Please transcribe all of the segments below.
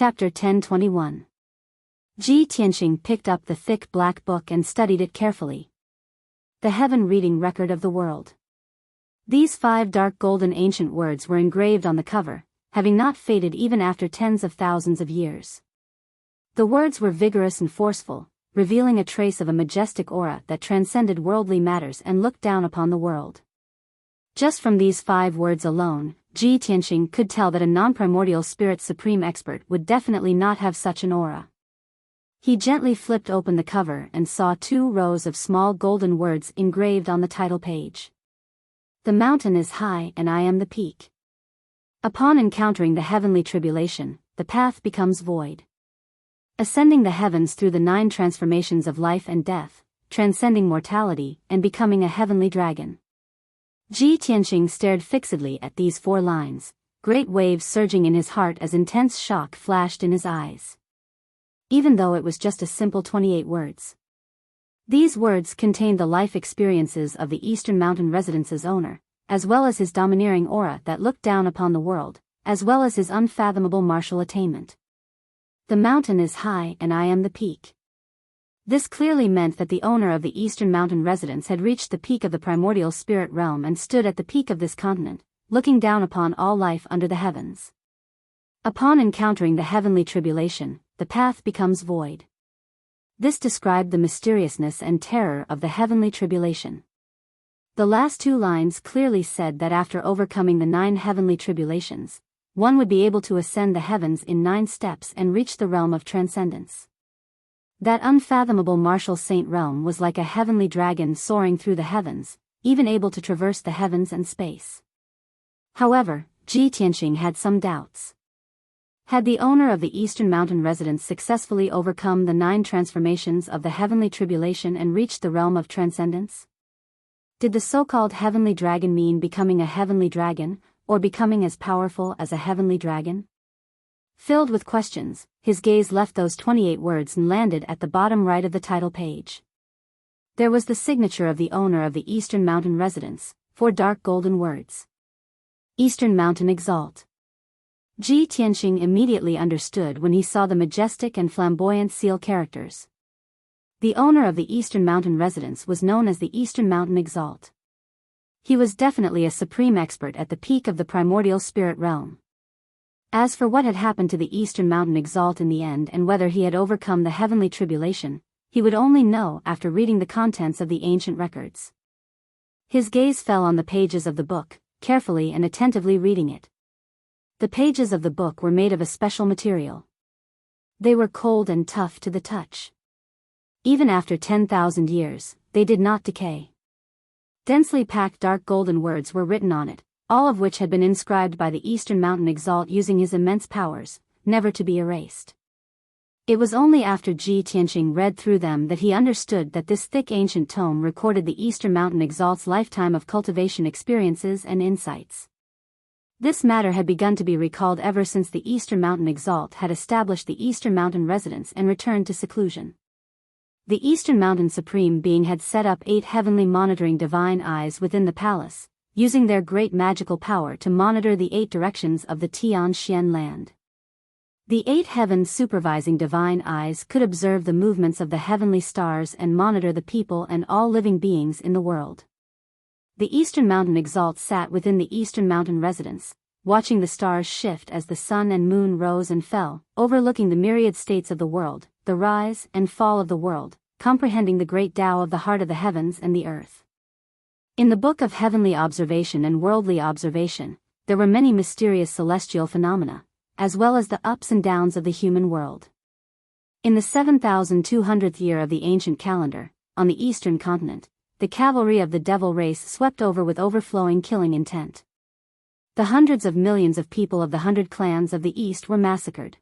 Chapter 1021. Ji Tianxing picked up the thick black book and studied it carefully. The Heaven Reading Record of the World. These 5 dark golden ancient words were engraved on the cover, having not faded even after tens of thousands of years. The words were vigorous and forceful, revealing a trace of a majestic aura that transcended worldly matters and looked down upon the world. Just from these 5 words alone, Ji Tianxing could tell that a non-primordial spirit supreme expert would definitely not have such an aura. He gently flipped open the cover and saw 2 rows of small golden words engraved on the title page. The mountain is high and I am the peak. Upon encountering the heavenly tribulation, the path becomes void. Ascending the heavens through the 9 transformations of life and death, transcending mortality and becoming a heavenly dragon. Ji Tianxing stared fixedly at these 4 lines, great waves surging in his heart as intense shock flashed in his eyes. Even though it was just a simple 28 words. These words contained the life experiences of the Eastern Mountain Residence's owner, as well as his domineering aura that looked down upon the world, as well as his unfathomable martial attainment. The mountain is high and I am the peak. This clearly meant that the owner of the Eastern Mountain Residence had reached the peak of the primordial spirit realm and stood at the peak of this continent, looking down upon all life under the heavens. Upon encountering the heavenly tribulation, the path becomes void. This described the mysteriousness and terror of the heavenly tribulation. The last 2 lines clearly said that after overcoming the 9 heavenly tribulations, one would be able to ascend the heavens in 9 steps and reach the realm of transcendence. That unfathomable martial saint realm was like a heavenly dragon soaring through the heavens, even able to traverse the heavens and space. However, Ji Tianxing had some doubts. Had the owner of the Eastern Mountain Residence successfully overcome the 9 transformations of the heavenly tribulation and reached the realm of transcendence? Did the so-called heavenly dragon mean becoming a heavenly dragon, or becoming as powerful as a heavenly dragon? Filled with questions, his gaze left those 28 words and landed at the bottom right of the title page. There was the signature of the owner of the Eastern Mountain Residence, 4 dark golden words. Eastern Mountain Exalt. Ji Tianxing immediately understood when he saw the majestic and flamboyant seal characters. The owner of the Eastern Mountain Residence was known as the Eastern Mountain Exalt. He was definitely a supreme expert at the peak of the primordial spirit realm. As for what had happened to the Eastern Mountain Exalt in the end and whether he had overcome the heavenly tribulation, he would only know after reading the contents of the ancient records. His gaze fell on the pages of the book, carefully and attentively reading it. The pages of the book were made of a special material. They were cold and tough to the touch. Even after 10,000 years, they did not decay. Densely packed dark golden words were written on it, all of which had been inscribed by the Eastern Mountain Exalt using his immense powers, never to be erased. It was only after Ji Tianxing read through them that he understood that this thick ancient tome recorded the Eastern Mountain Exalt's lifetime of cultivation experiences and insights. This matter had begun to be recalled ever since the Eastern Mountain Exalt had established the Eastern Mountain Residence and returned to seclusion. The Eastern Mountain Supreme Being had set up 8 heavenly monitoring divine eyes within the palace, using their great magical power to monitor the 8 directions of the Tianxian land. The 8 heavens supervising divine eyes could observe the movements of the heavenly stars and monitor the people and all living beings in the world. The Eastern Mountain Exalt sat within the Eastern Mountain Residence, watching the stars shift as the sun and moon rose and fell, overlooking the myriad states of the world, the rise and fall of the world, comprehending the great Tao of the heart of the heavens and the earth. In the book of heavenly observation and worldly observation, there were many mysterious celestial phenomena, as well as the ups and downs of the human world. In the 7,200th year of the ancient calendar, on the eastern continent, the cavalry of the devil race swept over with overflowing killing intent. The hundreds of millions of people of the 100 clans of the east were massacred.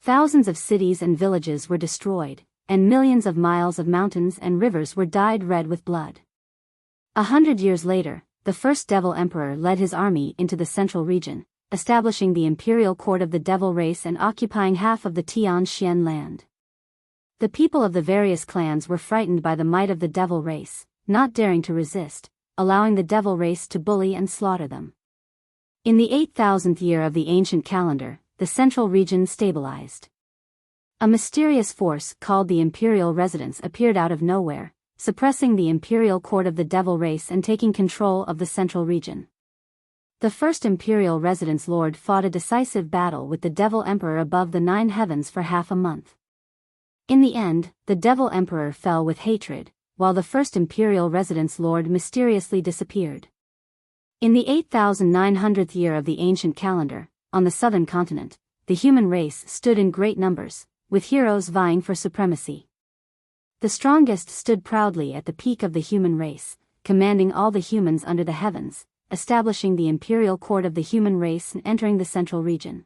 Thousands of cities and villages were destroyed, and millions of miles of mountains and rivers were dyed red with blood. 100 years later, the first devil emperor led his army into the central region, establishing the imperial court of the devil race and occupying half of the Tianxian land. The people of the various clans were frightened by the might of the devil race, not daring to resist, allowing the devil race to bully and slaughter them. In the 8,000th year of the ancient calendar, the central region stabilized. A mysterious force called the Imperial Residence appeared out of nowhere, suppressing the imperial court of the devil race and taking control of the central region. The first Imperial Residence Lord fought a decisive battle with the Devil Emperor above the 9 heavens for half a month. In the end, the Devil Emperor fell with hatred, while the first Imperial Residence Lord mysteriously disappeared. In the 8,900th year of the ancient calendar, on the southern continent, the human race stood in great numbers, with heroes vying for supremacy. The strongest stood proudly at the peak of the human race, commanding all the humans under the heavens, establishing the imperial court of the human race and entering the central region.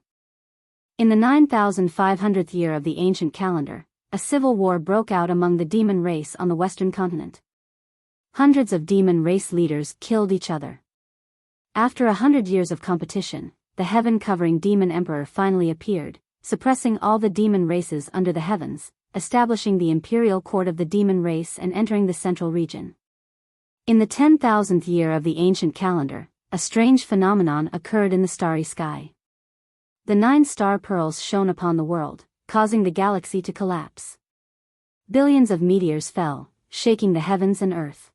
In the 9,500th year of the ancient calendar, a civil war broke out among the demon race on the western continent. Hundreds of demon race leaders killed each other. After 100 years of competition, the heaven-covering demon emperor finally appeared, suppressing all the demon races under the heavens, establishing the imperial court of the demon race and entering the central region. In the 10,000th year of the ancient calendar, a strange phenomenon occurred in the starry sky. The 9 star pearls shone upon the world, causing the galaxy to collapse. Billions of meteors fell, shaking the heavens and earth.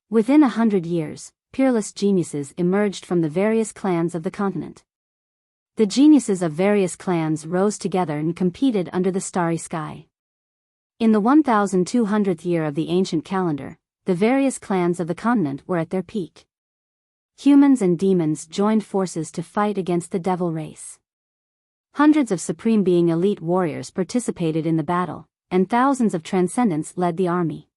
Within 100 years, peerless geniuses emerged from the various clans of the continent. The geniuses of various clans rose together and competed under the starry sky. In the 1200th year of the ancient calendar, the various clans of the continent were at their peak. Humans and demons joined forces to fight against the devil race. Hundreds of Supreme Being elite warriors participated in the battle, and thousands of transcendents led the army.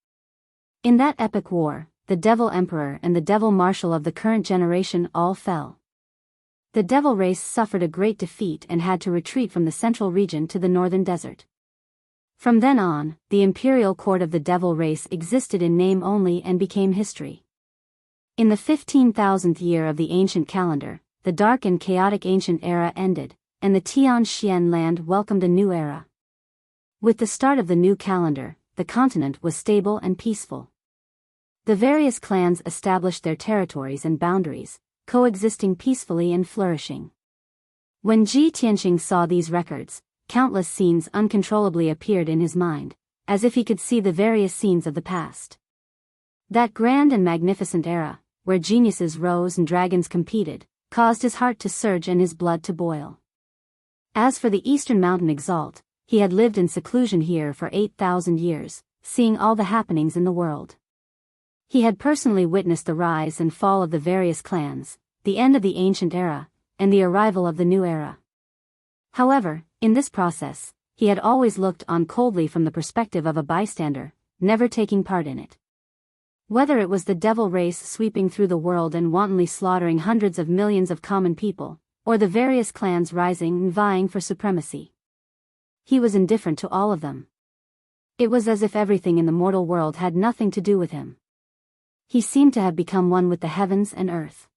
In that epic war, the Devil Emperor and the Devil Marshal of the current generation all fell. The devil race suffered a great defeat and had to retreat from the central region to the northern desert. From then on, the imperial court of the devil race existed in name only and became history. In the 15,000th year of the ancient calendar, the dark and chaotic ancient era ended, and the Tianxian land welcomed a new era. With the start of the new calendar, the continent was stable and peaceful. The various clans established their territories and boundaries, coexisting peacefully and flourishing. When Ji Tianxing saw these records, countless scenes uncontrollably appeared in his mind, as if he could see the various scenes of the past. That grand and magnificent era, where geniuses rose and dragons competed, caused his heart to surge and his blood to boil. As for the Eastern Mountain Exalt, he had lived in seclusion here for 8,000 years, seeing all the happenings in the world. He had personally witnessed the rise and fall of the various clans, the end of the ancient era, and the arrival of the new era. However, in this process, he had always looked on coldly from the perspective of a bystander, never taking part in it. Whether it was the devil race sweeping through the world and wantonly slaughtering hundreds of millions of common people, or the various clans rising and vying for supremacy, he was indifferent to all of them. It was as if everything in the mortal world had nothing to do with him. He seemed to have become one with the heavens and earth.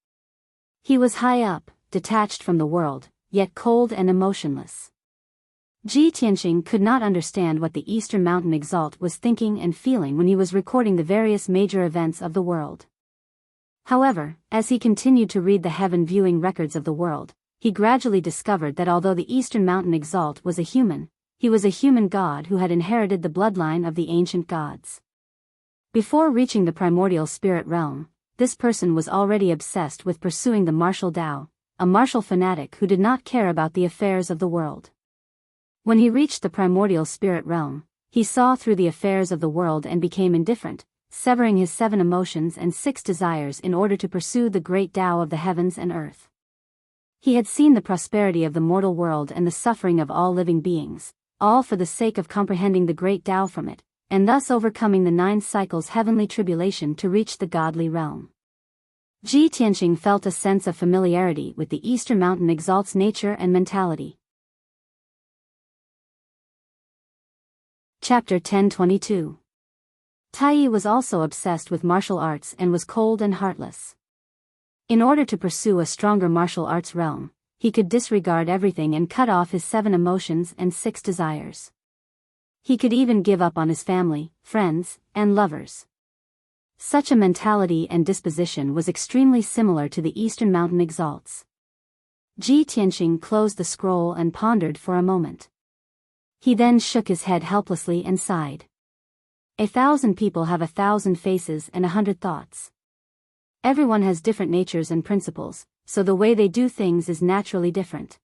He was high up, detached from the world, yet cold and emotionless. Ji Tianxing could not understand what the Eastern Mountain Exalt was thinking and feeling when he was recording the various major events of the world. However, as he continued to read the heaven-viewing records of the world, he gradually discovered that although the Eastern Mountain Exalt was a human, he was a human god who had inherited the bloodline of the ancient gods. Before reaching the primordial spirit realm, this person was already obsessed with pursuing the martial Tao, a martial fanatic who did not care about the affairs of the world. When he reached the primordial spirit realm, he saw through the affairs of the world and became indifferent, severing his 7 emotions and 6 desires in order to pursue the great Tao of the heavens and earth. He had seen the prosperity of the mortal world and the suffering of all living beings, all for the sake of comprehending the great Tao from it, and thus overcoming the 9 cycles heavenly tribulation to reach the godly realm. Ji Tianxing felt a sense of familiarity with the Eastern Mountain Exalt's nature and mentality. Chapter 1022. Tai was also obsessed with martial arts and was cold and heartless. In order to pursue a stronger martial arts realm, he could disregard everything and cut off his 7 emotions and 6 desires. He could even give up on his family, friends, and lovers. Such a mentality and disposition was extremely similar to the Eastern Mountain Exalt's. Ji Tianqing closed the scroll and pondered for a moment. He then shook his head helplessly and sighed. 1,000 people have 1,000 faces and 100 thoughts. Everyone has different natures and principles, so the way they do things is naturally different.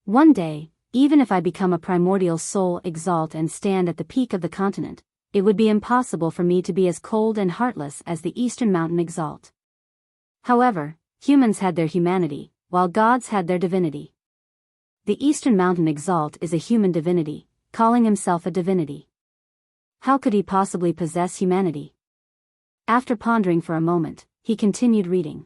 One day, even if I become a primordial soul exalt and stand at the peak of the continent, it would be impossible for me to be as cold and heartless as the Eastern Mountain exalt. However, humans had their humanity, while gods had their divinity. The Eastern Mountain exalt is a human divinity, calling himself a divinity. How could he possibly possess humanity? After pondering for a moment, he continued reading.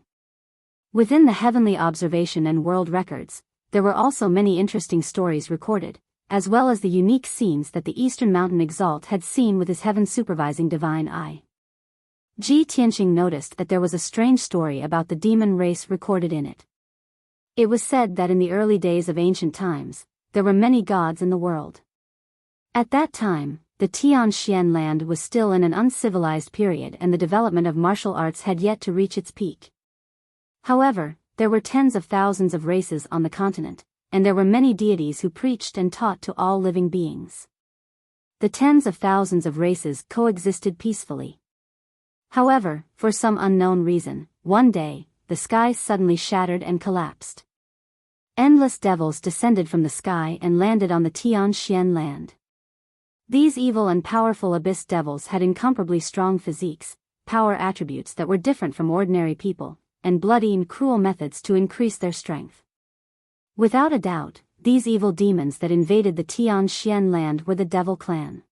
Within the heavenly observation and world records, there were also many interesting stories recorded, as well as the unique scenes that the Eastern Mountain exalt had seen with his heaven-supervising divine eye. Ji Tianqing noticed that there was a strange story about the demon race recorded in it. It was said that in the early days of ancient times, there were many gods in the world. At that time, the Tianxian land was still in an uncivilized period and the development of martial arts had yet to reach its peak. However, there were tens of thousands of races on the continent, and there were many deities who preached and taught to all living beings. The tens of thousands of races coexisted peacefully. However, for some unknown reason, one day, the sky suddenly shattered and collapsed. Endless devils descended from the sky and landed on the Tianxian land. These evil and powerful abyss devils had incomparably strong physiques, power attributes that were different from ordinary people, and bloody and cruel methods to increase their strength. Without a doubt, these evil demons that invaded the Tianxian land were the Devil Clan.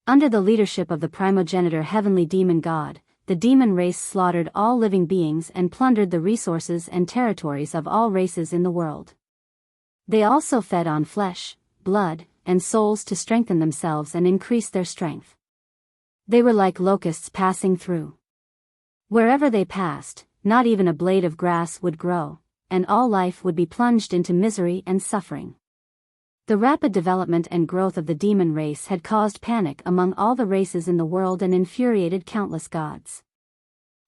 Under the leadership of the primogenitor heavenly demon god, the demon race slaughtered all living beings and plundered the resources and territories of all races in the world. They also fed on flesh, blood, and souls to strengthen themselves and increase their strength. They were like locusts passing through. Wherever they passed, not even a blade of grass would grow, and all life would be plunged into misery and suffering. The rapid development and growth of the demon race had caused panic among all the races in the world and infuriated countless gods.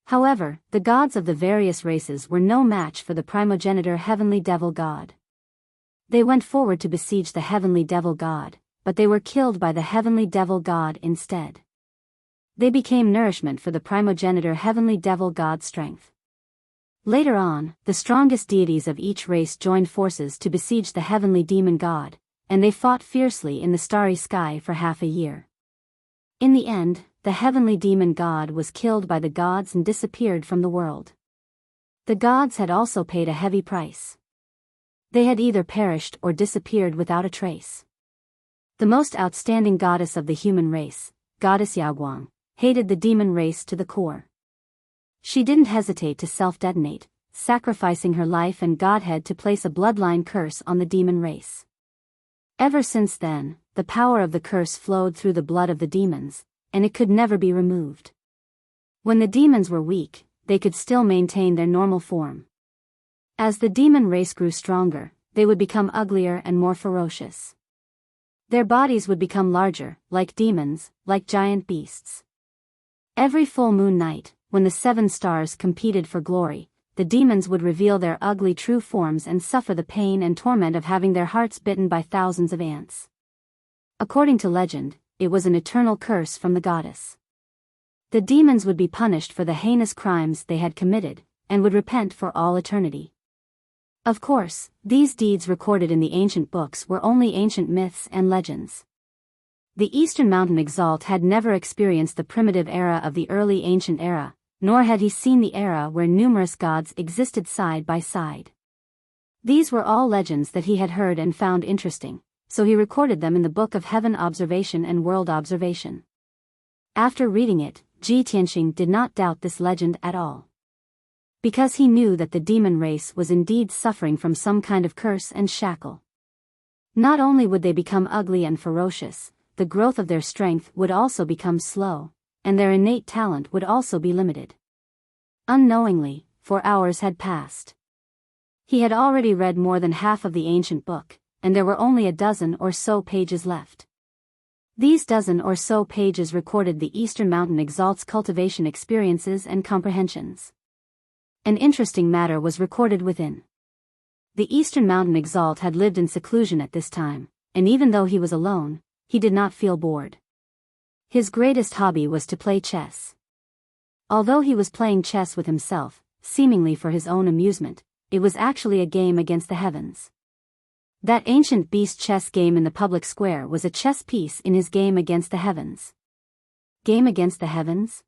However, the gods of the various races were no match for the primogenitor heavenly devil god. They went forward to besiege the heavenly devil god, but they were killed by the heavenly devil god instead. They became nourishment for the primogenitor heavenly devil god's strength. Later on, the strongest deities of each race joined forces to besiege the heavenly demon god, and they fought fiercely in the starry sky for half a year. In the end, the heavenly demon god was killed by the gods and disappeared from the world. The gods had also paid a heavy price. They had either perished or disappeared without a trace. The most outstanding goddess of the human race, Goddess Yaoguang, hated the demon race to the core. She didn't hesitate to self-detonate, sacrificing her life and godhead to place a bloodline curse on the demon race. Ever since then, the power of the curse flowed through the blood of the demons, and it could never be removed. When the demons were weak, they could still maintain their normal form. As the demon race grew stronger, they would become uglier and more ferocious. Their bodies would become larger, like demons, like giant beasts. Every full moon night, when the 7 stars competed for glory, the demons would reveal their ugly true forms and suffer the pain and torment of having their hearts bitten by thousands of ants. According to legend, it was an eternal curse from the goddess. The demons would be punished for the heinous crimes they had committed, and would repent for all eternity. Of course, these deeds recorded in the ancient books were only ancient myths and legends. The Eastern Mountain Exalt had never experienced the primitive era of the early ancient era, nor had he seen the era where numerous gods existed side by side. These were all legends that he had heard and found interesting, so he recorded them in the Book of Heaven Observation and World Observation. After reading it, Ji Tianqing did not doubt this legend at all. Because he knew that the demon race was indeed suffering from some kind of curse and shackle. Not only would they become ugly and ferocious, the growth of their strength would also become slow, and their innate talent would also be limited. Unknowingly, 4 hours had passed. He had already read more than half of the ancient book, and there were only a dozen or so pages left. These dozen or so pages recorded the Eastern Mountain Exalt's cultivation experiences and comprehensions. An interesting matter was recorded within. The Eastern Mountain Exalt had lived in seclusion at this time, and even though he was alone, he did not feel bored. His greatest hobby was to play chess. Although he was playing chess with himself, seemingly for his own amusement, it was actually a game against the heavens. That ancient beast chess game in the public square was a chess piece in his game against the heavens. Game against the heavens?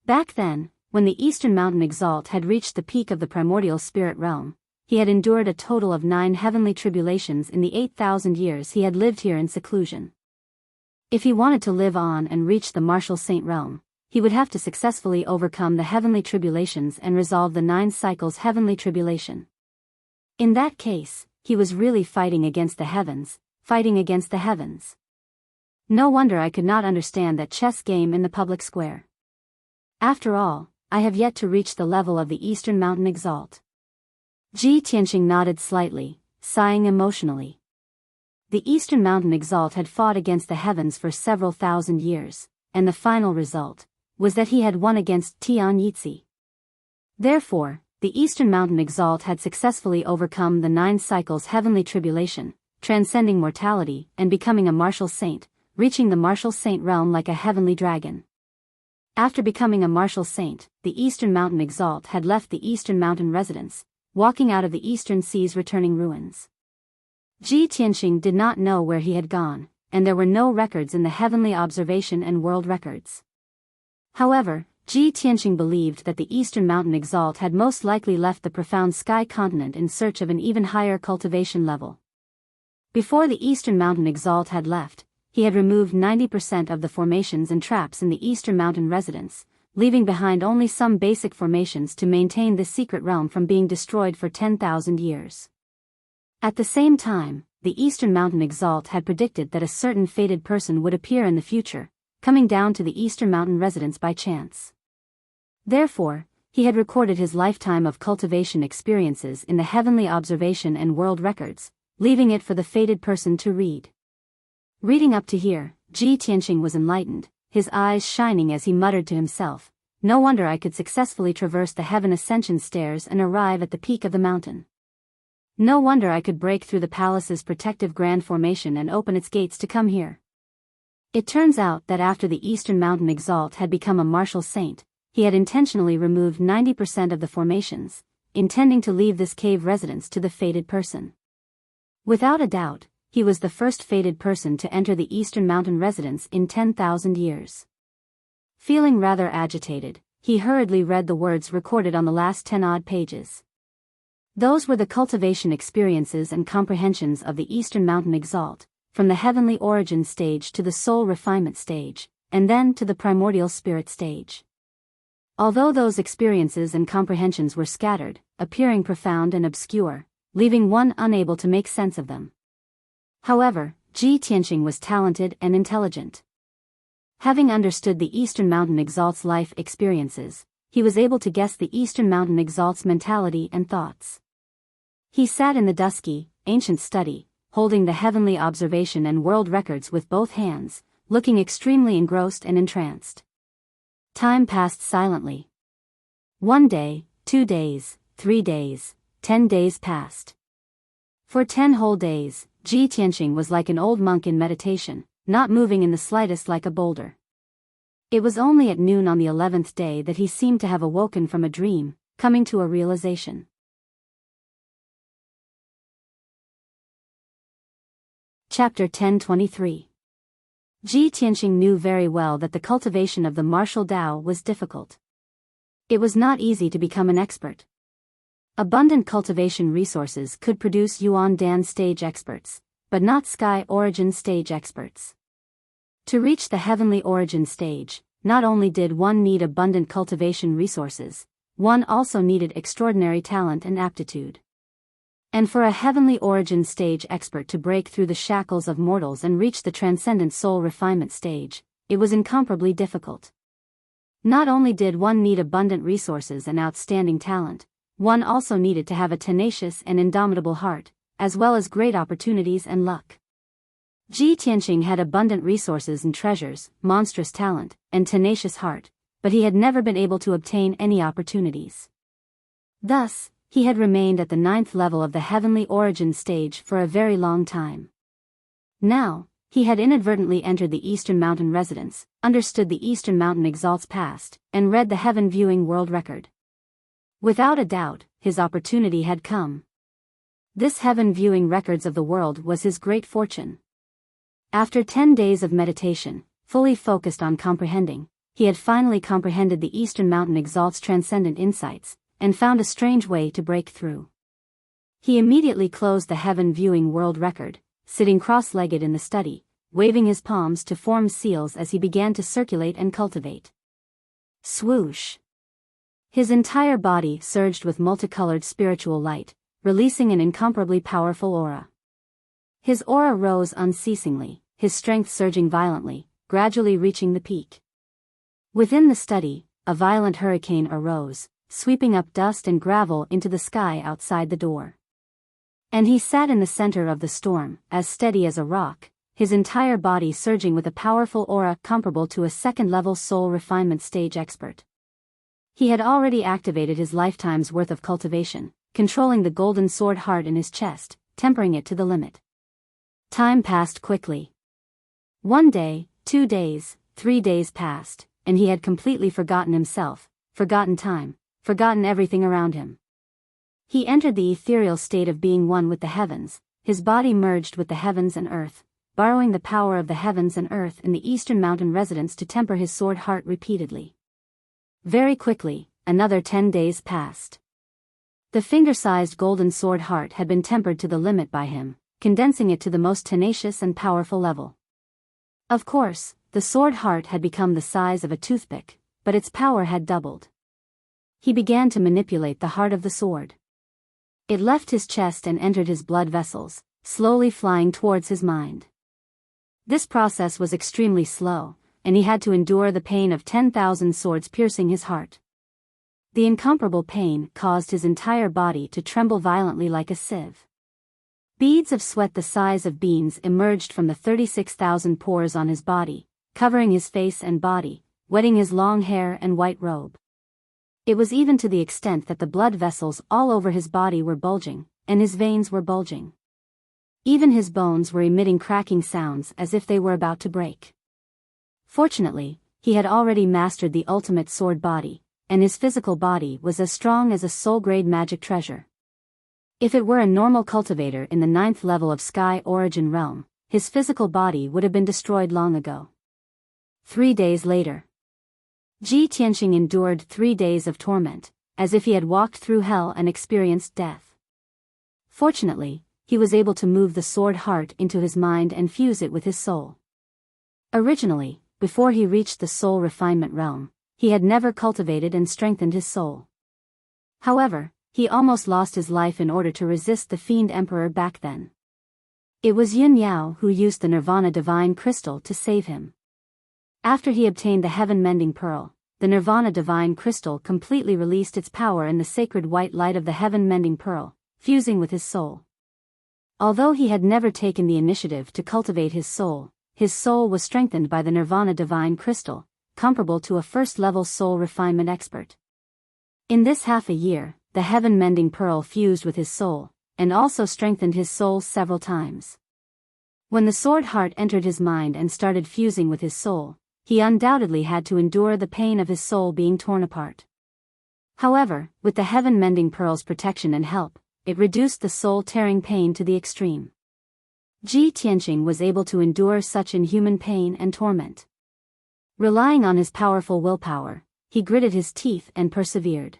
Back then, when the Eastern Mountain Exalt had reached the peak of the primordial spirit realm, he had endured a total of 9 heavenly tribulations in the 8,000 years he had lived here in seclusion. If he wanted to live on and reach the martial saint realm, he would have to successfully overcome the heavenly tribulations and resolve the 9 cycles heavenly tribulation. In that case, he was really fighting against the heavens, fighting against the heavens. No wonder I could not understand that chess game in the public square. After all, I have yet to reach the level of the Eastern Mountain Exalt. Ji Tianqing nodded slightly, sighing emotionally. The Eastern Mountain Exalt had fought against the heavens for several thousand years, and the final result was that he had won against Tian Yitzi. Therefore, the Eastern Mountain Exalt had successfully overcome the 9 cycles heavenly tribulation, transcending mortality and becoming a martial saint, reaching the martial saint realm like a heavenly dragon. After becoming a martial saint, the Eastern Mountain Exalt had left the Eastern Mountain residence, walking out of the Eastern Sea's returning ruins. Ji Tianqing did not know where he had gone, and there were no records in the heavenly observation and world records. However, Ji Tianqing believed that the Eastern Mountain Exalt had most likely left the profound sky continent in search of an even higher cultivation level. Before the Eastern Mountain Exalt had left, he had removed 90% of the formations and traps in the Eastern Mountain residence, leaving behind only some basic formations to maintain this secret realm from being destroyed for 10,000 years. At the same time, the Eastern Mountain Exalt had predicted that a certain fated person would appear in the future, coming down to the Eastern Mountain residence by chance. Therefore, he had recorded his lifetime of cultivation experiences in the heavenly observation and world records, leaving it for the fated person to read. Reading up to here, Ji Tianqing was enlightened, his eyes shining as he muttered to himself, "No wonder I could successfully traverse the heaven ascension stairs and arrive at the peak of the mountain. No wonder I could break through the palace's protective grand formation and open its gates to come here." It turns out that after the Eastern Mountain Exalt had become a martial saint, he had intentionally removed 90% of the formations, intending to leave this cave residence to the fated person. Without a doubt, he was the first fated person to enter the Eastern Mountain residence in 10,000 years. Feeling rather agitated, he hurriedly read the words recorded on the last 10-odd pages. Those were the cultivation experiences and comprehensions of the Eastern Mountain Exalt, from the heavenly origin stage to the soul refinement stage, and then to the primordial spirit stage. Although those experiences and comprehensions were scattered, appearing profound and obscure, leaving one unable to make sense of them. However, Ji Tianqing was talented and intelligent. Having understood the Eastern Mountain Exalt's life experiences, he was able to guess the Eastern Mountain Exalt's mentality and thoughts. He sat in the dusky, ancient study, holding the heavenly observation and world records with both hands, looking extremely engrossed and entranced. Time passed silently. 1 day, 2 days, 3 days, 10 days passed. For 10 whole days, Ji Tianqing was like an old monk in meditation, not moving in the slightest like a boulder. It was only at noon on the 11th day that he seemed to have awoken from a dream, coming to a realization. Chapter 10:23. Ji Tianqing knew very well that the cultivation of the martial Tao was difficult. It was not easy to become an expert. Abundant cultivation resources could produce Yuan Dan stage experts, but not Sky Origin stage experts. To reach the heavenly origin stage, not only did one need abundant cultivation resources, one also needed extraordinary talent and aptitude. And for a heavenly origin stage expert to break through the shackles of mortals and reach the transcendent soul refinement stage, it was incomparably difficult. Not only did one need abundant resources and outstanding talent, one also needed to have a tenacious and indomitable heart, as well as great opportunities and luck. Ji Tianqing had abundant resources and treasures, monstrous talent, and tenacious heart, but he had never been able to obtain any opportunities. Thus, he had remained at the 9th level of the heavenly origin stage for a very long time. Now, he had inadvertently entered the Eastern Mountain residence, understood the Eastern Mountain Exalt's past, and read the Heaven Viewing World Record. Without a doubt, his opportunity had come. This Heaven Viewing Records of the world was his great fortune. After 10 days of meditation, fully focused on comprehending, he had finally comprehended the Eastern Mountain Exalt's transcendent insights, and found a strange way to break through. He immediately closed the Heaven Viewing World Record, sitting cross-legged in the study, waving his palms to form seals as he began to circulate and cultivate. Swoosh! His entire body surged with multicolored spiritual light, releasing an incomparably powerful aura. His aura rose unceasingly, his strength surging violently, gradually reaching the peak. Within the study, a violent hurricane arose, sweeping up dust and gravel into the sky outside the door. And he sat in the center of the storm, as steady as a rock, his entire body surging with a powerful aura comparable to a second-level soul refinement stage expert. He had already activated his lifetime's worth of cultivation, controlling the golden sword heart in his chest, tempering it to the limit. Time passed quickly. 1 day, 2 days, 3 days passed, and he had completely forgotten himself, forgotten time, forgotten everything around him. He entered the ethereal state of being one with the heavens, his body merged with the heavens and earth, borrowing the power of the heavens and earth in the Eastern Mountain residence to temper his sword heart repeatedly. Very quickly, another 10 days passed. The finger-sized golden sword heart had been tempered to the limit by him, condensing it to the most tenacious and powerful level. Of course, the sword heart had become the size of a toothpick, but its power had doubled. He began to manipulate the heart of the sword. It left his chest and entered his blood vessels, slowly flying towards his mind. This process was extremely slow, and he had to endure the pain of 10,000 swords piercing his heart. The incomparable pain caused his entire body to tremble violently like a sieve. Beads of sweat the size of beans emerged from the 36,000 pores on his body, covering his face and body, wetting his long hair and white robe. It was even to the extent that the blood vessels all over his body were bulging, and his veins were bulging. Even his bones were emitting cracking sounds as if they were about to break. Fortunately, he had already mastered the ultimate sword body, and his physical body was as strong as a soul-grade magic treasure. If it were a normal cultivator in the 9th level of Sky Origin Realm, his physical body would have been destroyed long ago. 3 days later. Ji Tianxing endured 3 days of torment, as if he had walked through hell and experienced death. Fortunately, he was able to move the sword heart into his mind and fuse it with his soul. Originally, before he reached the soul refinement realm, he had never cultivated and strengthened his soul. However, he almost lost his life in order to resist the Fiend Emperor back then. It was Yun Yao who used the Nirvana Divine Crystal to save him. After he obtained the Heaven Mending Pearl, the Nirvana Divine Crystal completely released its power in the sacred white light of the Heaven Mending Pearl, fusing with his soul. Although he had never taken the initiative to cultivate his soul was strengthened by the Nirvana Divine Crystal, comparable to a first-level soul refinement expert. In this half a year, the Heaven Mending Pearl fused with his soul, and also strengthened his soul several times. When the sword heart entered his mind and started fusing with his soul, he undoubtedly had to endure the pain of his soul being torn apart. However, with the Heaven Mending Pearl's protection and help, it reduced the soul-tearing pain to the extreme. Ji Tianxing was able to endure such inhuman pain and torment. Relying on his powerful willpower, he gritted his teeth and persevered.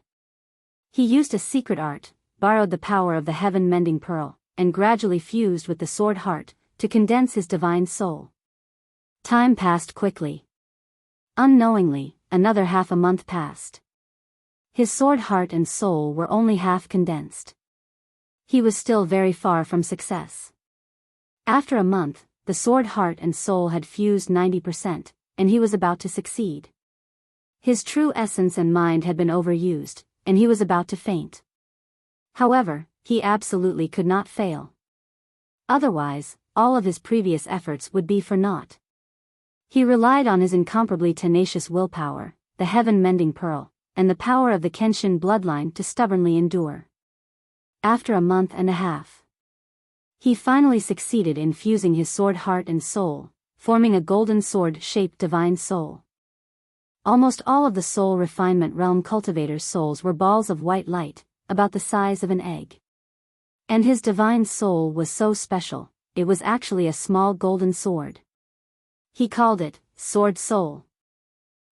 He used a secret art, borrowed the power of the Heaven Mending Pearl, and gradually fused with the sword heart, to condense his divine soul. Time passed quickly. Unknowingly, another half a month passed. His sword heart and soul were only half condensed. He was still very far from success. After a month, the sword heart and soul had fused 90%, and he was about to succeed. His true essence and mind had been overused, and he was about to faint. However, he absolutely could not fail. Otherwise, all of his previous efforts would be for naught. He relied on his incomparably tenacious willpower, the Heaven Mending Pearl, and the power of the Kenshin bloodline to stubbornly endure. After a month and a half, he finally succeeded in fusing his sword heart and soul, forming a golden sword-shaped divine soul. Almost all of the soul refinement realm cultivators' souls were balls of white light, about the size of an egg. And his divine soul was so special, it was actually a small golden sword. He called it, Sword Soul.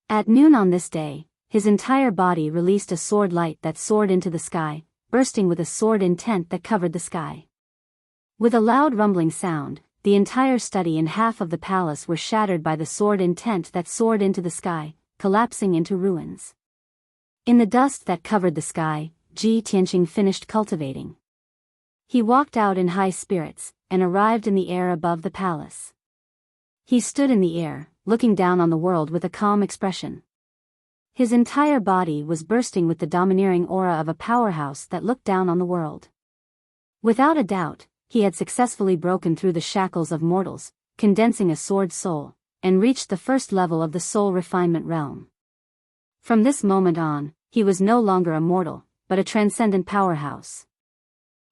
At noon on this day, his entire body released a sword light that soared into the sky, bursting with a sword intent that covered the sky. With a loud rumbling sound, the entire study and half of the palace were shattered by the sword intent that soared into the sky, collapsing into ruins. In the dust that covered the sky, Ji Tianqing finished cultivating. He walked out in high spirits, and arrived in the air above the palace. He stood in the air, looking down on the world with a calm expression. His entire body was bursting with the domineering aura of a powerhouse that looked down on the world. Without a doubt, he had successfully broken through the shackles of mortals, condensing a sword soul, and reached the first level of the soul refinement realm. From this moment on, he was no longer a mortal, but a transcendent powerhouse.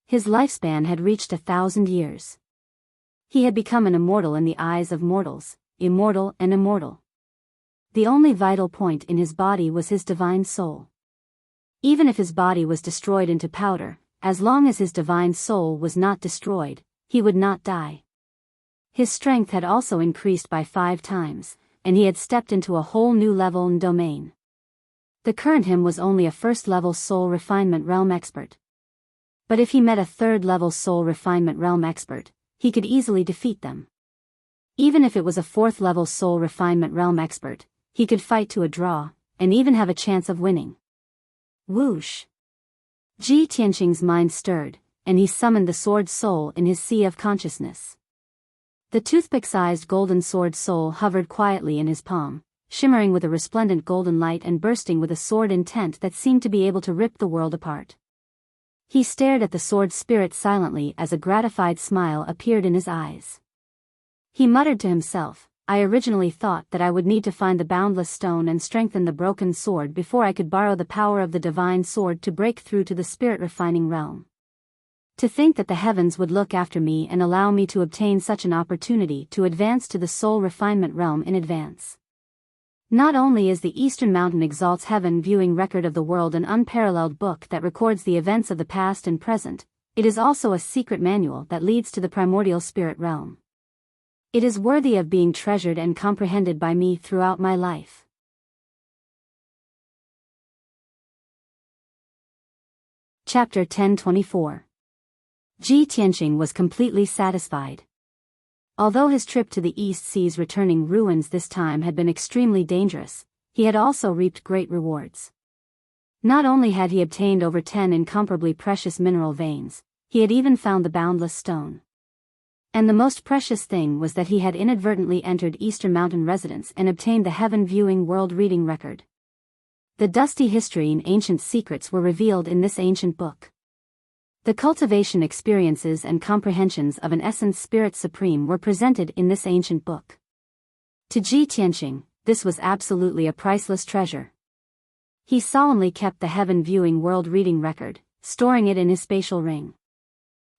His lifespan had reached 1,000 years. He had become an immortal in the eyes of mortals, immortal and immortal. The only vital point in his body was his divine soul. Even if his body was destroyed into powder, as long as his divine soul was not destroyed, he would not die. His strength had also increased by 5 times, and he had stepped into a whole new level and domain. The current him was only a first-level soul refinement realm expert. But if he met a third-level soul refinement realm expert, he could easily defeat them. Even if it was a fourth-level soul refinement realm expert, he could fight to a draw, and even have a chance of winning. Whoosh! Ji Tianqing's mind stirred, and he summoned the sword soul in his sea of consciousness. The toothpick-sized golden sword soul hovered quietly in his palm, shimmering with a resplendent golden light and bursting with a sword intent that seemed to be able to rip the world apart. He stared at the sword spirit silently as a gratified smile appeared in his eyes. He muttered to himself, "I originally thought that I would need to find the boundless stone and strengthen the broken sword before I could borrow the power of the divine sword to break through to the spirit-refining realm. To think that the heavens would look after me and allow me to obtain such an opportunity to advance to the soul refinement realm in advance." Not only is the Eastern Mountain Exalt's Heaven Viewing Record of the World an unparalleled book that records the events of the past and present, it is also a secret manual that leads to the primordial spirit realm. It is worthy of being treasured and comprehended by me throughout my life. Chapter 1024. Ji Tianqing was completely satisfied. Although his trip to the East Sea's returning ruins this time had been extremely dangerous, he had also reaped great rewards. Not only had he obtained over 10 incomparably precious mineral veins, he had even found the boundless stone. And the most precious thing was that he had inadvertently entered Eastern Mountain Residence and obtained the Heaven Viewing World Reading Record. The dusty history and ancient secrets were revealed in this ancient book. The cultivation experiences and comprehensions of an essence spirit supreme were presented in this ancient book. To Ji Tianqing, this was absolutely a priceless treasure. He solemnly kept the Heaven Viewing World Reading Record, storing it in his spatial ring.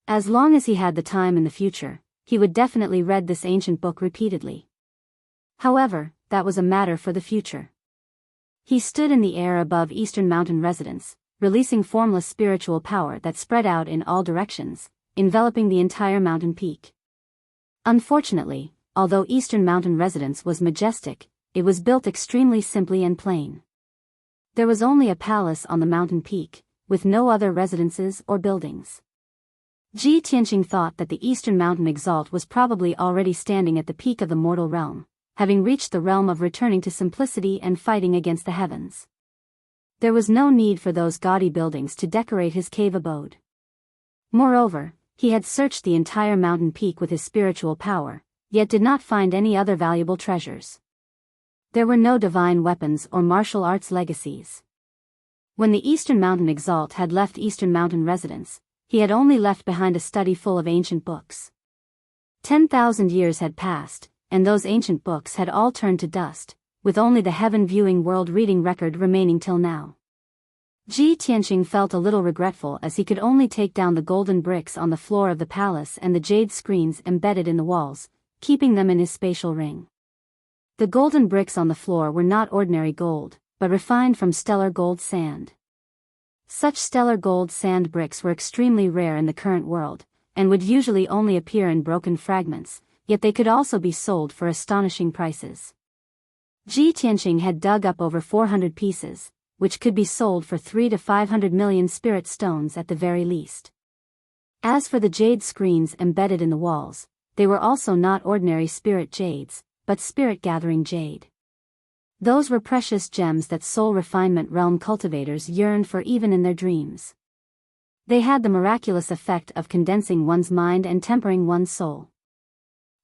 As long as he had the time in the future, he would definitely read this ancient book repeatedly. However, that was a matter for the future. He stood in the air above Eastern Mountain Residence, releasing formless spiritual power that spread out in all directions, enveloping the entire mountain peak. Unfortunately, although Eastern Mountain Residence was majestic, it was built extremely simply and plain. There was only a palace on the mountain peak, with no other residences or buildings. Ji Tianqing thought that the Eastern Mountain Exalt was probably already standing at the peak of the mortal realm, having reached the realm of returning to simplicity and fighting against the heavens. There was no need for those gaudy buildings to decorate his cave abode. Moreover, he had searched the entire mountain peak with his spiritual power, yet did not find any other valuable treasures. There were no divine weapons or martial arts legacies. When the Eastern Mountain Exalt had left Eastern Mountain Residence, he had only left behind a study full of ancient books. 10,000 years had passed, and those ancient books had all turned to dust, with only the Heaven Viewing World Reading Record remaining till now. Ji Tianqing felt a little regretful as he could only take down the golden bricks on the floor of the palace and the jade screens embedded in the walls, keeping them in his spatial ring. The golden bricks on the floor were not ordinary gold, but refined from stellar gold sand. Such stellar gold sand bricks were extremely rare in the current world, and would usually only appear in broken fragments, yet they could also be sold for astonishing prices. Ji Tianqing had dug up over 400 pieces, which could be sold for 3 to 500 million spirit stones at the very least. As for the jade screens embedded in the walls, they were also not ordinary spirit jades, but spirit-gathering jade. Those were precious gems that soul refinement realm cultivators yearned for even in their dreams. They had the miraculous effect of condensing one's mind and tempering one's soul.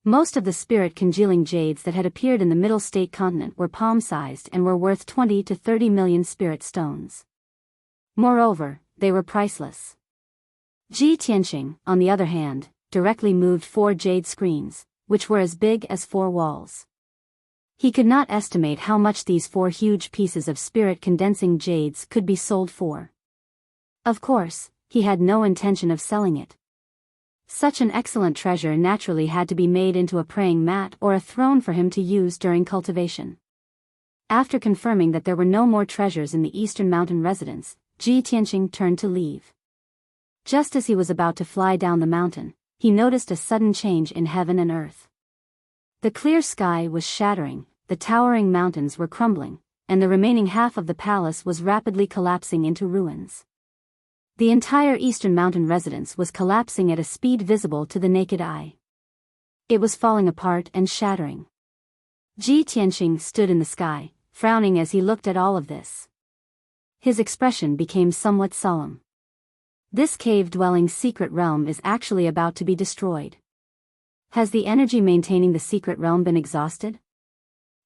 Most of the spirit-congealing jades that had appeared in the Middle State continent were palm-sized and were worth 20 to 30 million spirit stones. Moreover, they were priceless. Ji Tianqing, on the other hand, directly moved 4 jade screens, which were as big as 4 walls. He could not estimate how much these 4 huge pieces of spirit-condensing jades could be sold for. Of course, he had no intention of selling it. Such an excellent treasure naturally had to be made into a praying mat or a throne for him to use during cultivation. After confirming that there were no more treasures in the Eastern Mountain residence, Ji Tianqing turned to leave. Just as he was about to fly down the mountain, he noticed a sudden change in heaven and earth. The clear sky was shattering, the towering mountains were crumbling, and the remaining half of the palace was rapidly collapsing into ruins. The entire Eastern Mountain residence was collapsing at a speed visible to the naked eye. It was falling apart and shattering. Ji Tianqing stood in the sky, frowning as he looked at all of this. His expression became somewhat solemn. This cave-dwelling secret realm is actually about to be destroyed. Has the energy maintaining the secret realm been exhausted?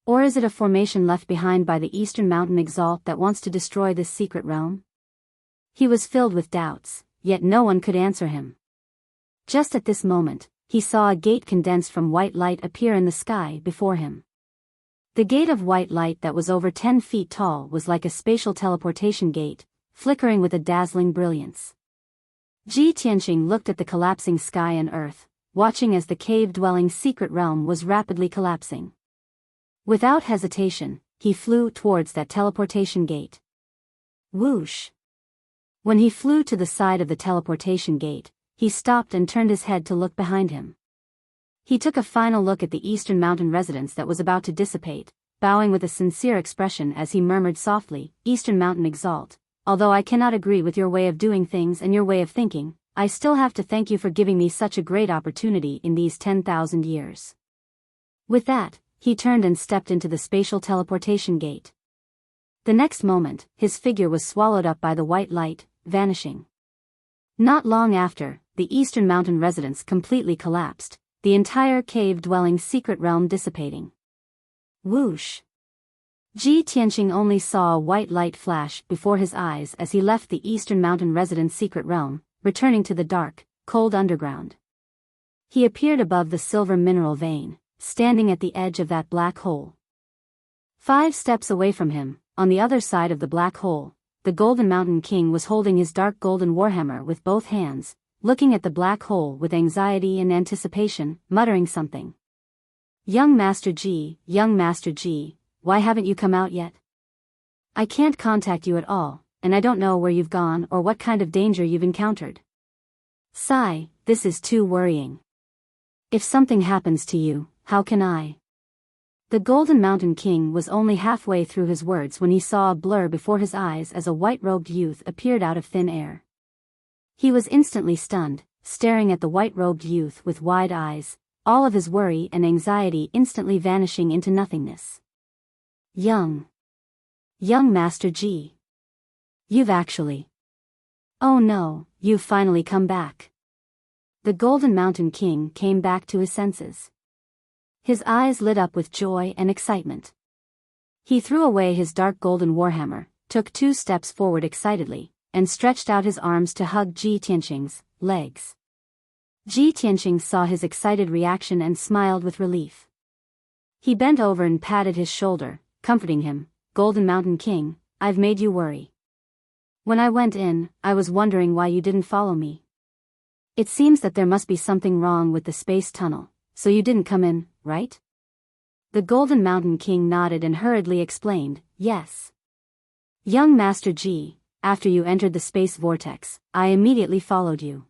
Or is it a formation left behind by the Eastern Mountain Exalt that wants to destroy this secret realm? He was filled with doubts, yet no one could answer him. Just at this moment, he saw a gate condensed from white light appear in the sky before him. The gate of white light that was over 10 feet tall was like a spatial teleportation gate, flickering with a dazzling brilliance. Ji Tianqing looked at the collapsing sky and earth, watching as the cave-dwelling secret realm was rapidly collapsing. Without hesitation, he flew towards that teleportation gate. Whoosh! When he flew to the side of the teleportation gate, he stopped and turned his head to look behind him. He took a final look at the Eastern Mountain residence that was about to dissipate, bowing with a sincere expression as he murmured softly, "Eastern Mountain Exalt, although I cannot agree with your way of doing things and your way of thinking, I still have to thank you for giving me such a great opportunity in these 10,000 years." With that, he turned and stepped into the spatial teleportation gate. The next moment, his figure was swallowed up by the white light, vanishing. Not long after, the Eastern Mountain residence completely collapsed, the entire cave-dwelling secret realm dissipating. Whoosh! Ji Tianqing only saw a white light flash before his eyes as he left the Eastern Mountain residence secret realm, returning to the dark, cold underground. He appeared above the silver mineral vein, standing at the edge of that black hole. 5 steps away from him, on the other side of the black hole, the Golden Mountain King was holding his dark golden warhammer with both hands, looking at the black hole with anxiety and anticipation, muttering something. Young Master Ji, why haven't you come out yet? I can't contact you at all, and I don't know where you've gone or what kind of danger you've encountered. Sigh, this is too worrying. If something happens to you, how can I? The Golden Mountain King was only halfway through his words when he saw a blur before his eyes as a white-robed youth appeared out of thin air. He was instantly stunned, staring at the white-robed youth with wide eyes, all of his worry and anxiety instantly vanishing into nothingness. Young Master Ji. You've actually. Oh no, you've finally come back. The Golden Mountain King came back to his senses. His eyes lit up with joy and excitement. He threw away his dark golden warhammer, took 2 steps forward excitedly, and stretched out his arms to hug Ji Tianqing's legs. Ji Tianqing saw his excited reaction and smiled with relief. He bent over and patted his shoulder, comforting him. Golden Mountain King, I've made you worry. When I went in, I was wondering why you didn't follow me. It seems that there must be something wrong with the space tunnel, so you didn't come in, right? The Golden Mountain King nodded and hurriedly explained, yes. Young Master Ji, after you entered the space vortex, I immediately followed you.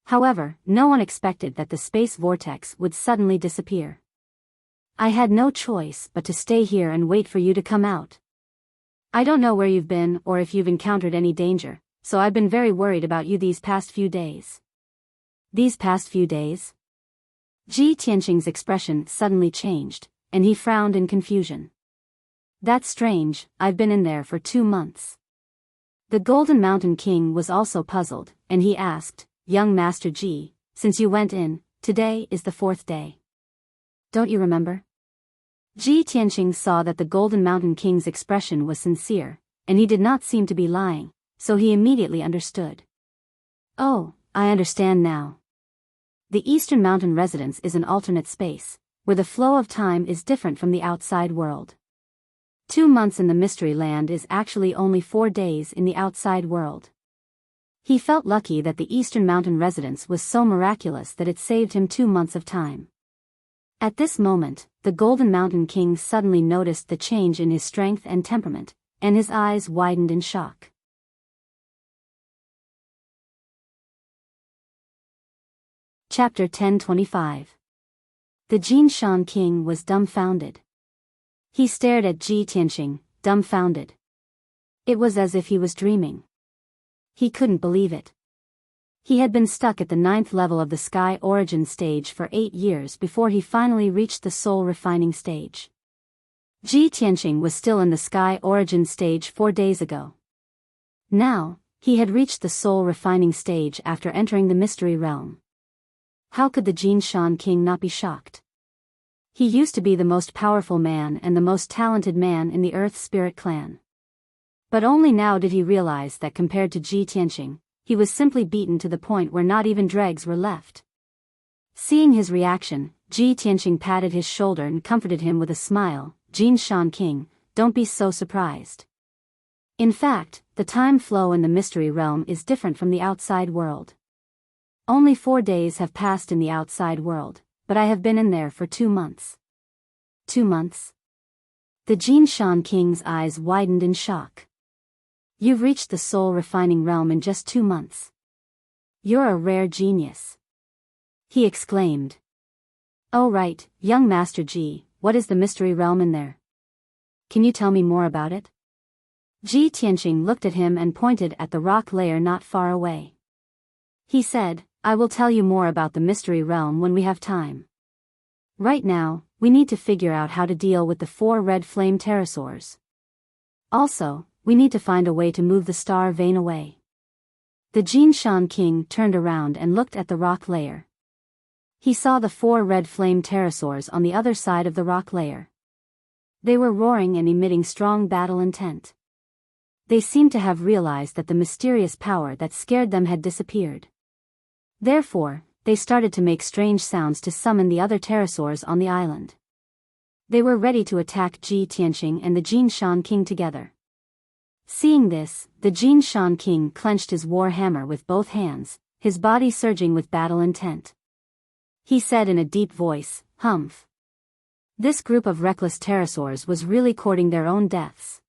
However, no one expected that the space vortex would suddenly disappear. I had no choice but to stay here and wait for you to come out. I don't know where you've been or if you've encountered any danger, so I've been very worried about you these past few days. These past few days? Ji Tianqing's expression suddenly changed, and he frowned in confusion. That's strange, I've been in there for 2 months. The Golden Mountain King was also puzzled, and he asked, Young Master Ji, since you went in, today is the 4th day. Don't you remember? Ji Tianqing saw that the Golden Mountain King's expression was sincere, and he did not seem to be lying, so he immediately understood. Oh, I understand now. The Eastern Mountain Residence is an alternate space, where the flow of time is different from the outside world. 2 months in the Mystery Land is actually only 4 days in the outside world. He felt lucky that the Eastern Mountain Residence was so miraculous that it saved him 2 months of time. At this moment, the Golden Mountain King suddenly noticed the change in his strength and temperament, and his eyes widened in shock. Chapter 1025. The Jinshan King was dumbfounded. He stared at Ji Tianqing, dumbfounded. It was as if he was dreaming. He couldn't believe it. He had been stuck at the 9th level of the Sky Origin stage for 8 years before he finally reached the Soul Refining stage. Ji Tianqing was still in the Sky Origin stage 4 days ago. Now, he had reached the Soul Refining stage after entering the Mystery Realm. How could the Jinshan King not be shocked? He used to be the most powerful man and the most talented man in the Earth Spirit clan. But only now did he realize that compared to Ji Tianqing, he was simply beaten to the point where not even dregs were left. Seeing his reaction, Ji Tianqing patted his shoulder and comforted him with a smile. Jinshan King, don't be so surprised. In fact, the time flow in the Mystery Realm is different from the outside world. Only 4 days have passed in the outside world, but I have been in there for 2 months. 2 months? The Jinshan King's eyes widened in shock. You've reached the Soul Refining Realm in just 2 months. You're a rare genius. He exclaimed. Oh right, young Master Ji, what is the Mystery Realm in there? Can you tell me more about it? Ji Tianqing looked at him and pointed at the rock layer not far away. He said, I will tell you more about the Mystery Realm when we have time. Right now, we need to figure out how to deal with the 4 red flame pterosaurs. Also, we need to find a way to move the star vein away. The Jinshan King turned around and looked at the rock layer. He saw the 4 red flame pterosaurs on the other side of the rock layer. They were roaring and emitting strong battle intent. They seemed to have realized that the mysterious power that scared them had disappeared. Therefore, they started to make strange sounds to summon the other pterosaurs on the island. They were ready to attack Ji Tianqing and the Jinshan King together. Seeing this, the Jinshan King clenched his war hammer with both hands, his body surging with battle intent. He said in a deep voice, Humph. This group of reckless pterosaurs was really courting their own deaths.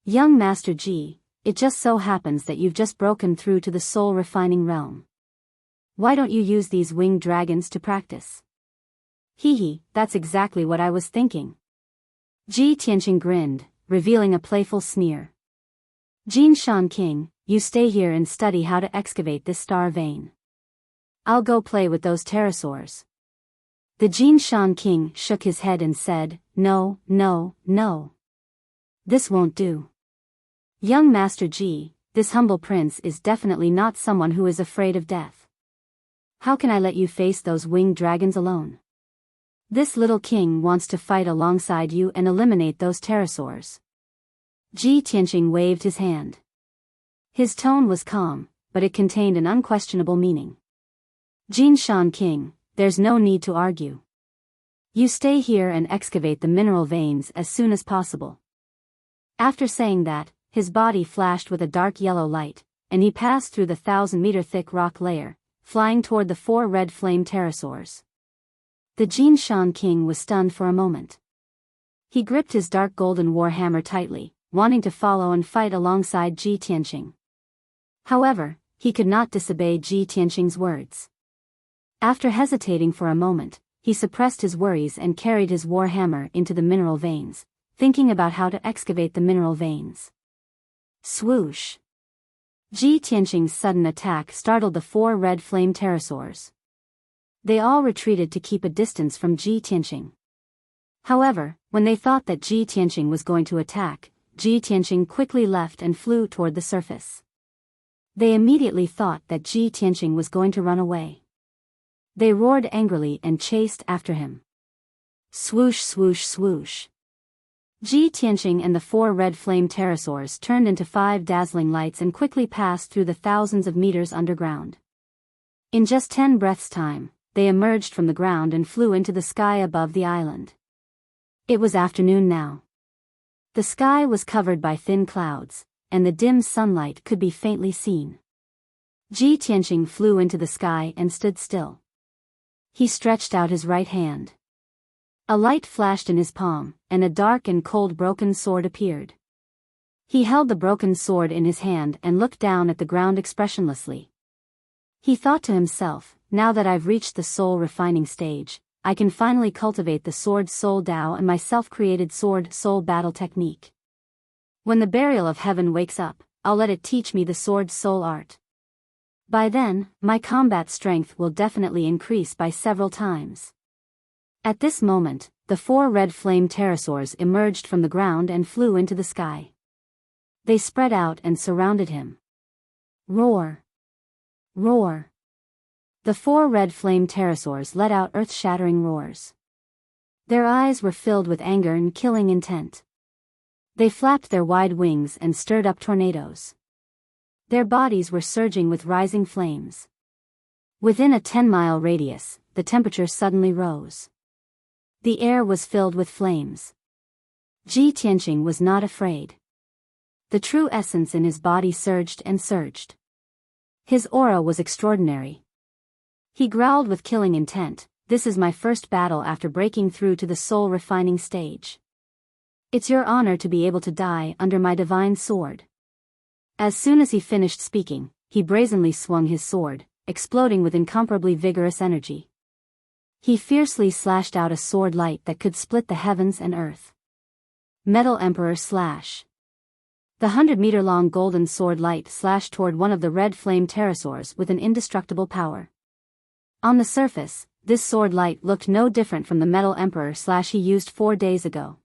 Young Master Ji, it just so happens that you've just broken through to the Soul Refining Realm. Why don't you use these winged dragons to practice? Hee, that's exactly what I was thinking. Ji Tianqing grinned, revealing a playful sneer. Jinshan King, you stay here and study how to excavate this star vein. I'll go play with those pterosaurs. The Jinshan King shook his head and said, No. This won't do. Young Master Ji, this humble prince is definitely not someone who is afraid of death. How can I let you face those winged dragons alone? This little king wants to fight alongside you and eliminate those pterosaurs. Ji Tianqing waved his hand. His tone was calm, but it contained an unquestionable meaning. Jinshan King, there's no need to argue. You stay here and excavate the mineral veins as soon as possible. After saying that, his body flashed with a dark yellow light, and he passed through the 1,000-meter-thick rock layer, flying toward the 4 red flame pterosaurs. The Jinshan king was stunned for a moment. He gripped his dark golden warhammer tightly, wanting to follow and fight alongside Ji Tianqing. However, he could not disobey Ji Tianqing's words. After hesitating for a moment, he suppressed his worries and carried his warhammer into the mineral veins, thinking about how to excavate the mineral veins. Swoosh! Ji Tianqing's sudden attack startled the 4 red flame pterosaurs. They all retreated to keep a distance from Ji Tianqing. However, when they thought that Ji Tianqing was going to attack, Ji Tianqing quickly left and flew toward the surface. They immediately thought that Ji Tianqing was going to run away. They roared angrily and chased after him. Swoosh swoosh swoosh. Ji Tianqing and the 4 red flame pterosaurs turned into 5 dazzling lights and quickly passed through the thousands of meters underground. In just 10 breaths' time, they emerged from the ground and flew into the sky above the island. It was afternoon now. The sky was covered by thin clouds, and the dim sunlight could be faintly seen. Ji Tianqing flew into the sky and stood still. He stretched out his right hand. A light flashed in his palm, and a dark and cold broken sword appeared. He held the broken sword in his hand and looked down at the ground expressionlessly. He thought to himself, now that I've reached the soul refining stage, I can finally cultivate the sword soul Dao and my self-created sword soul battle technique. When the burial of heaven wakes up, I'll let it teach me the sword soul art. By then, my combat strength will definitely increase by several times. At this moment, the 4 red flame pterosaurs emerged from the ground and flew into the sky. They spread out and surrounded him. Roar! Roar! The 4 red flame pterosaurs let out earth-shattering roars. Their eyes were filled with anger and killing intent. They flapped their wide wings and stirred up tornadoes. Their bodies were surging with rising flames. Within a 10-mile radius, the temperature suddenly rose. The air was filled with flames. Ji Tianqing was not afraid. The true essence in his body surged and surged. His aura was extraordinary. He growled with killing intent, "This is my first battle after breaking through to the soul refining stage. It's your honor to be able to die under my divine sword." As soon as he finished speaking, he brazenly swung his sword, exploding with incomparably vigorous energy. He fiercely slashed out a sword light that could split the heavens and earth. Metal Emperor Slash. The 100-meter-long golden sword light slashed toward one of the red flame pterosaurs with an indestructible power. On the surface, this sword light looked no different from the Metal Emperor Slash he used 4 days ago.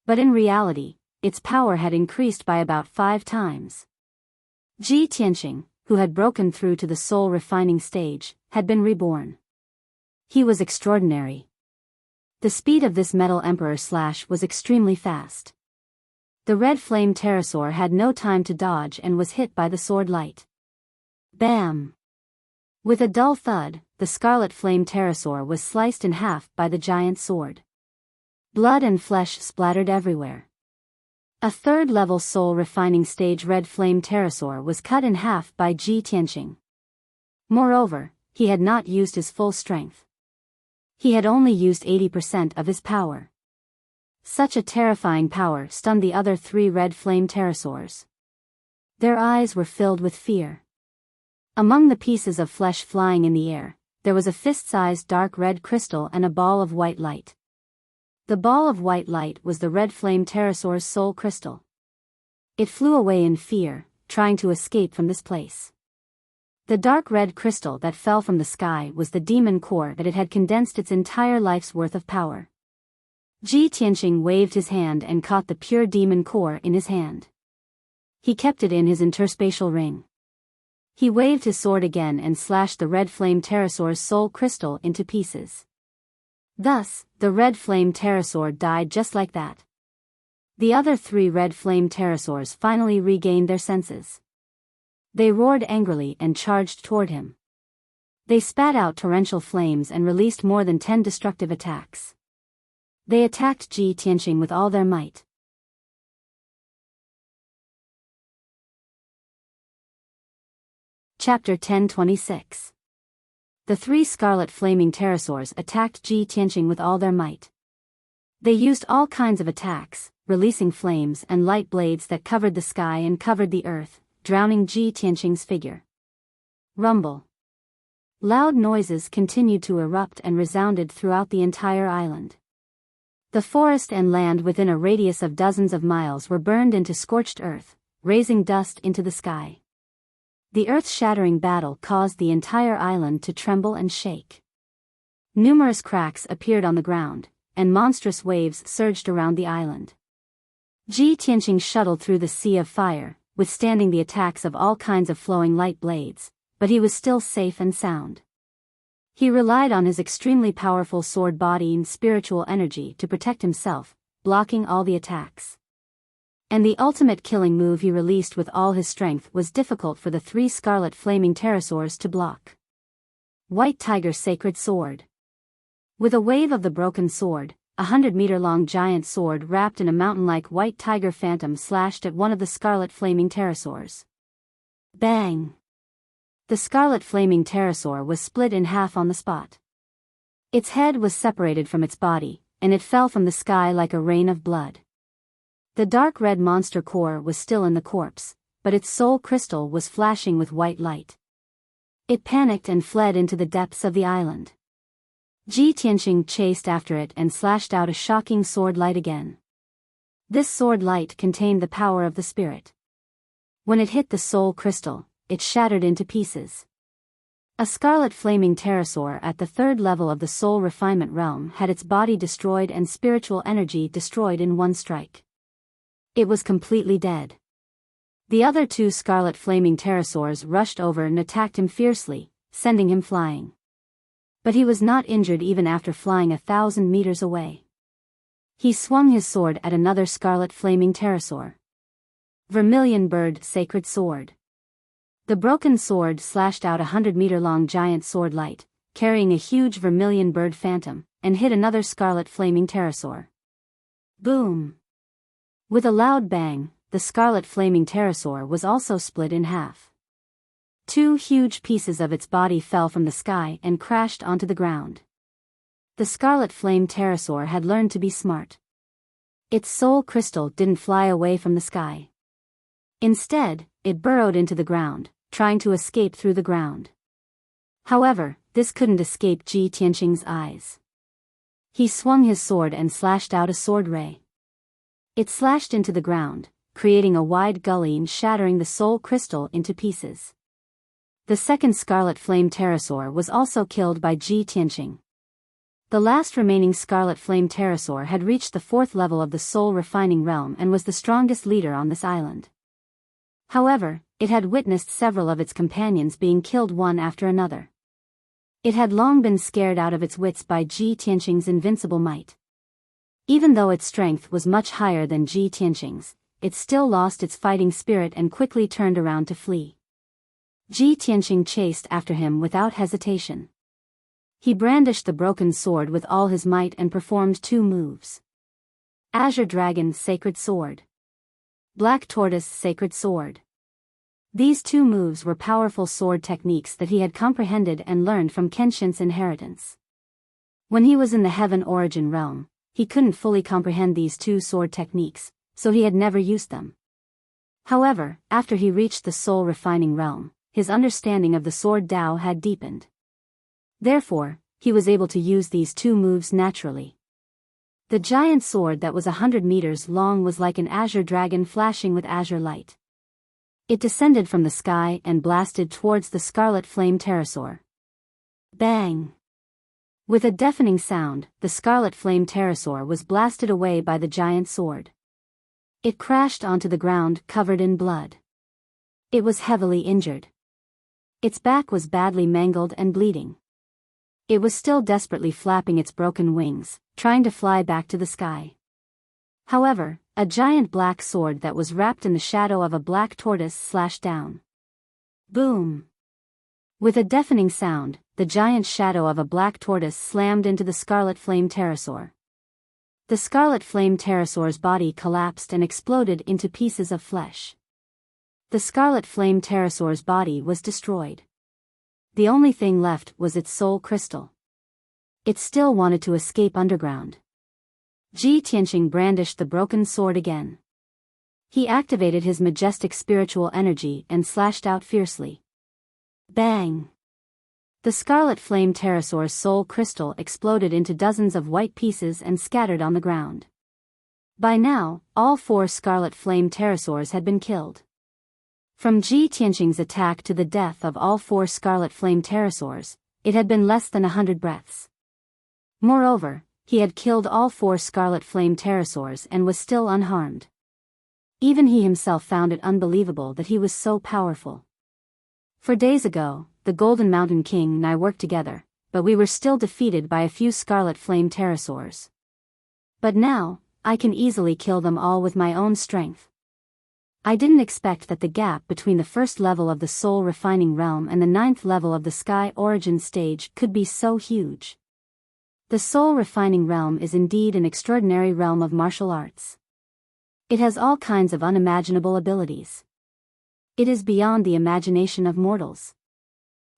But in reality, its power had increased by about 5 times. Ji Tianqing, who had broken through to the soul refining stage, had been reborn. He was extraordinary. The speed of this Metal Emperor Slash was extremely fast. The red flame pterosaur had no time to dodge and was hit by the sword light. Bam! With a dull thud, the scarlet flame pterosaur was sliced in half by the giant sword. Blood and flesh splattered everywhere. A 3rd-level soul refining stage red flame pterosaur was cut in half by Ji Tianqing. Moreover, he had not used his full strength. He had only used 80% of his power. Such a terrifying power stunned the other 3 red flame pterosaurs. Their eyes were filled with fear. Among the pieces of flesh flying in the air, there was a fist-sized dark red crystal and a ball of white light. The ball of white light was the red flame pterosaur's soul crystal. It flew away in fear, trying to escape from this place. The dark red crystal that fell from the sky was the demon core that it had condensed its entire life's worth of power. Ji Tianqing waved his hand and caught the pure demon core in his hand. He kept it in his interspatial ring. He waved his sword again and slashed the red flame pterosaur's soul crystal into pieces. Thus, the red flame pterosaur died just like that. The other 3 red flame pterosaurs finally regained their senses. They roared angrily and charged toward him. They spat out torrential flames and released more than 10 destructive attacks. They attacked Ji Tianqing with all their might. Chapter 1026. The three scarlet flaming pterosaurs attacked Ji Tianqing with all their might. They used all kinds of attacks, releasing flames and light blades that covered the sky and covered the earth, drowning Ji Tianqing's figure. Rumble. Loud noises continued to erupt and resounded throughout the entire island. The forest and land within a radius of dozens of miles were burned into scorched earth, raising dust into the sky. The earth-shattering battle caused the entire island to tremble and shake. Numerous cracks appeared on the ground, and monstrous waves surged around the island. Ji Tianqing shuttled through the sea of fire, withstanding the attacks of all kinds of flowing light blades, but he was still safe and sound. He relied on his extremely powerful sword body and spiritual energy to protect himself, blocking all the attacks. And the ultimate killing move he released with all his strength was difficult for the three scarlet flaming pterosaurs to block. White Tiger Sacred Sword. With a wave of the broken sword, 100-meter-long giant sword wrapped in a mountain-like white tiger phantom slashed at one of the scarlet flaming pterosaurs. Bang! The scarlet flaming pterosaur was split in half on the spot. Its head was separated from its body, and it fell from the sky like a rain of blood. The dark red monster core was still in the corpse, but its soul crystal was flashing with white light. It panicked and fled into the depths of the island. Ji Tianqing chased after it and slashed out a shocking sword light again. This sword light contained the power of the spirit. When it hit the soul crystal, it shattered into pieces. A scarlet flaming pterosaur at the third level of the soul refinement realm had its body destroyed and spiritual energy destroyed in one strike. It was completely dead. The other two scarlet flaming pterosaurs rushed over and attacked him fiercely, sending him flying. But he was not injured even after flying 1,000 meters away. He swung his sword at another scarlet flaming pterosaur. Vermilion Bird Sacred Sword. The broken sword slashed out 100-meter-long giant sword light, carrying a huge vermilion bird phantom, and hit another scarlet flaming pterosaur. Boom! With a loud bang, the scarlet flaming pterosaur was also split in half. Two huge pieces of its body fell from the sky and crashed onto the ground. The scarlet flame pterosaur had learned to be smart. Its soul crystal didn't fly away from the sky. Instead, it burrowed into the ground, trying to escape through the ground. However, this couldn't escape Ji Tianqing's eyes. He swung his sword and slashed out a sword ray. It slashed into the ground, creating a wide gully and shattering the soul crystal into pieces. The second scarlet flame pterosaur was also killed by Ji Tianqing. The last remaining scarlet flame pterosaur had reached the fourth level of the soul refining realm and was the strongest leader on this island. However, it had witnessed several of its companions being killed one after another. It had long been scared out of its wits by Ji Tianqing's invincible might. Even though its strength was much higher than Ji Tianqing's, it still lost its fighting spirit and quickly turned around to flee. Ji Tianqing chased after him without hesitation. He brandished the broken sword with all his might and performed two moves. Azure Dragon Sacred Sword. Black Tortoise Sacred Sword. These two moves were powerful sword techniques that he had comprehended and learned from Kenshin's inheritance. When he was in the Heaven Origin realm, he couldn't fully comprehend these two sword techniques, so he had never used them. However, after he reached the soul refining realm, his understanding of the sword Tao had deepened. Therefore, he was able to use these two moves naturally. The giant sword that was 100 meters long was like an azure dragon flashing with azure light. It descended from the sky and blasted towards the scarlet flame pterosaur. Bang! With a deafening sound, the scarlet flame pterosaur was blasted away by the giant sword. It crashed onto the ground covered in blood. It was heavily injured. Its back was badly mangled and bleeding. It was still desperately flapping its broken wings, trying to fly back to the sky. However, a giant black sword that was wrapped in the shadow of a black tortoise slashed down. Boom! With a deafening sound, the giant shadow of a black tortoise slammed into the scarlet flame pterosaur. The scarlet flame pterosaur's body collapsed and exploded into pieces of flesh. The scarlet flame pterosaur's body was destroyed. The only thing left was its soul crystal. It still wanted to escape underground. Ji Tianqing brandished the broken sword again. He activated his majestic spiritual energy and slashed out fiercely. Bang! The scarlet flame pterosaur's soul crystal exploded into dozens of white pieces and scattered on the ground. By now, all 4 scarlet flame pterosaurs had been killed. From Ji Tianqing's attack to the death of all 4 scarlet flame pterosaurs, it had been less than 100 breaths. Moreover, he had killed all 4 scarlet flame pterosaurs and was still unharmed. Even he himself found it unbelievable that he was so powerful. For days ago, the Golden Mountain King and I worked together, but we were still defeated by a few scarlet flame pterosaurs. But now, I can easily kill them all with my own strength. I didn't expect that the gap between the first level of the soul refining realm and the 9th level of the sky origin stage could be so huge. The soul refining realm is indeed an extraordinary realm of martial arts. It has all kinds of unimaginable abilities. It is beyond the imagination of mortals.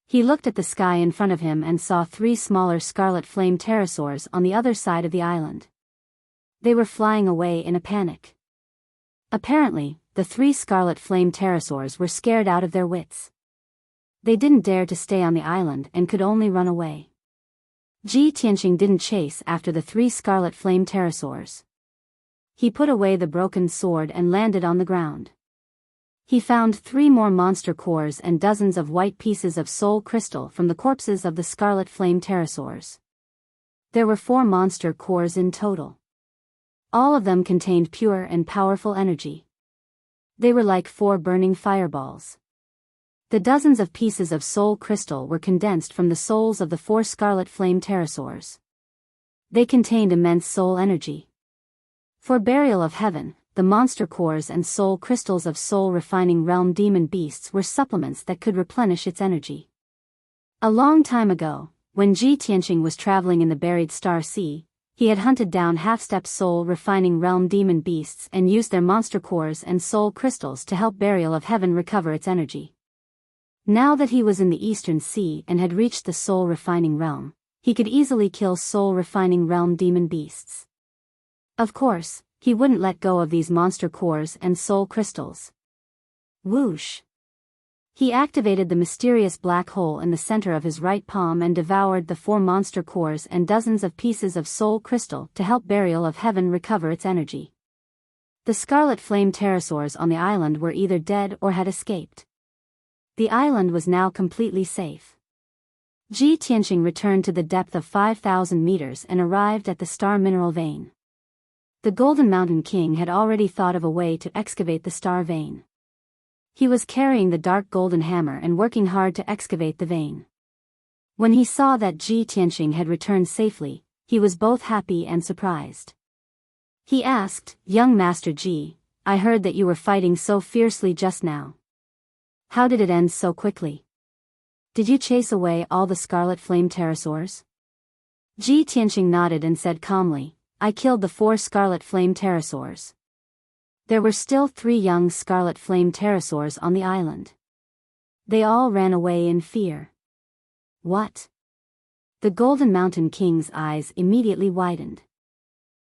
He looked at the sky in front of him and saw 3 smaller scarlet flame pterosaurs on the other side of the island. They were flying away in a panic. Apparently, the 3 scarlet flame pterosaurs were scared out of their wits. They didn't dare to stay on the island and could only run away. Ji Tianqing didn't chase after the 3 scarlet flame pterosaurs. He put away the broken sword and landed on the ground. He found 3 more monster cores and dozens of white pieces of soul crystal from the corpses of the scarlet flame pterosaurs. There were 4 monster cores in total. All of them contained pure and powerful energy. They were like 4 burning fireballs. The dozens of pieces of soul crystal were condensed from the souls of the 4 scarlet flame pterosaurs. They contained immense soul energy. For burial of heaven, the monster cores and soul crystals of soul refining realm demon beasts were supplements that could replenish its energy. A long time ago, when Ji Tianqing was traveling in the buried star sea, he had hunted down half-step soul refining realm demon beasts and used their monster cores and soul crystals to help burial of heaven recover its energy. Now that he was in the Eastern Sea and had reached the soul refining realm, he could easily kill soul refining realm demon beasts. Of course, he wouldn't let go of these monster cores and soul crystals. Whoosh! He activated the mysterious black hole in the center of his right palm and devoured the 4 monster cores and dozens of pieces of soul crystal to help burial of heaven recover its energy. The scarlet flame pterosaurs on the island were either dead or had escaped. The island was now completely safe. Ji Tianqing returned to the depth of 5,000 meters and arrived at the star mineral vein. The Golden Mountain King had already thought of a way to excavate the star vein. He was carrying the dark golden hammer and working hard to excavate the vein. When he saw that Ji Tianqing had returned safely, he was both happy and surprised. He asked, "Young Master Ji, I heard that you were fighting so fiercely just now. How did it end so quickly? Did you chase away all the scarlet flame pterosaurs?" Ji Tianqing nodded and said calmly, "I killed the 4 scarlet flame pterosaurs. There were still 3 young scarlet flame pterosaurs on the island. They all ran away in fear." "What?" The Golden Mountain King's eyes immediately widened.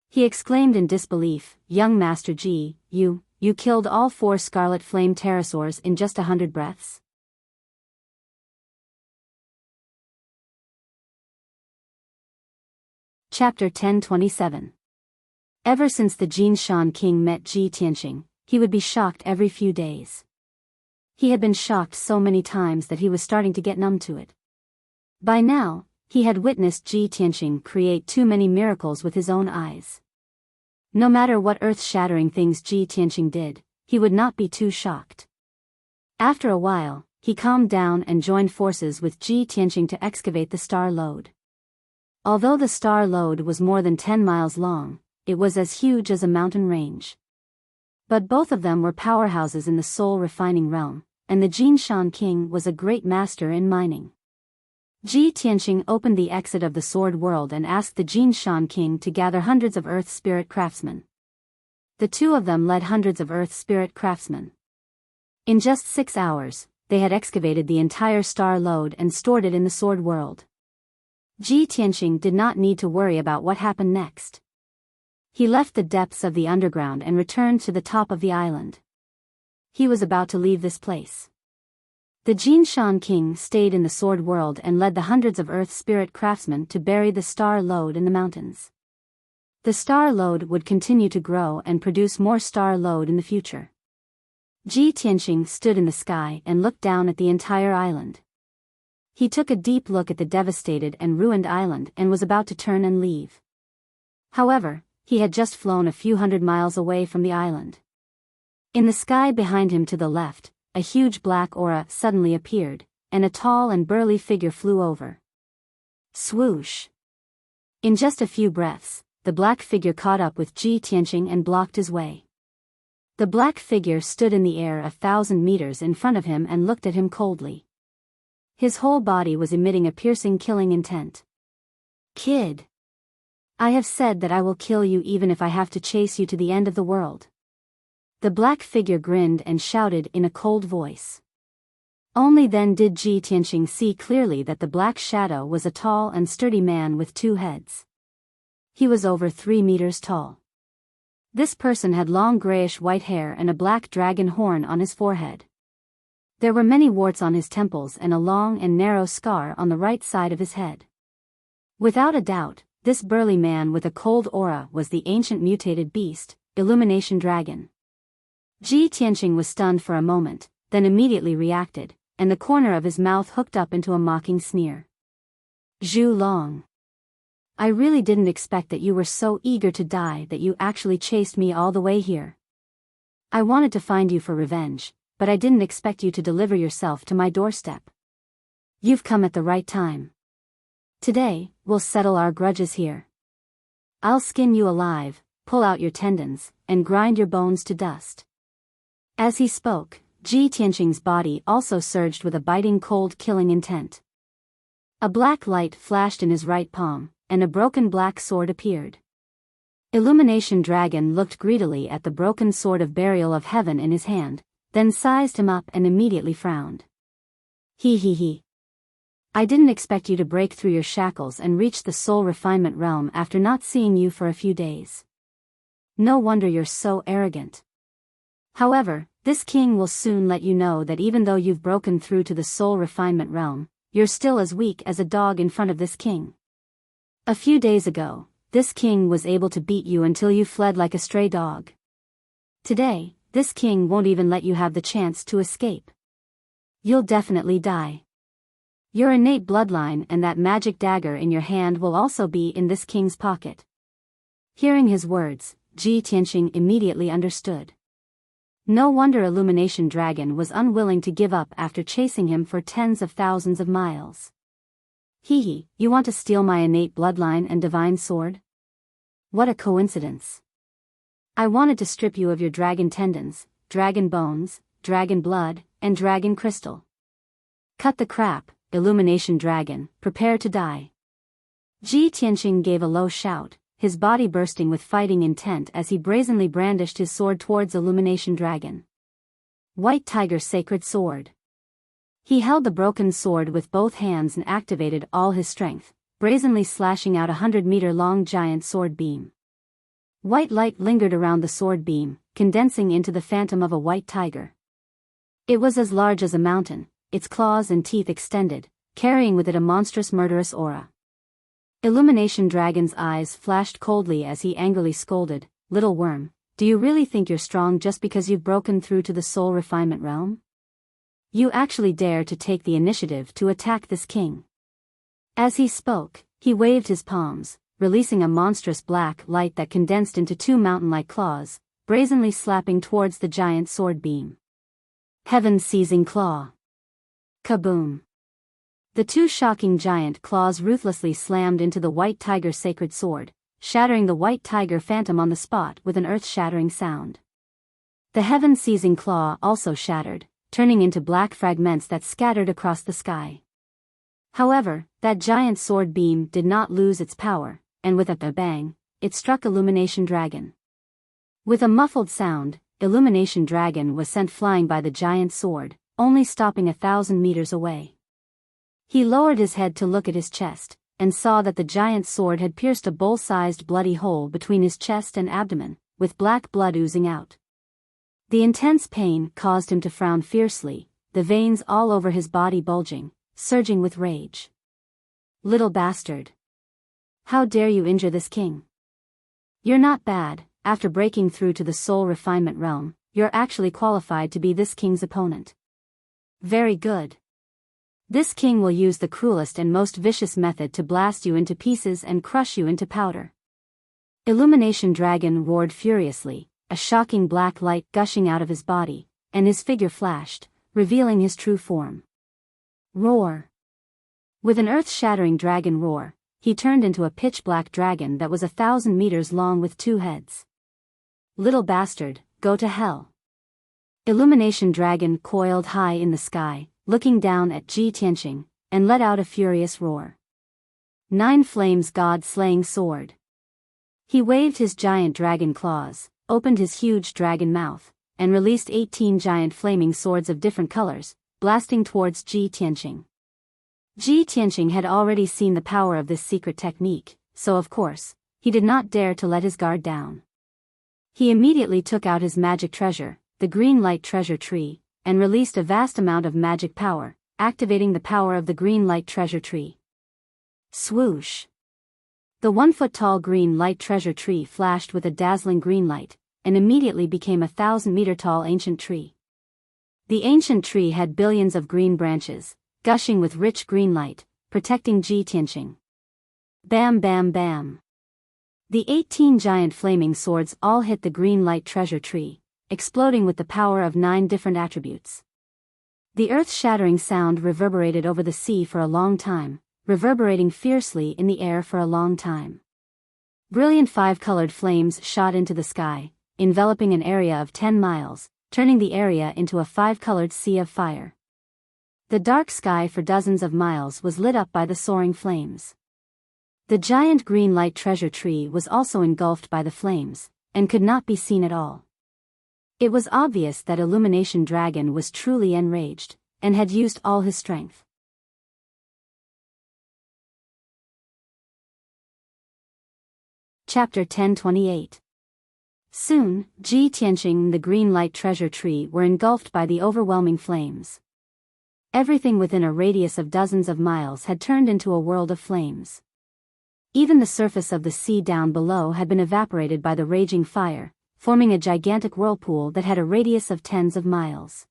He exclaimed in disbelief, "Young Master Ji, you killed all 4 scarlet flame pterosaurs in just 100 breaths?" Chapter 1027. Ever since the Jinshan King met Ji Tianqing, he would be shocked every few days. He had been shocked so many times that he was starting to get numb to it. By now, he had witnessed Ji Tianqing create too many miracles with his own eyes. No matter what earth-shattering things Ji Tianqing did, he would not be too shocked. After a while, he calmed down and joined forces with Ji Tianqing to excavate the star lode. Although the star lode was more than 10 miles long, it was as huge as a mountain range. But both of them were powerhouses in the soul refining realm, and the Jinshan King was a great master in mining. Ji Tianqing opened the exit of the Sword World and asked the Jinshan King to gather hundreds of Earth Spirit craftsmen. The 2 of them led hundreds of Earth Spirit craftsmen. In just 6 hours, they had excavated the entire star lode and stored it in the sword world. Ji Tianqing did not need to worry about what happened next. He left the depths of the underground and returned to the top of the island. He was about to leave this place. The Jinshan king stayed in the sword world and led the hundreds of earth spirit craftsmen to bury the star lode in the mountains. The star lode would continue to grow and produce more star lode in the future. Ji Tianqing stood in the sky and looked down at the entire island. He took a deep look at the devastated and ruined island and was about to turn and leave. However, he had just flown a few hundred miles away from the island. In the sky behind him to the left, a huge black aura suddenly appeared, and a tall and burly figure flew over. Swoosh! In just a few breaths, the black figure caught up with Ji Tianqing and blocked his way. The black figure stood in the air 1,000 meters in front of him and looked at him coldly. His whole body was emitting a piercing killing intent. Kid! I have said that I will kill you even if I have to chase you to the end of the world. The black figure grinned and shouted in a cold voice. Only then did Ji Tianqing see clearly that the black shadow was a tall and sturdy man with 2 heads. He was over 3 meters tall. This person had long grayish-white hair and a black dragon horn on his forehead. There were many warts on his temples and a long and narrow scar on the right side of his head. Without a doubt, this burly man with a cold aura was the ancient mutated beast, Illumination Dragon. Ji Tianqing was stunned for a moment, then immediately reacted, and the corner of his mouth hooked up into a mocking sneer. Zhu Long. I really didn't expect that you were so eager to die that you actually chased me all the way here. I wanted to find you for revenge, but I didn't expect you to deliver yourself to my doorstep. You've come at the right time. Today, we'll settle our grudges here. I'll skin you alive, pull out your tendons, and grind your bones to dust. As he spoke, Ji Tianqing's body also surged with a biting cold killing intent. A black light flashed in his right palm, and a broken black sword appeared. Illumination Dragon looked greedily at the broken sword of burial of heaven in his hand, then sized him up and immediately frowned. He. I didn't expect you to break through your shackles and reach the soul refinement realm after not seeing you for a few days. No wonder you're so arrogant. However, this king will soon let you know that even though you've broken through to the soul refinement realm, you're still as weak as a dog in front of this king. A few days ago, this king was able to beat you until you fled like a stray dog. Today, this king won't even let you have the chance to escape. You'll definitely die. Your innate bloodline and that magic dagger in your hand will also be in this king's pocket. Hearing his words, Ji Tianqing immediately understood. No wonder Illumination Dragon was unwilling to give up after chasing him for tens of thousands of miles. You want to steal my innate bloodline and divine sword? What a coincidence. I wanted to strip you of your dragon tendons, dragon bones, dragon blood, and dragon crystal. Cut the crap, Illumination Dragon, prepare to die. Ji Tianqing gave a low shout, his body bursting with fighting intent as he brazenly brandished his sword towards Illumination Dragon. White Tiger Sacred Sword. He held the broken sword with both hands and activated all his strength, brazenly slashing out 100-meter-long giant sword beam. White light lingered around the sword beam, condensing into the phantom of a white tiger. It was as large as a mountain, its claws and teeth extended, carrying with it a monstrous murderous aura. Illumination Dragon's eyes flashed coldly as he angrily scolded, "Little worm, do you really think you're strong just because you've broken through to the soul refinement realm? You actually dare to take the initiative to attack this king." As he spoke, he waved his palms, releasing a monstrous black light that condensed into 2 mountain-like claws, brazenly slapping towards the giant sword beam. Heaven-seizing claw. Kaboom! The 2 shocking giant claws ruthlessly slammed into the white tiger sacred sword, shattering the white tiger phantom on the spot with an earth-shattering sound. The heaven-seizing claw also shattered, turning into black fragments that scattered across the sky. However, that giant sword beam did not lose its power, and with a bang, it struck Illumination Dragon. With a muffled sound, Illumination Dragon was sent flying by the giant sword, only stopping 1,000 meters away. He lowered his head to look at his chest, and saw that the giant sword had pierced a bowl-sized bloody hole between his chest and abdomen, with black blood oozing out. The intense pain caused him to frown fiercely, the veins all over his body bulging, surging with rage. "Little bastard! How dare you injure this king? You're not bad. After breaking through to the soul refinement realm, you're actually qualified to be this king's opponent. Very good. This king will use the cruelest and most vicious method to blast you into pieces and crush you into powder." Illumination Dragon roared furiously, a shocking black light gushing out of his body, and his figure flashed, revealing his true form. Roar! With an earth-shattering dragon roar, he turned into a pitch-black dragon that was 1,000 meters long with 2 heads. "Little bastard, go to hell." Illumination Dragon coiled high in the sky, looking down at Ji Tianqing, and let out a furious roar. 9 Flames God-slaying sword. He waved his giant dragon claws, opened his huge dragon mouth, and released 18 giant flaming swords of different colors, blasting towards Ji Tianqing. Ji Tianqing had already seen the power of this secret technique, so of course, he did not dare to let his guard down. He immediately took out his magic treasure, the green light treasure tree, and released a vast amount of magic power, activating the power of the green light treasure tree. Swoosh! The 1-foot-tall green light treasure tree flashed with a dazzling green light, and immediately became a 1,000-meter-tall ancient tree. The ancient tree had billions of green branches, gushing with rich green light, protecting Ji Tianqing. Bam bam bam! The 18 giant flaming swords all hit the green light treasure tree, exploding with the power of 9 different attributes. The earth-shattering sound reverberated over the sea for a long time, reverberating fiercely in the air for a long time. Brilliant 5-colored flames shot into the sky, enveloping an area of 10 miles, turning the area into a 5-colored sea of fire. The dark sky for dozens of miles was lit up by the soaring flames. The giant green light treasure tree was also engulfed by the flames, and could not be seen at all. It was obvious that Illumination Dragon was truly enraged, and had used all his strength. Chapter 1028. Soon, Ji Tianqing and the green light treasure tree were engulfed by the overwhelming flames. Everything within a radius of dozens of miles had turned into a world of flames. Even the surface of the sea down below had been evaporated by the raging fire, forming a gigantic whirlpool that had a radius of tens of miles.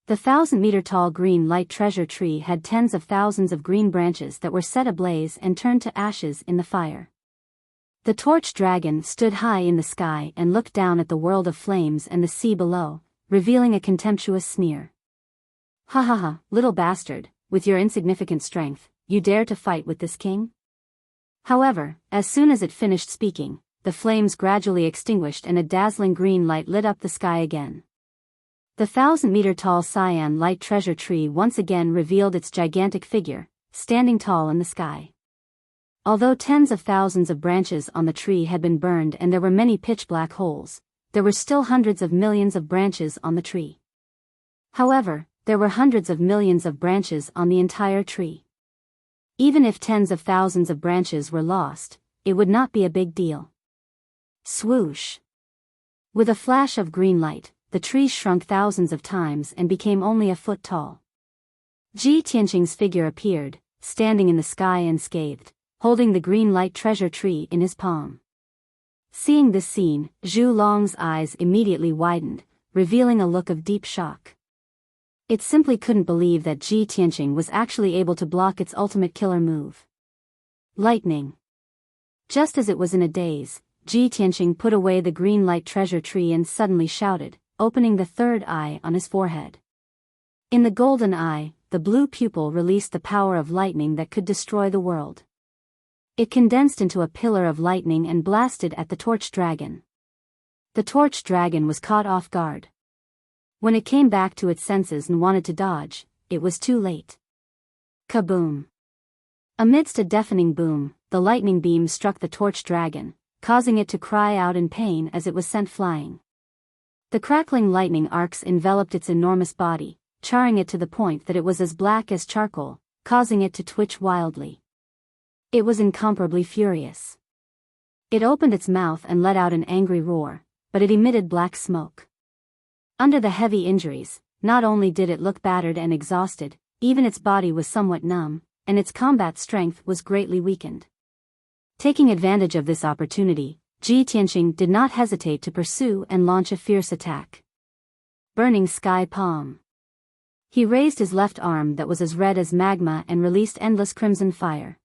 The 1,000-meter-tall green light treasure tree had tens of thousands of green branches that were set ablaze and turned to ashes in the fire. The torch dragon stood high in the sky and looked down at the world of flames and the sea below, revealing a contemptuous sneer. "Ha ha ha, little bastard, with your insignificant strength, you dare to fight with this king?" However, as soon as it finished speaking, the flames gradually extinguished and a dazzling green light lit up the sky again. The 1,000-meter-tall cyan light treasure tree once again revealed its gigantic figure, standing tall in the sky. Although tens of thousands of branches on the tree had been burned and there were many pitch-black holes, there were still hundreds of millions of branches on the tree. However, there were hundreds of millions of branches on the entire tree. Even if tens of thousands of branches were lost, it would not be a big deal. Swoosh! With a flash of green light, the tree shrunk thousands of times and became only a foot tall. Ji Tianqing's figure appeared, standing in the sky unscathed, holding the green light treasure tree in his palm. Seeing this scene, Zhu Long's eyes immediately widened, revealing a look of deep shock. It simply couldn't believe that Ji Tianqing was actually able to block its ultimate killer move. Lightning. Just as it was in a daze, Ji Tianqing put away the green light treasure tree and suddenly shouted, opening the third eye on his forehead. In the golden eye, the blue pupil released the power of lightning that could destroy the world. It condensed into a pillar of lightning and blasted at the torch dragon. The torch dragon was caught off guard. When it came back to its senses and wanted to dodge, it was too late. Kaboom! Amidst a deafening boom, the lightning beam struck the torch dragon, causing it to cry out in pain as it was sent flying. The crackling lightning arcs enveloped its enormous body, charring it to the point that it was as black as charcoal, causing it to twitch wildly. It was incomparably furious. It opened its mouth and let out an angry roar, but it emitted black smoke. Under the heavy injuries, not only did it look battered and exhausted, even its body was somewhat numb, and its combat strength was greatly weakened. Taking advantage of this opportunity, Ji Tianqing did not hesitate to pursue and launch a fierce attack. Burning Sky Palm. He raised his left arm that was as red as magma and released endless crimson fire.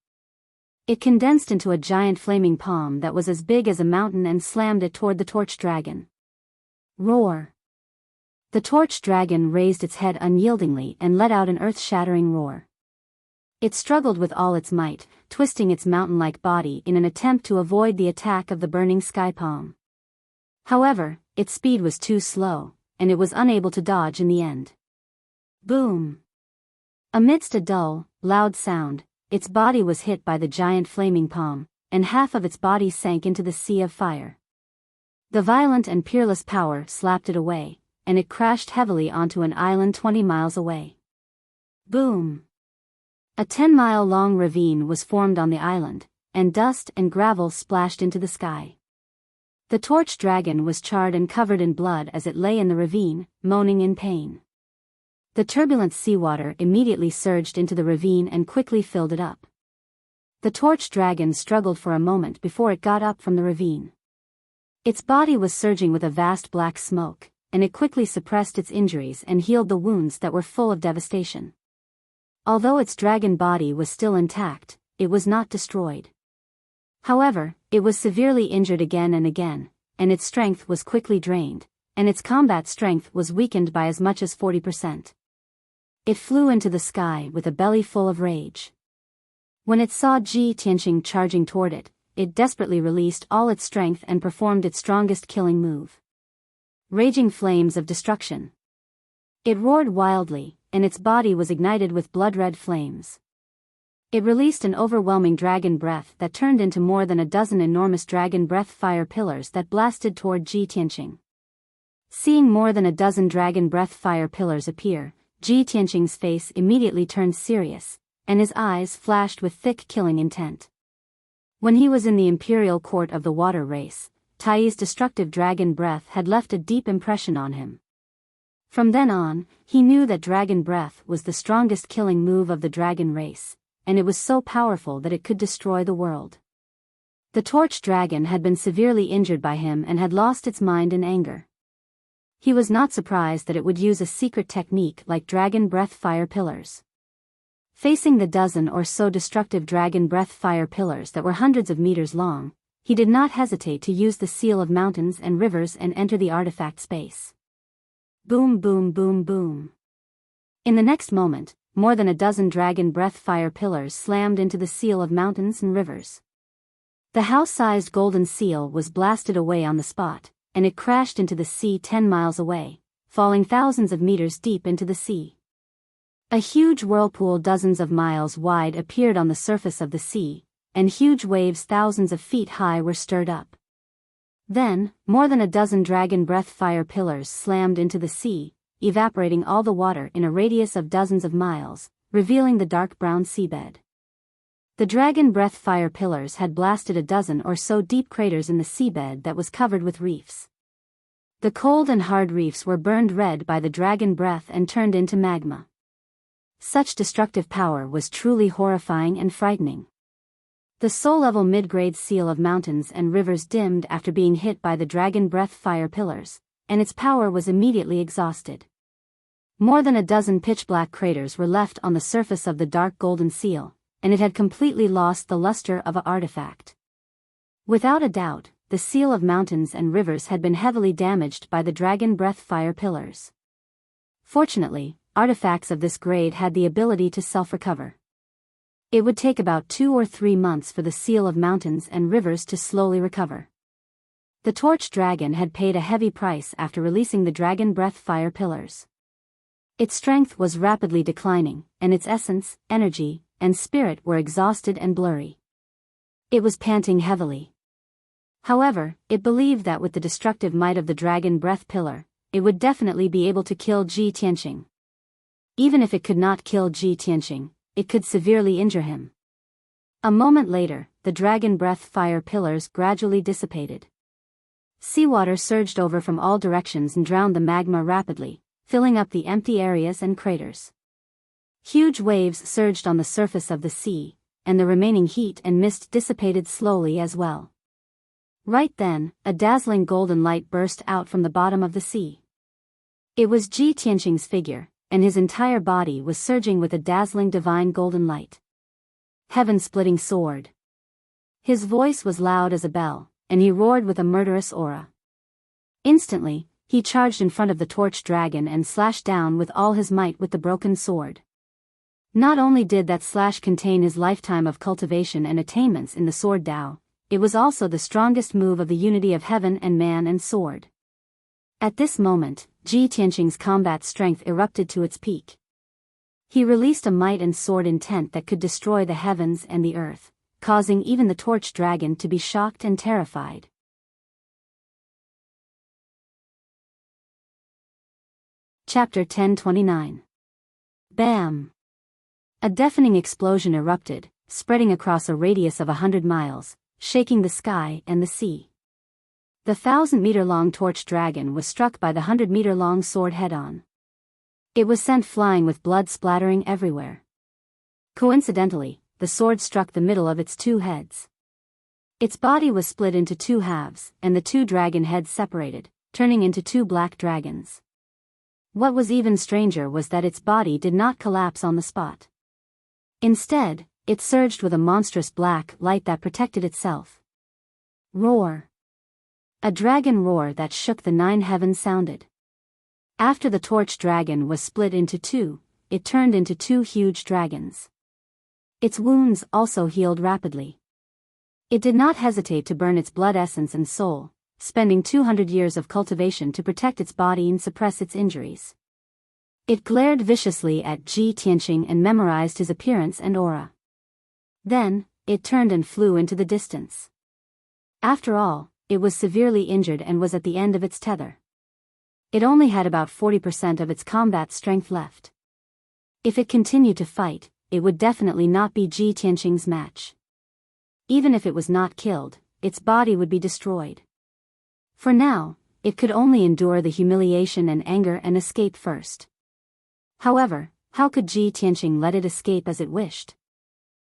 It condensed into a giant flaming palm that was as big as a mountain and slammed it toward the torch dragon. Roar! The torch dragon raised its head unyieldingly and let out an earth-shattering roar. It struggled with all its might, twisting its mountain-like body in an attempt to avoid the attack of the burning sky palm. However, its speed was too slow, and it was unable to dodge in the end. Boom! Amidst a dull, loud sound, its body was hit by the giant flaming palm, and half of its body sank into the sea of fire. The violent and peerless power slapped it away, and it crashed heavily onto an island 20 miles away. Boom! A 10-mile-long ravine was formed on the island, and dust and gravel splashed into the sky. The torch dragon was charred and covered in blood as it lay in the ravine, moaning in pain. The turbulent seawater immediately surged into the ravine and quickly filled it up. The torch dragon struggled for a moment before it got up from the ravine. Its body was surging with a vast black smoke, and it quickly suppressed its injuries and healed the wounds that were full of devastation. Although its dragon body was still intact, it was not destroyed. However, it was severely injured again and again, and its strength was quickly drained, and its combat strength was weakened by as much as 40%. It flew into the sky with a belly full of rage. When it saw Ji Tianqing charging toward it, it desperately released all its strength and performed its strongest killing move. Raging flames of destruction. It roared wildly, and its body was ignited with blood-red flames. It released an overwhelming dragon breath that turned into more than a dozen enormous dragon breath fire pillars that blasted toward Ji Tianqing. Seeing more than a dozen dragon breath fire pillars appear, Ji Tianqing's face immediately turned serious, and his eyes flashed with thick killing intent. When he was in the imperial court of the water race, Tai's destructive dragon breath had left a deep impression on him. From then on, he knew that dragon breath was the strongest killing move of the dragon race, and it was so powerful that it could destroy the world. The torch dragon had been severely injured by him and had lost its mind in anger. He was not surprised that it would use a secret technique like dragon breath fire pillars. Facing the dozen or so destructive dragon breath fire pillars that were hundreds of meters long, he did not hesitate to use the seal of mountains and rivers and enter the artifact space. Boom, boom, boom, boom. In the next moment, more than a dozen dragon breath fire pillars slammed into the seal of mountains and rivers. The house-sized golden seal was blasted away on the spot, and it crashed into the sea 10 miles away, falling thousands of meters deep into the sea. A huge whirlpool dozens of miles wide appeared on the surface of the sea, and huge waves thousands of feet high were stirred up. Then, more than a dozen dragon breath fire pillars slammed into the sea, evaporating all the water in a radius of dozens of miles, revealing the dark brown seabed. The dragon breath fire pillars had blasted a dozen or so deep craters in the seabed that was covered with reefs. The cold and hard reefs were burned red by the dragon breath and turned into magma. Such destructive power was truly horrifying and frightening. The soul-level mid-grade seal of mountains and rivers dimmed after being hit by the dragon breath fire pillars, and its power was immediately exhausted. More than a dozen pitch-black craters were left on the surface of the dark golden seal, and it had completely lost the luster of an artifact. Without a doubt, the seal of mountains and rivers had been heavily damaged by the dragon breath fire pillars. Fortunately, artifacts of this grade had the ability to self-recover. It would take about 2 or 3 months for the seal of mountains and rivers to slowly recover. The torch dragon had paid a heavy price after releasing the dragon breath fire pillars. Its strength was rapidly declining, and its essence, energy, and spirit were exhausted and blurry. It was panting heavily. However, it believed that with the destructive might of the dragon breath pillar, it would definitely be able to kill Ji Tianqing. Even if it could not kill Ji Tianqing, it could severely injure him. A moment later, the dragon breath fire pillars gradually dissipated. Seawater surged over from all directions and drowned the magma rapidly, filling up the empty areas and craters. Huge waves surged on the surface of the sea, and the remaining heat and mist dissipated slowly as well. Right then, a dazzling golden light burst out from the bottom of the sea. It was Ji Tianqing's figure, and his entire body was surging with a dazzling divine golden light. Heaven-splitting sword. His voice was loud as a bell, and he roared with a murderous aura. Instantly, he charged in front of the torch dragon and slashed down with all his might with the broken sword. Not only did that slash contain his lifetime of cultivation and attainments in the sword Dao, it was also the strongest move of the unity of heaven and man and sword. At this moment, Ji Tianqing's combat strength erupted to its peak. He released a might and sword intent that could destroy the heavens and the earth, causing even the torch dragon to be shocked and terrified. Chapter 1029. Bam! A deafening explosion erupted, spreading across a radius of 100 miles, shaking the sky and the sea. The 1,000-meter-long torch dragon was struck by the 100-meter-long sword head-on. It was sent flying with blood splattering everywhere. Coincidentally, the sword struck the middle of its two heads. Its body was split into two halves, and the two dragon heads separated, turning into two black dragons. What was even stranger was that its body did not collapse on the spot. Instead, it surged with a monstrous black light that protected itself. Roar! A dragon roar that shook the 9 heavens sounded. After the torch dragon was split into two, it turned into two huge dragons. Its wounds also healed rapidly. It did not hesitate to burn its blood essence and soul, spending 200 years of cultivation to protect its body and suppress its injuries. It glared viciously at Ji Tianqing and memorized his appearance and aura. Then, it turned and flew into the distance. After all, it was severely injured and was at the end of its tether. It only had about 40% of its combat strength left. If it continued to fight, it would definitely not be Ji Tianqing's match. Even if it was not killed, its body would be destroyed. For now, it could only endure the humiliation and anger and escape first. However, how could Ji Tianqing let it escape as it wished?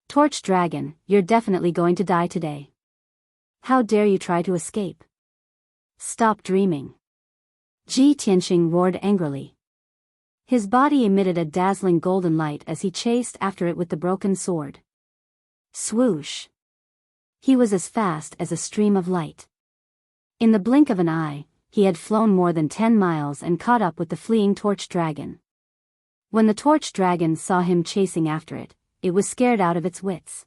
Torch Dragon, you're definitely going to die today. How dare you try to escape? Stop dreaming. Ji Tianqing roared angrily. His body emitted a dazzling golden light as he chased after it with the broken sword. Swoosh! He was as fast as a stream of light. In the blink of an eye, he had flown more than 10 miles and caught up with the fleeing torch dragon. When the torch dragon saw him chasing after it, it was scared out of its wits.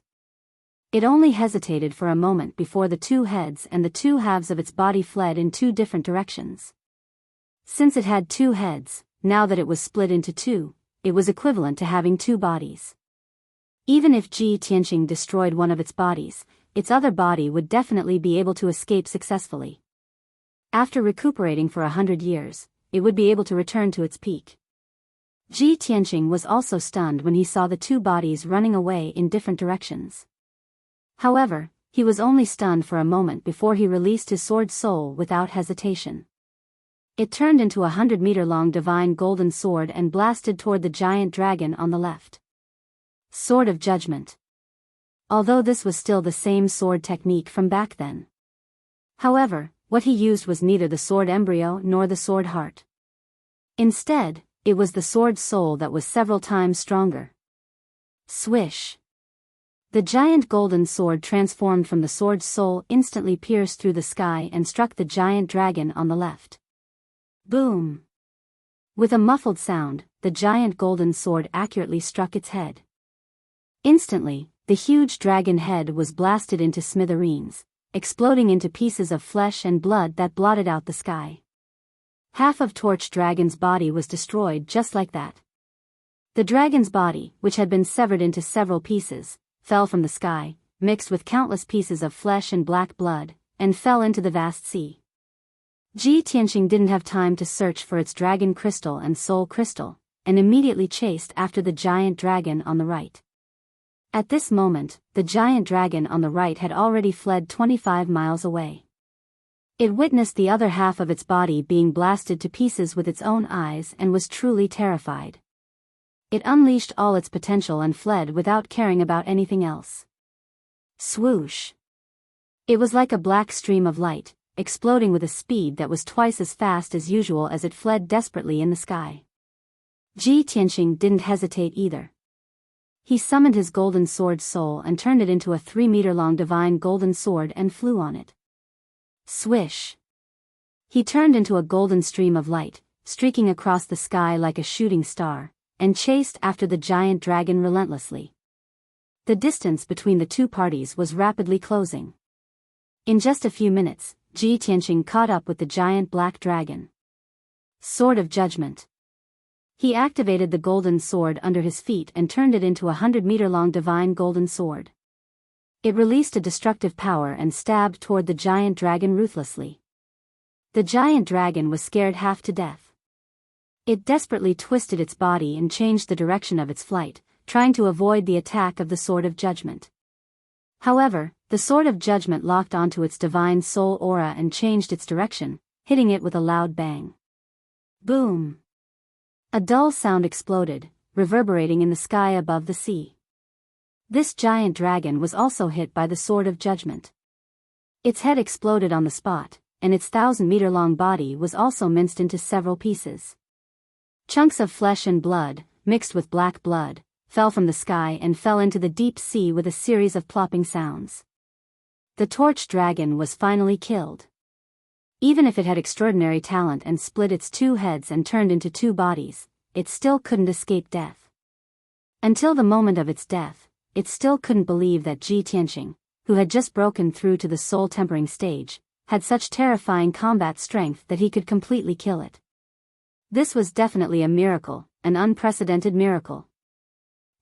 It only hesitated for a moment before the two heads and the two halves of its body fled in two different directions. Since it had two heads, now that it was split into two, it was equivalent to having two bodies. Even if Ji Tianqing destroyed one of its bodies, its other body would definitely be able to escape successfully. After recuperating for 100 years, it would be able to return to its peak. Ji Tianqing was also stunned when he saw the two bodies running away in different directions. However, he was only stunned for a moment before he released his sword soul without hesitation. It turned into a 100-meter-long divine golden sword and blasted toward the giant dragon on the left. Sword of Judgment. Although this was still the same sword technique from back then. However, what he used was neither the sword embryo nor the sword heart. Instead, it was the sword soul that was several times stronger. Swish! The giant golden sword transformed from the sword soul instantly pierced through the sky and struck the giant dragon on the left. Boom! With a muffled sound, the giant golden sword accurately struck its head. Instantly, the huge dragon head was blasted into smithereens, exploding into pieces of flesh and blood that blotted out the sky. Half of Torch Dragon's body was destroyed just like that. The dragon's body, which had been severed into several pieces, fell from the sky, mixed with countless pieces of flesh and black blood, and fell into the vast sea. Ji Tianqing didn't have time to search for its dragon crystal and soul crystal, and immediately chased after the giant dragon on the right. At this moment, the giant dragon on the right had already fled 25 miles away. It witnessed the other half of its body being blasted to pieces with its own eyes and was truly terrified. It unleashed all its potential and fled without caring about anything else. Swoosh! It was like a black stream of light, exploding with a speed that was twice as fast as usual as it fled desperately in the sky. Ji Tianqing didn't hesitate either. He summoned his golden sword soul and turned it into a 3-meter-long divine golden sword and flew on it. Swish! He turned into a golden stream of light, streaking across the sky like a shooting star, and chased after the giant dragon relentlessly. The distance between the two parties was rapidly closing. In just a few minutes, Ji Tianqing caught up with the giant black dragon. Sword of Judgment. He activated the golden sword under his feet and turned it into a 100-meter-long divine golden sword. It released a destructive power and stabbed toward the giant dragon ruthlessly. The giant dragon was scared half to death. It desperately twisted its body and changed the direction of its flight, trying to avoid the attack of the Sword of Judgment. However, the Sword of Judgment locked onto its divine soul aura and changed its direction, hitting it with a loud bang. Boom! A dull sound exploded, reverberating in the sky above the sea. This giant dragon was also hit by the Sword of Judgment. Its head exploded on the spot, and its 1,000-meter-long body was also minced into several pieces. Chunks of flesh and blood, mixed with black blood, fell from the sky and fell into the deep sea with a series of plopping sounds. The torch dragon was finally killed. Even if it had extraordinary talent and split its 2 heads and turned into 2 bodies, it still couldn't escape death. Until the moment of its death, it still couldn't believe that Ji Tianqing, who had just broken through to the soul tempering stage, had such terrifying combat strength that he could completely kill it. This was definitely a miracle, an unprecedented miracle.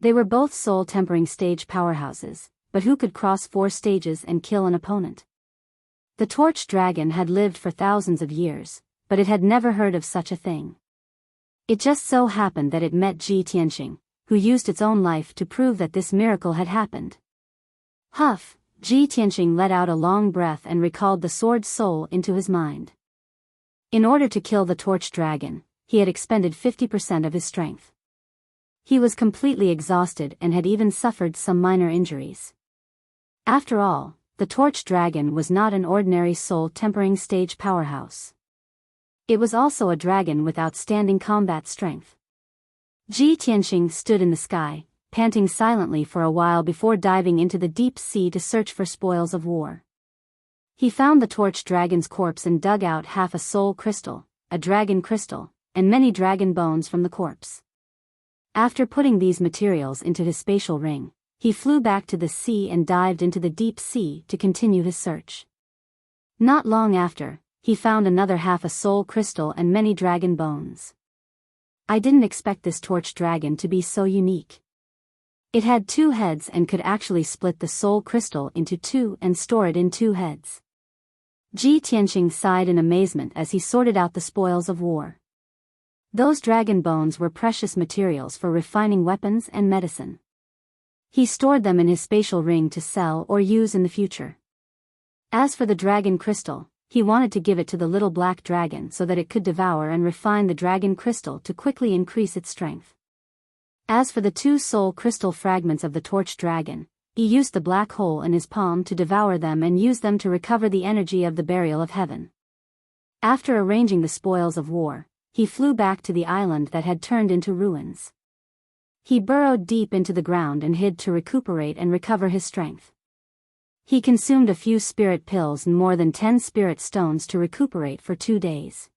They were both soul tempering stage powerhouses, but who could cross 4 stages and kill an opponent? The torch dragon had lived for thousands of years, but it had never heard of such a thing. It just so happened that it met Ji Tianqing, who used its own life to prove that this miracle had happened. Huff! Ji Tianqing let out a long breath and recalled the sword soul into his mind. In order to kill the torch dragon, he had expended 50% of his strength. He was completely exhausted and had even suffered some minor injuries. After all, the torch dragon was not an ordinary soul-tempering stage powerhouse. It was also a dragon with outstanding combat strength. Ji Tianqing stood in the sky, panting silently for a while before diving into the deep sea to search for spoils of war. He found the torch dragon's corpse and dug out half a soul crystal, a dragon crystal, and many dragon bones from the corpse. After putting these materials into his spatial ring, he flew back to the sea and dived into the deep sea to continue his search. Not long after, he found another half a soul crystal and many dragon bones. I didn't expect this torch dragon to be so unique. It had 2 heads and could actually split the soul crystal into 2 and store it in 2 heads. Ji Tianqing sighed in amazement as he sorted out the spoils of war. Those dragon bones were precious materials for refining weapons and medicine. He stored them in his spatial ring to sell or use in the future. As for the dragon crystal, he wanted to give it to the little black dragon so that it could devour and refine the dragon crystal to quickly increase its strength. As for the 2 soul crystal fragments of the torch dragon, he used the black hole in his palm to devour them and use them to recover the energy of the burial of heaven. After arranging the spoils of war, he flew back to the island that had turned into ruins. He burrowed deep into the ground and hid to recuperate and recover his strength. He consumed a few spirit pills and more than 10 spirit stones to recuperate for 2 days.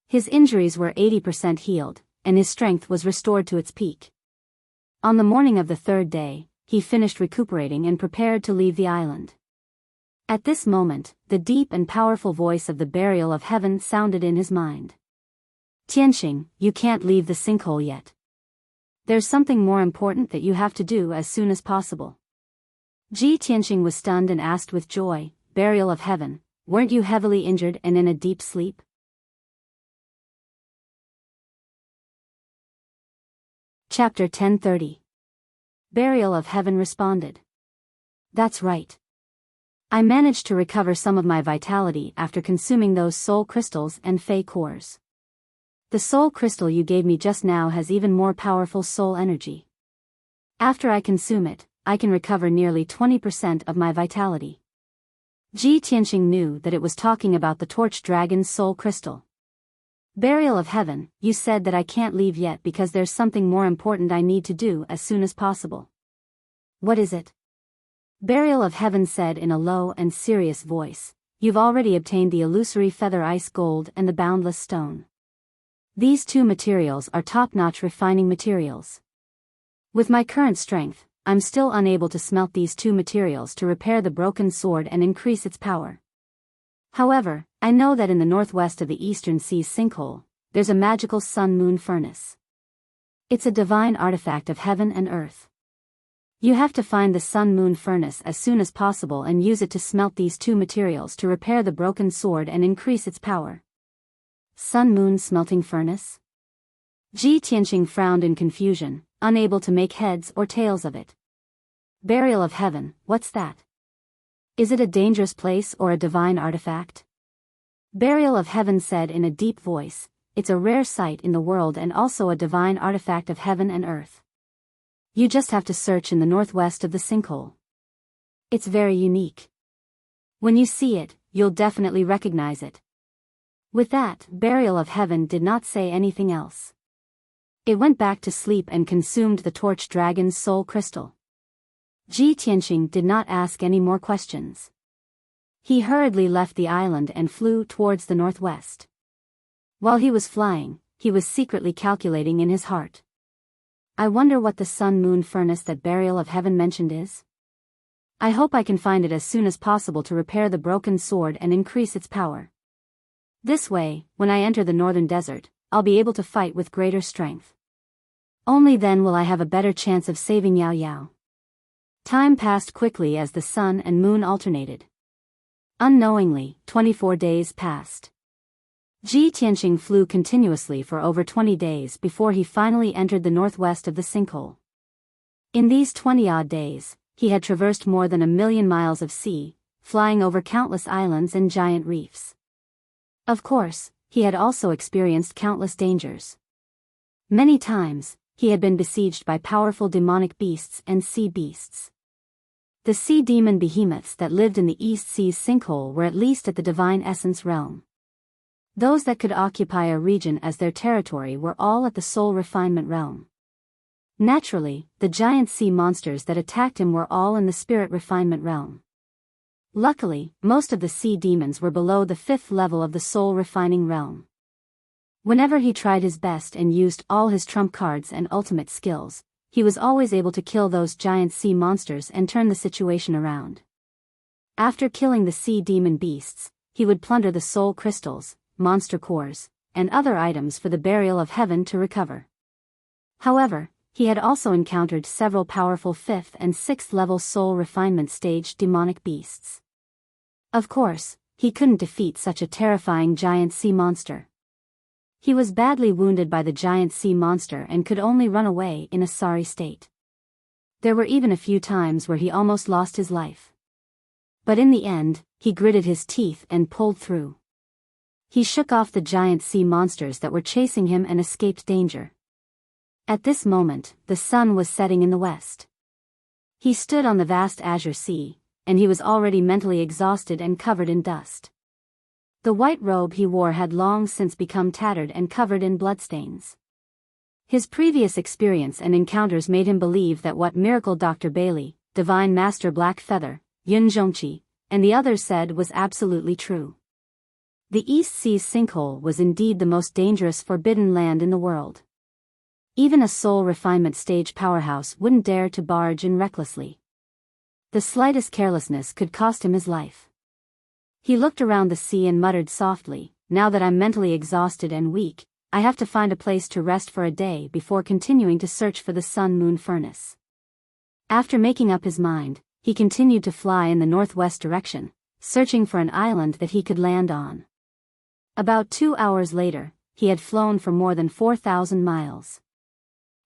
His injuries were 80% healed, and his strength was restored to its peak. On the morning of the 3rd day, he finished recuperating and prepared to leave the island. At this moment, the deep and powerful voice of the burial of heaven sounded in his mind. Tianqing, you can't leave the sinkhole yet. There's something more important that you have to do as soon as possible. Ji Tianqing was stunned and asked with joy, Burial of heaven, weren't you heavily injured and in a deep sleep? Chapter 1030. Burial of Heaven responded. That's right. I managed to recover some of my vitality after consuming those soul crystals and fey cores. The soul crystal you gave me just now has even more powerful soul energy. After I consume it, I can recover nearly 20% of my vitality. Ji Tianxing knew that it was talking about the torch dragon's soul crystal. Burial of Heaven, you said that I can't leave yet because there's something more important I need to do as soon as possible. What is it? Burial of Heaven said in a low and serious voice, you've already obtained the illusory feather ice gold and the boundless stone. These two materials are top-notch refining materials. With my current strength, I'm still unable to smelt these two materials to repair the broken sword and increase its power. However, I know that in the northwest of the Eastern Sea's sinkhole, there's a magical sun-moon furnace. It's a divine artifact of heaven and earth. You have to find the sun-moon furnace as soon as possible and use it to smelt these two materials to repair the broken sword and increase its power. Sun-moon smelting furnace? Ji Tianxing frowned in confusion, unable to make heads or tails of it. Burial of Heaven, what's that? Is it a dangerous place or a divine artifact? Burial of Heaven said in a deep voice, it's a rare sight in the world and also a divine artifact of heaven and earth. You just have to search in the northwest of the sinkhole. It's very unique. When you see it, you'll definitely recognize it. With that, Burial of Heaven did not say anything else. It went back to sleep and consumed the torch dragon's soul crystal. Ji Tianxing did not ask any more questions. He hurriedly left the island and flew towards the northwest. While he was flying, he was secretly calculating in his heart. I wonder what the sun-moon furnace that Burial of Heaven mentioned is? I hope I can find it as soon as possible to repair the broken sword and increase its power. This way, when I enter the northern desert, I'll be able to fight with greater strength. Only then will I have a better chance of saving Yao Yao. Time passed quickly as the sun and moon alternated. Unknowingly, 24 days passed. Ji Tianxing flew continuously for over 20 days before he finally entered the northwest of the sinkhole. In these 20-odd days, he had traversed more than 1,000,000 miles of sea, flying over countless islands and giant reefs. Of course, he had also experienced countless dangers. Many times, he had been besieged by powerful demonic beasts and sea beasts. The sea demon behemoths that lived in the East Sea's sinkhole were at least at the divine essence realm. Those that could occupy a region as their territory were all at the soul refinement realm. Naturally, the giant sea monsters that attacked him were all in the spirit refinement realm. Luckily, most of the sea demons were below the 5th level of the soul refining realm. Whenever he tried his best and used all his trump cards and ultimate skills, he was always able to kill those giant sea monsters and turn the situation around. After killing the sea demon beasts, he would plunder the soul crystals, monster cores, and other items for the Burial of Heaven to recover. However, he had also encountered several powerful 5th and 6th level soul refinement stage demonic beasts. Of course, he couldn't defeat such a terrifying giant sea monster. He was badly wounded by the giant sea monster and could only run away in a sorry state. There were even a few times where he almost lost his life. But in the end, he gritted his teeth and pulled through. He shook off the giant sea monsters that were chasing him and escaped danger. At this moment, the sun was setting in the west. He stood on the vast azure sea, and he was already mentally exhausted and covered in dust. The white robe he wore had long since become tattered and covered in bloodstains. His previous experience and encounters made him believe that what Miracle Dr. Bailey, Divine Master Blackfeather, Yun Zhongqi, and the others said was absolutely true. The East Sea's sinkhole was indeed the most dangerous forbidden land in the world. Even a soul refinement stage powerhouse wouldn't dare to barge in recklessly. The slightest carelessness could cost him his life. He looked around the sea and muttered softly, now that I'm mentally exhausted and weak, I have to find a place to rest for a day before continuing to search for the sun-moon furnace. After making up his mind, he continued to fly in the northwest direction, searching for an island that he could land on. About 2 hours later, he had flown for more than 4,000 miles.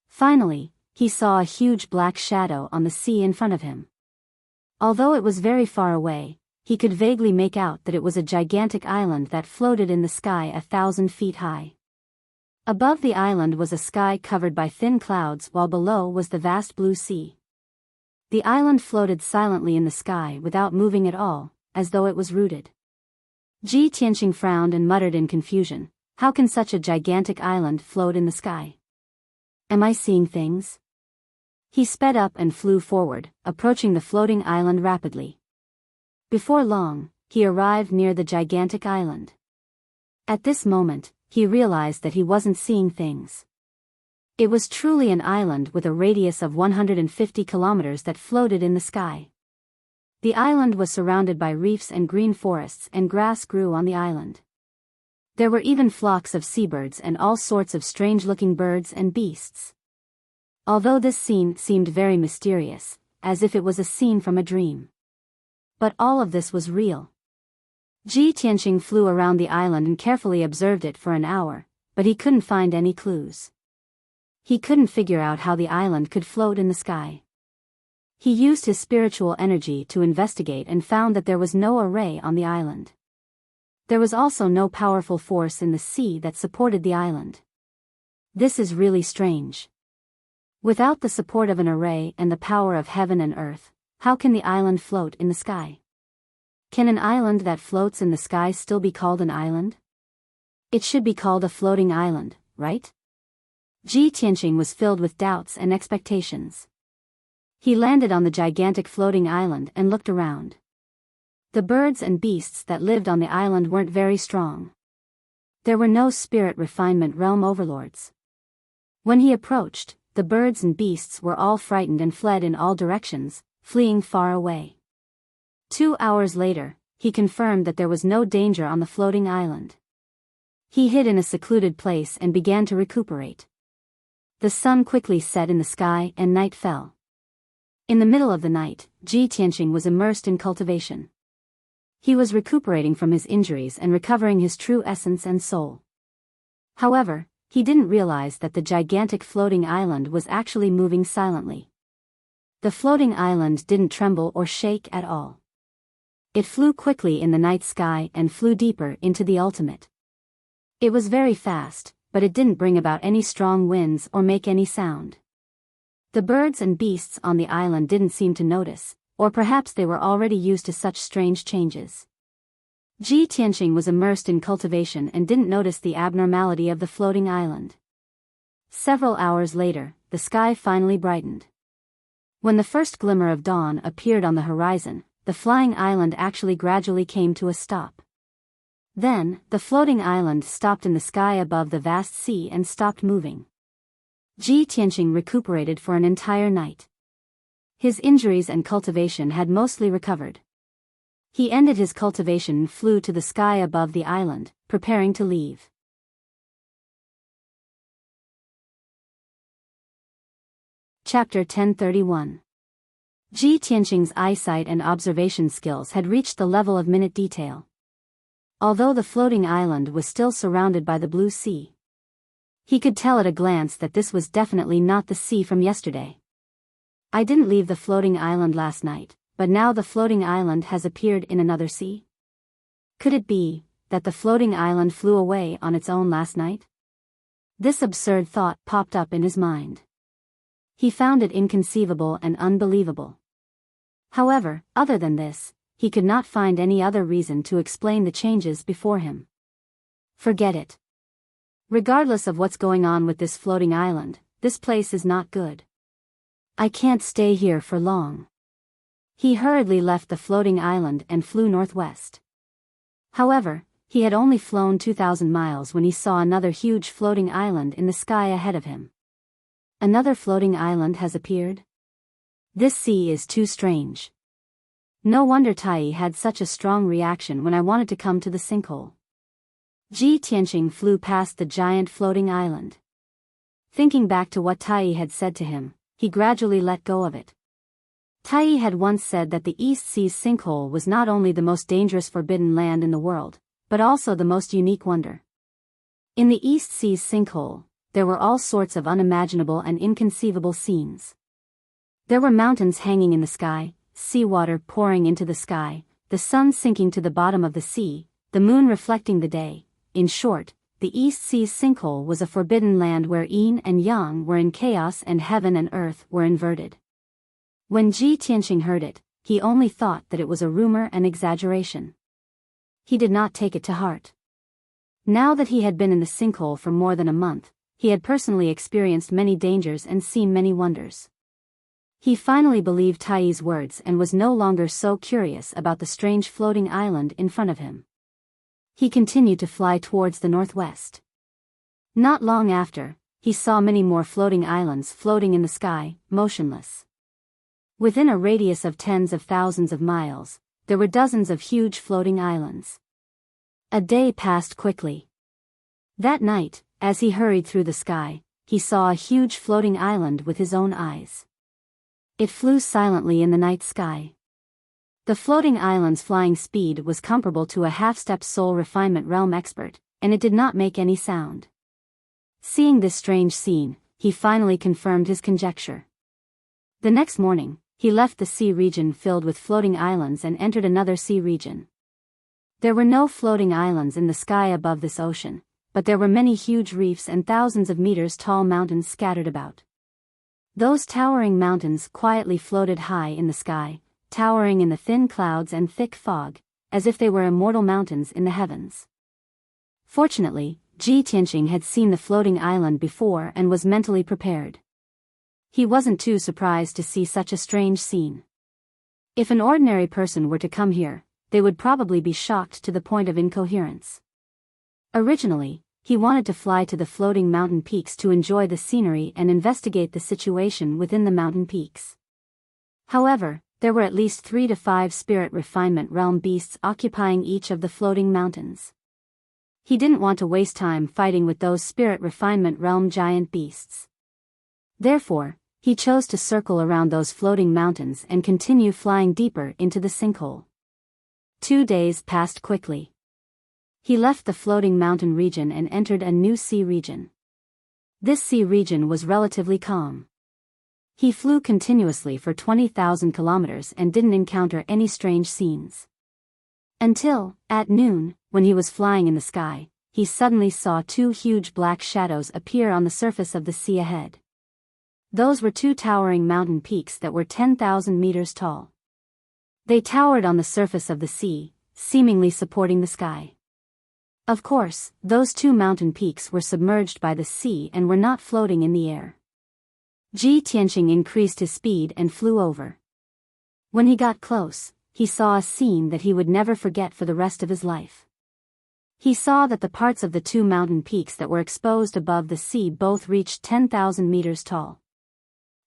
Finally, he saw a huge black shadow on the sea in front of him. Although it was very far away, he could vaguely make out that it was a gigantic island that floated in the sky 1,000 feet high. Above the island was a sky covered by thin clouds, while below was the vast blue sea. The island floated silently in the sky without moving at all, as though it was rooted. Ji Tianqing frowned and muttered in confusion, "How can such a gigantic island float in the sky? Am I seeing things?" He sped up and flew forward, approaching the floating island rapidly. Before long, he arrived near the gigantic island. At this moment, he realized that he wasn't seeing things. It was truly an island with a radius of 150 kilometers that floated in the sky. The island was surrounded by reefs and green forests, and grass grew on the island. There were even flocks of seabirds and all sorts of strange-looking birds and beasts. Although this scene seemed very mysterious, as if it was a scene from a dream. But all of this was real. Ji Tianqing flew around the island and carefully observed it for an hour, but he couldn't find any clues. He couldn't figure out how the island could float in the sky. He used his spiritual energy to investigate and found that there was no array on the island. There was also no powerful force in the sea that supported the island. This is really strange. Without the support of an array and the power of heaven and earth, how can the island float in the sky? Can an island that floats in the sky still be called an island? It should be called a floating island, right? Ji Tianqing was filled with doubts and expectations. He landed on the gigantic floating island and looked around. The birds and beasts that lived on the island weren't very strong. There were no spirit refinement realm overlords. When he approached, the birds and beasts were all frightened and fled in all directions, fleeing far away. 2 hours later, he confirmed that there was no danger on the floating island. He hid in a secluded place and began to recuperate. The sun quickly set in the sky and night fell. In the middle of the night, Ji Tianqing was immersed in cultivation. He was recuperating from his injuries and recovering his true essence and soul. However, he didn't realize that the gigantic floating island was actually moving silently. The floating island didn't tremble or shake at all. It flew quickly in the night sky and flew deeper into the ultimate. It was very fast, but it didn't bring about any strong winds or make any sound. The birds and beasts on the island didn't seem to notice, or perhaps they were already used to such strange changes. Ji Tianqing was immersed in cultivation and didn't notice the abnormality of the floating island. Several hours later, the sky finally brightened. When the first glimmer of dawn appeared on the horizon, the flying island actually gradually came to a stop. Then, the floating island stopped in the sky above the vast sea and stopped moving. Ji Tianqing recuperated for an entire night. His injuries and cultivation had mostly recovered. He ended his cultivation and flew to the sky above the island, preparing to leave. Chapter 1031. Ji Tianqing's eyesight and observation skills had reached the level of minute detail. Although the floating island was still surrounded by the blue sea, he could tell at a glance that this was definitely not the sea from yesterday. I didn't leave the floating island last night, but now the floating island has appeared in another sea? Could it be that the floating island flew away on its own last night? This absurd thought popped up in his mind. He found it inconceivable and unbelievable. However, other than this, he could not find any other reason to explain the changes before him. Forget it. Regardless of what's going on with this floating island, this place is not good. I can't stay here for long. He hurriedly left the floating island and flew northwest. However, he had only flown 2,000 miles when he saw another huge floating island in the sky ahead of him. Another floating island has appeared? This sea is too strange. No wonder Tai had such a strong reaction when I wanted to come to the sinkhole. Ji Tianqing flew past the giant floating island. Thinking back to what Tai had said to him, he gradually let go of it. Tai had once said that the East Sea's sinkhole was not only the most dangerous forbidden land in the world, but also the most unique wonder. In the East Sea's sinkhole, there were all sorts of unimaginable and inconceivable scenes. There were mountains hanging in the sky, seawater pouring into the sky, the sun sinking to the bottom of the sea, the moon reflecting the day. In short, the East Sea's sinkhole was a forbidden land where yin and yang were in chaos and heaven and earth were inverted. When Ji Tianqing heard it, he only thought that it was a rumor and exaggeration. He did not take it to heart. Now that he had been in the sinkhole for more than a month, he had personally experienced many dangers and seen many wonders. He finally believed Tai's words and was no longer so curious about the strange floating island in front of him. He continued to fly towards the northwest. Not long after, he saw many more floating islands floating in the sky, motionless. Within a radius of tens of thousands of miles, there were dozens of huge floating islands. A day passed quickly. That night, as he hurried through the sky, he saw a huge floating island with his own eyes. It flew silently in the night sky. The floating island's flying speed was comparable to a half-step soul refinement realm expert, and it did not make any sound. Seeing this strange scene, he finally confirmed his conjecture. The next morning, he left the sea region filled with floating islands and entered another sea region. There were no floating islands in the sky above this ocean, but there were many huge reefs and thousands of meters tall mountains scattered about. Those towering mountains quietly floated high in the sky, towering in the thin clouds and thick fog, as if they were immortal mountains in the heavens. Fortunately, Ji Tianqing had seen the floating island before and was mentally prepared. He wasn't too surprised to see such a strange scene. If an ordinary person were to come here, they would probably be shocked to the point of incoherence. Originally, he wanted to fly to the floating mountain peaks to enjoy the scenery and investigate the situation within the mountain peaks. However, there were at least 3 to 5 spirit refinement realm beasts occupying each of the floating mountains. He didn't want to waste time fighting with those spirit refinement realm giant beasts. Therefore, he chose to circle around those floating mountains and continue flying deeper into the sinkhole. 2 days passed quickly. He left the floating mountain region and entered a new sea region. This sea region was relatively calm. He flew continuously for 20,000 kilometers and didn't encounter any strange scenes. Until, at noon, when he was flying in the sky, he suddenly saw 2 huge black shadows appear on the surface of the sea ahead. Those were 2 towering mountain peaks that were 10,000 meters tall. They towered on the surface of the sea, seemingly supporting the sky. Of course, those 2 mountain peaks were submerged by the sea and were not floating in the air. Ji Tianqing increased his speed and flew over. When he got close, he saw a scene that he would never forget for the rest of his life. He saw that the parts of the 2 mountain peaks that were exposed above the sea both reached 10,000 meters tall.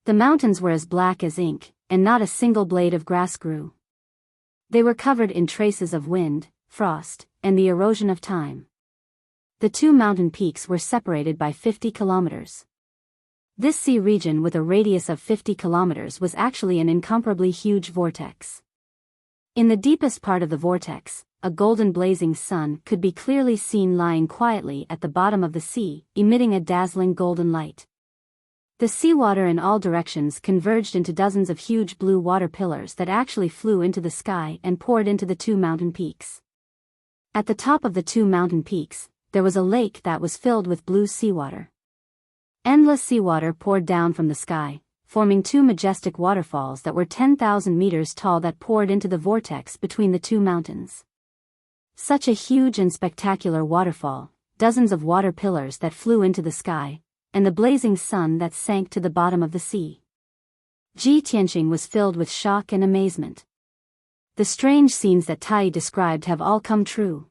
The mountains were as black as ink, and not a single blade of grass grew. They were covered in traces of wind, frost, and the erosion of time. The 2 mountain peaks were separated by 50 kilometers. This sea region with a radius of 50 kilometers was actually an incomparably huge vortex. In the deepest part of the vortex, a golden blazing sun could be clearly seen lying quietly at the bottom of the sea, emitting a dazzling golden light. The seawater in all directions converged into dozens of huge blue water pillars that actually flew into the sky and poured into the 2 mountain peaks. At the top of the 2 mountain peaks, there was a lake that was filled with blue seawater. Endless seawater poured down from the sky, forming 2 majestic waterfalls that were 10,000 meters tall that poured into the vortex between the 2 mountains. Such a huge and spectacular waterfall, dozens of water pillars that flew into the sky, and the blazing sun that sank to the bottom of the sea. Ji Tianqing was filled with shock and amazement. The strange scenes that Tai described have all come true.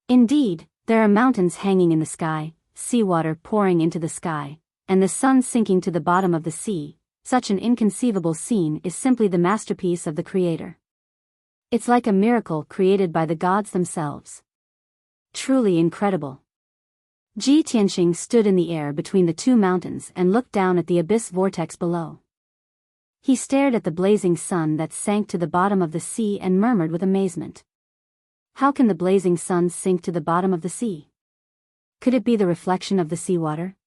Indeed, there are mountains hanging in the sky, seawater pouring into the sky, and the sun sinking to the bottom of the sea. Such an inconceivable scene is simply the masterpiece of the Creator. It's like a miracle created by the gods themselves. Truly incredible. Ji Tianqing stood in the air between the 2 mountains and looked down at the abyss vortex below. He stared at the blazing sun that sank to the bottom of the sea and murmured with amazement. How can the blazing sun sink to the bottom of the sea? Could it be the reflection of the seawater?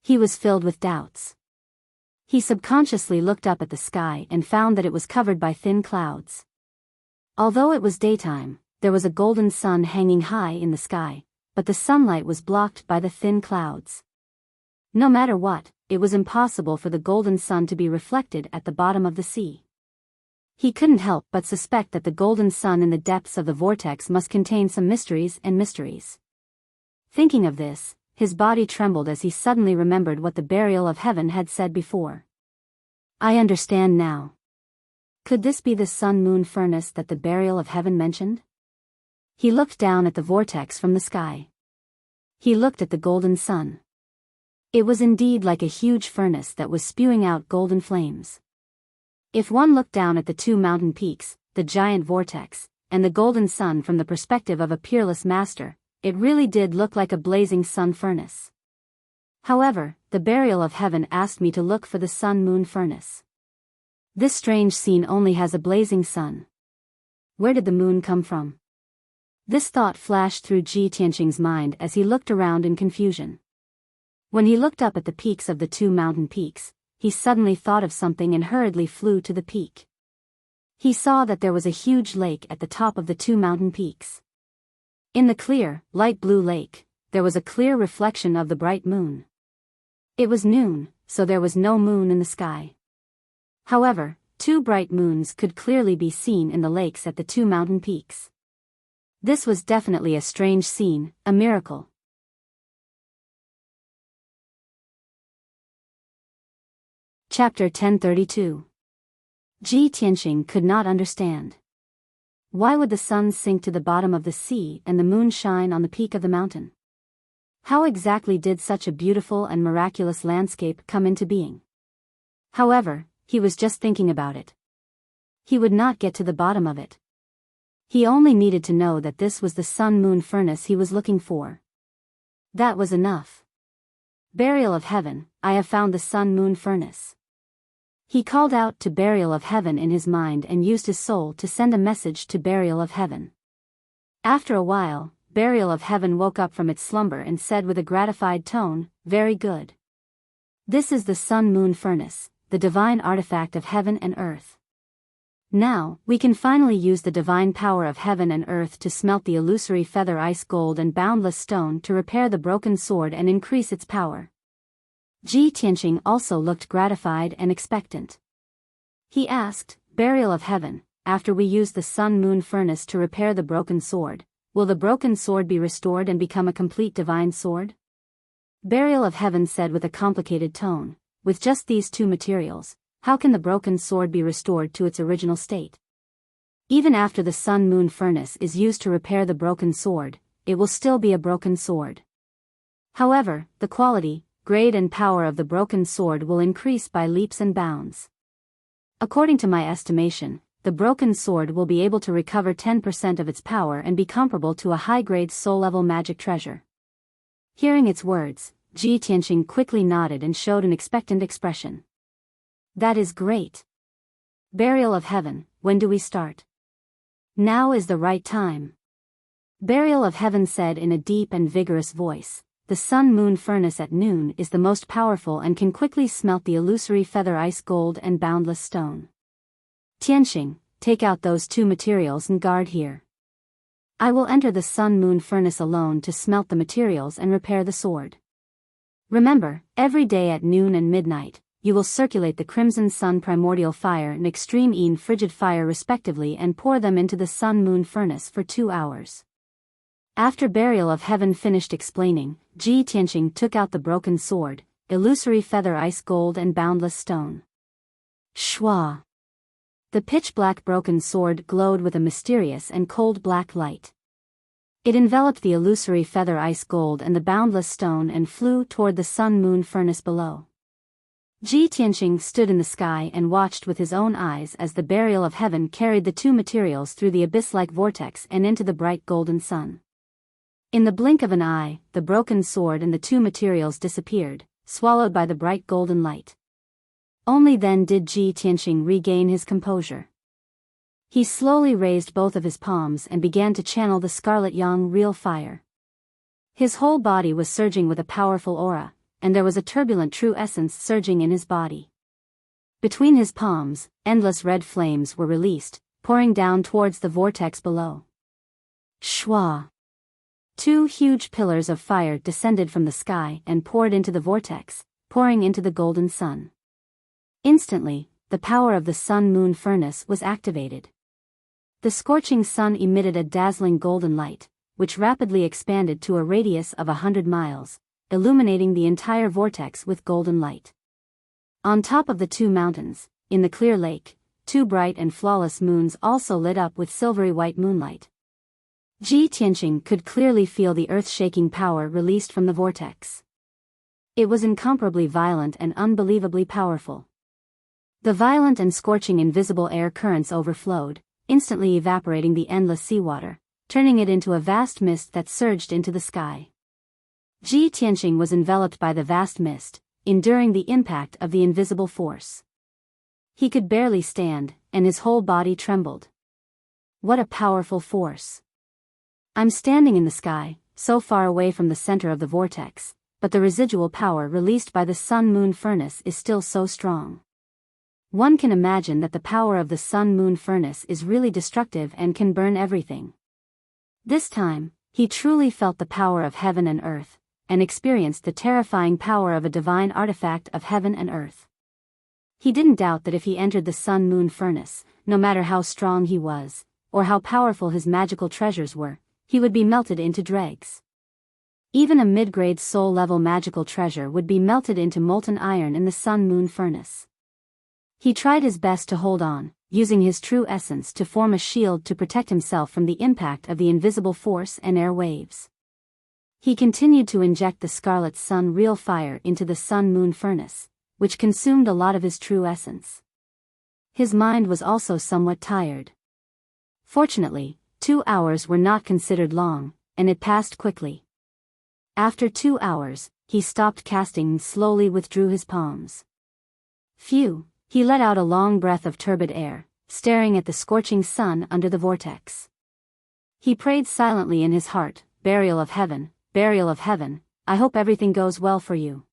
He was filled with doubts. He subconsciously looked up at the sky and found that it was covered by thin clouds. Although it was daytime, there was a golden sun hanging high in the sky, but the sunlight was blocked by the thin clouds. No matter what, it was impossible for the golden sun to be reflected at the bottom of the sea. He couldn't help but suspect that the golden sun in the depths of the vortex must contain some mysteries and mysteries. Thinking of this, his body trembled as he suddenly remembered what the burial of heaven had said before. I understand now. Could this be the sun-moon furnace that the burial of heaven mentioned? He looked down at the vortex from the sky. He looked at the golden sun. It was indeed like a huge furnace that was spewing out golden flames. If one looked down at the two mountain peaks, the giant vortex, and the golden sun from the perspective of a peerless master, it really did look like a blazing sun furnace. However, the burial of heaven asked me to look for the sun-moon furnace. This strange scene only has a blazing sun. Where did the moon come from? This thought flashed through Ji Tianqing's mind as he looked around in confusion. When he looked up at the peaks of the two mountain peaks, he suddenly thought of something and hurriedly flew to the peak. He saw that there was a huge lake at the top of the two mountain peaks. In the clear, light blue lake, there was a clear reflection of the bright moon. It was noon, so there was no moon in the sky. However, two bright moons could clearly be seen in the lakes at the two mountain peaks. This was definitely a strange scene, a miracle. Chapter 1032. Ji Tianqing could not understand. Why would the sun sink to the bottom of the sea and the moon shine on the peak of the mountain? How exactly did such a beautiful and miraculous landscape come into being? However, he was just thinking about it. He would not get to the bottom of it. He only needed to know that this was the sun-moon furnace he was looking for. That was enough. Burial of heaven, I have found the sun-moon furnace. He called out to Burial of Heaven in his mind and used his soul to send a message to Burial of Heaven. After a while, Burial of Heaven woke up from its slumber and said with a gratified tone, "Very good. This is the sun-moon furnace, the divine artifact of heaven and earth. Now, we can finally use the divine power of heaven and earth to smelt the illusory feather ice gold and boundless stone to repair the broken sword and increase its power." Ji Tianqing also looked gratified and expectant. He asked, "Burial of Heaven, after we use the sun-moon furnace to repair the broken sword, will the broken sword be restored and become a complete divine sword?" Burial of Heaven said with a complicated tone, "With just these two materials, how can the broken sword be restored to its original state? Even after the sun-moon furnace is used to repair the broken sword, it will still be a broken sword. However, the quality, grade and power of the broken sword will increase by leaps and bounds. According to my estimation, the broken sword will be able to recover 10% of its power and be comparable to a high-grade soul-level magic treasure." Hearing its words, Ji Tianqing quickly nodded and showed an expectant expression. "That is great. Burial of Heaven, when do we start?" "Now is the right time." Burial of Heaven said in a deep and vigorous voice, "The sun-moon furnace at noon is the most powerful and can quickly smelt the illusory feather ice gold and boundless stone. Tianqing, take out those two materials and guard here. I will enter the sun-moon furnace alone to smelt the materials and repair the sword. Remember, every day at noon and midnight, you will circulate the crimson sun primordial fire and extreme Yin frigid fire respectively and pour them into the sun-moon furnace for 2 hours." After Burial of Heaven finished explaining, Ji Tianqing took out the broken sword, illusory feather ice gold and boundless stone. Shwa! The pitch-black broken sword glowed with a mysterious and cold black light. It enveloped the illusory feather ice gold and the boundless stone and flew toward the sun-moon furnace below. Ji Tianqing stood in the sky and watched with his own eyes as the Burial of Heaven carried the two materials through the abyss-like vortex and into the bright golden sun. In the blink of an eye, the broken sword and the two materials disappeared, swallowed by the bright golden light. Only then did Ji Tianqing regain his composure. He slowly raised both of his palms and began to channel the scarlet yang real fire. His whole body was surging with a powerful aura, and there was a turbulent true essence surging in his body. Between his palms, endless red flames were released, pouring down towards the vortex below. Shwa! 2 huge pillars of fire descended from the sky and poured into the vortex, pouring into the golden sun. Instantly, the power of the sun-moon furnace was activated. The scorching sun emitted a dazzling golden light, which rapidly expanded to a radius of 100 miles, illuminating the entire vortex with golden light. On top of the 2 mountains, in the clear lake, 2 bright and flawless moons also lit up with silvery white moonlight. Ji Tianqing could clearly feel the earth-shaking power released from the vortex. It was incomparably violent and unbelievably powerful. The violent and scorching invisible air currents overflowed, instantly evaporating the endless seawater, turning it into a vast mist that surged into the sky. Ji Tianqing was enveloped by the vast mist, enduring the impact of the invisible force. He could barely stand, and his whole body trembled. What a powerful force! I'm standing in the sky, so far away from the center of the vortex, but the residual power released by the sun-moon furnace is still so strong. One can imagine that the power of the sun-moon furnace is really destructive and can burn everything. This time, he truly felt the power of heaven and earth, and experienced the terrifying power of a divine artifact of heaven and earth. He didn't doubt that if he entered the sun-moon furnace, no matter how strong he was, or how powerful his magical treasures were, he would be melted into dregs. Even a mid-grade soul-level magical treasure would be melted into molten iron in the sun-moon furnace. He tried his best to hold on, using his true essence to form a shield to protect himself from the impact of the invisible force and air waves. He continued to inject the scarlet sun real fire into the sun-moon furnace, which consumed a lot of his true essence. His mind was also somewhat tired. Fortunately, 2 hours were not considered long, and it passed quickly. After 2 hours, he stopped casting and slowly withdrew his palms. Phew, he let out a long breath of turbid air, staring at the scorching sun under the vortex. He prayed silently in his heart, Burial of heaven, I hope everything goes well for you.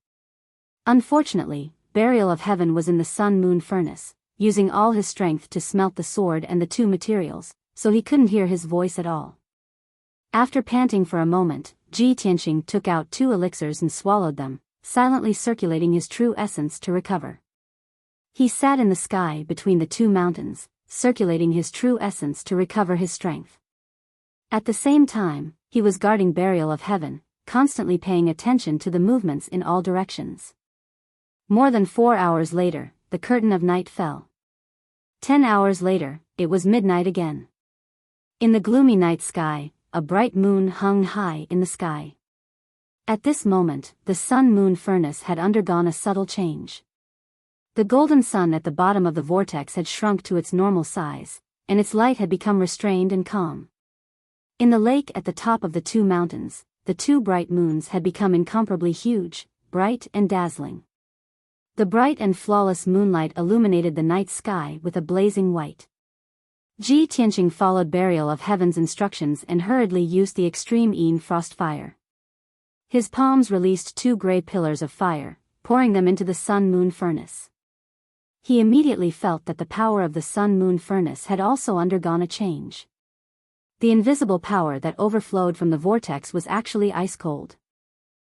Unfortunately, Burial of Heaven was in the sun-moon furnace, using all his strength to smelt the sword and the 2 materials, so he couldn't hear his voice at all. After panting for a moment, Ji Tianqing took out 2 elixirs and swallowed them, silently circulating his true essence to recover. He sat in the sky between the 2 mountains, circulating his true essence to recover his strength. At the same time, he was guarding Burial of Heaven, constantly paying attention to the movements in all directions. More than 4 hours later, the curtain of night fell. 10 hours later, it was midnight again. In the gloomy night sky, a bright moon hung high in the sky. At this moment, the sun-moon furnace had undergone a subtle change. The golden sun at the bottom of the vortex had shrunk to its normal size, and its light had become restrained and calm. In the lake at the top of the 2 mountains, the 2 bright moons had become incomparably huge, bright and dazzling. The bright and flawless moonlight illuminated the night sky with a blazing white. Ji Tianqing followed Burial of Heaven's instructions and hurriedly used the extreme Yin frost fire. His palms released 2 gray pillars of fire, pouring them into the sun-moon furnace. He immediately felt that the power of the sun-moon furnace had also undergone a change. The invisible power that overflowed from the vortex was actually ice-cold.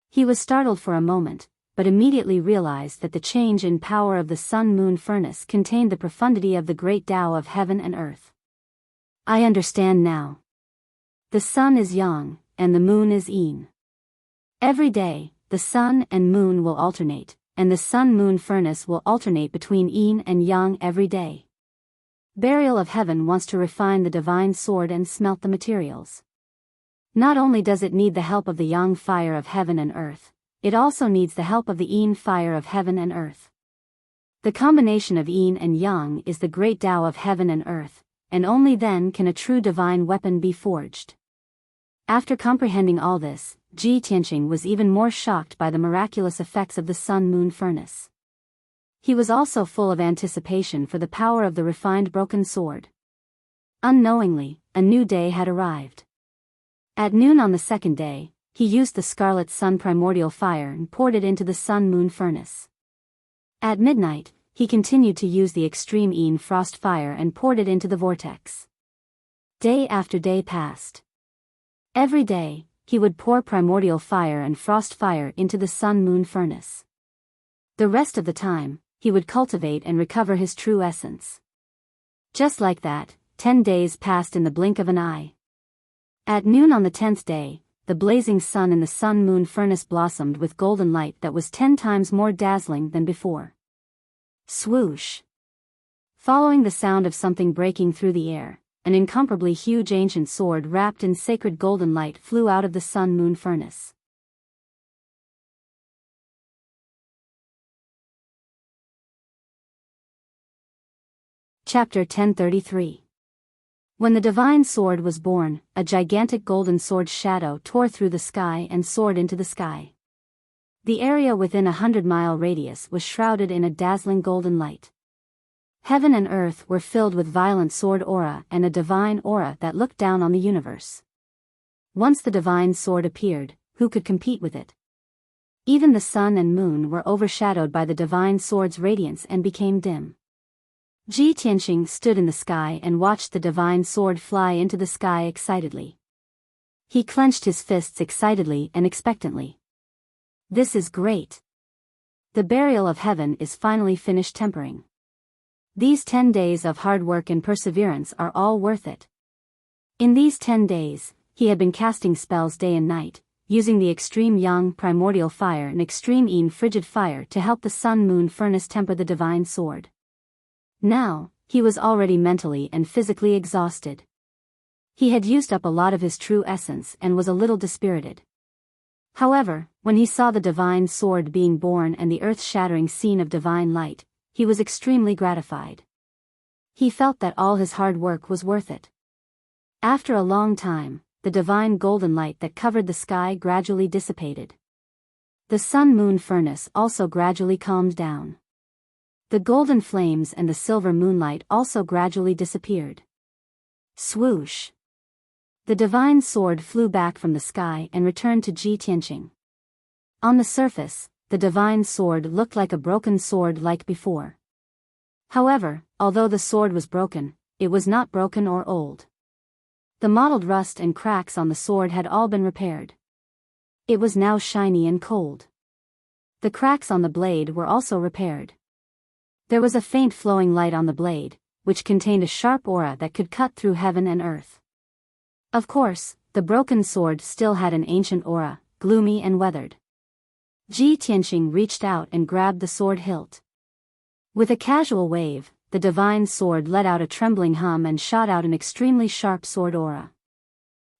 He was startled for a moment, but immediately realized that the change in power of the sun-moon furnace contained the profundity of the great Tao of heaven and earth. I understand now. The sun is yang, and the moon is yin. Every day, the sun and moon will alternate, and the sun-moon furnace will alternate between yin and yang every day. Burial of Heaven wants to refine the divine sword and smelt the materials. Not only does it need the help of the yang fire of heaven and earth, it also needs the help of the yin fire of heaven and earth. The combination of yin and yang is the great Tao of heaven and earth, and only then can a true divine weapon be forged. After comprehending all this, Ji Tianqing was even more shocked by the miraculous effects of the sun-moon furnace. He was also full of anticipation for the power of the refined broken sword. Unknowingly, a new day had arrived. At noon on the second day, he used the scarlet sun primordial fire and poured it into the sun-moon furnace. At midnight, he continued to use the extreme Een frost fire and poured it into the vortex. Day after day passed. Every day, he would pour primordial fire and frost fire into the sun-moon furnace. The rest of the time, he would cultivate and recover his true essence. Just like that, 10 days passed in the blink of an eye. At noon on the 10th day, the blazing sun in the sun-moon furnace blossomed with golden light that was 10 times more dazzling than before. Swoosh! Following the sound of something breaking through the air, an incomparably huge ancient sword wrapped in sacred golden light flew out of the sun-moon furnace. Chapter 1033. When the divine sword was born, a gigantic golden sword shadow tore through the sky and soared into the sky. The area within a 100-mile radius was shrouded in a dazzling golden light. Heaven and earth were filled with violent sword aura and a divine aura that looked down on the universe. Once the divine sword appeared, who could compete with it? Even the sun and moon were overshadowed by the divine sword's radiance and became dim. Ji Tianqing stood in the sky and watched the divine sword fly into the sky excitedly. He clenched his fists excitedly and expectantly. This is great. The burial of heaven is finally finished tempering. These 10 days of hard work and perseverance are all worth it. In these 10 days, he had been casting spells day and night, using the extreme yang primordial fire and extreme Een frigid fire to help the sun-moon furnace temper the divine sword. Now, he was already mentally and physically exhausted. He had used up a lot of his true essence and was a little dispirited. However, when he saw the divine sword being born and the earth-shattering scene of divine light, he was extremely gratified. He felt that all his hard work was worth it. After a long time, the divine golden light that covered the sky gradually dissipated. The sun-moon furnace also gradually calmed down. The golden flames and the silver moonlight also gradually disappeared. Swoosh! The divine sword flew back from the sky and returned to Ji Tianqing. On the surface, the divine sword looked like a broken sword like before. However, although the sword was broken, it was not broken or old. The mottled rust and cracks on the sword had all been repaired. It was now shiny and cold. The cracks on the blade were also repaired. There was a faint flowing light on the blade, which contained a sharp aura that could cut through heaven and earth. Of course, the broken sword still had an ancient aura, gloomy and weathered. Ji Tianqing reached out and grabbed the sword hilt. With a casual wave, the divine sword let out a trembling hum and shot out an extremely sharp sword aura.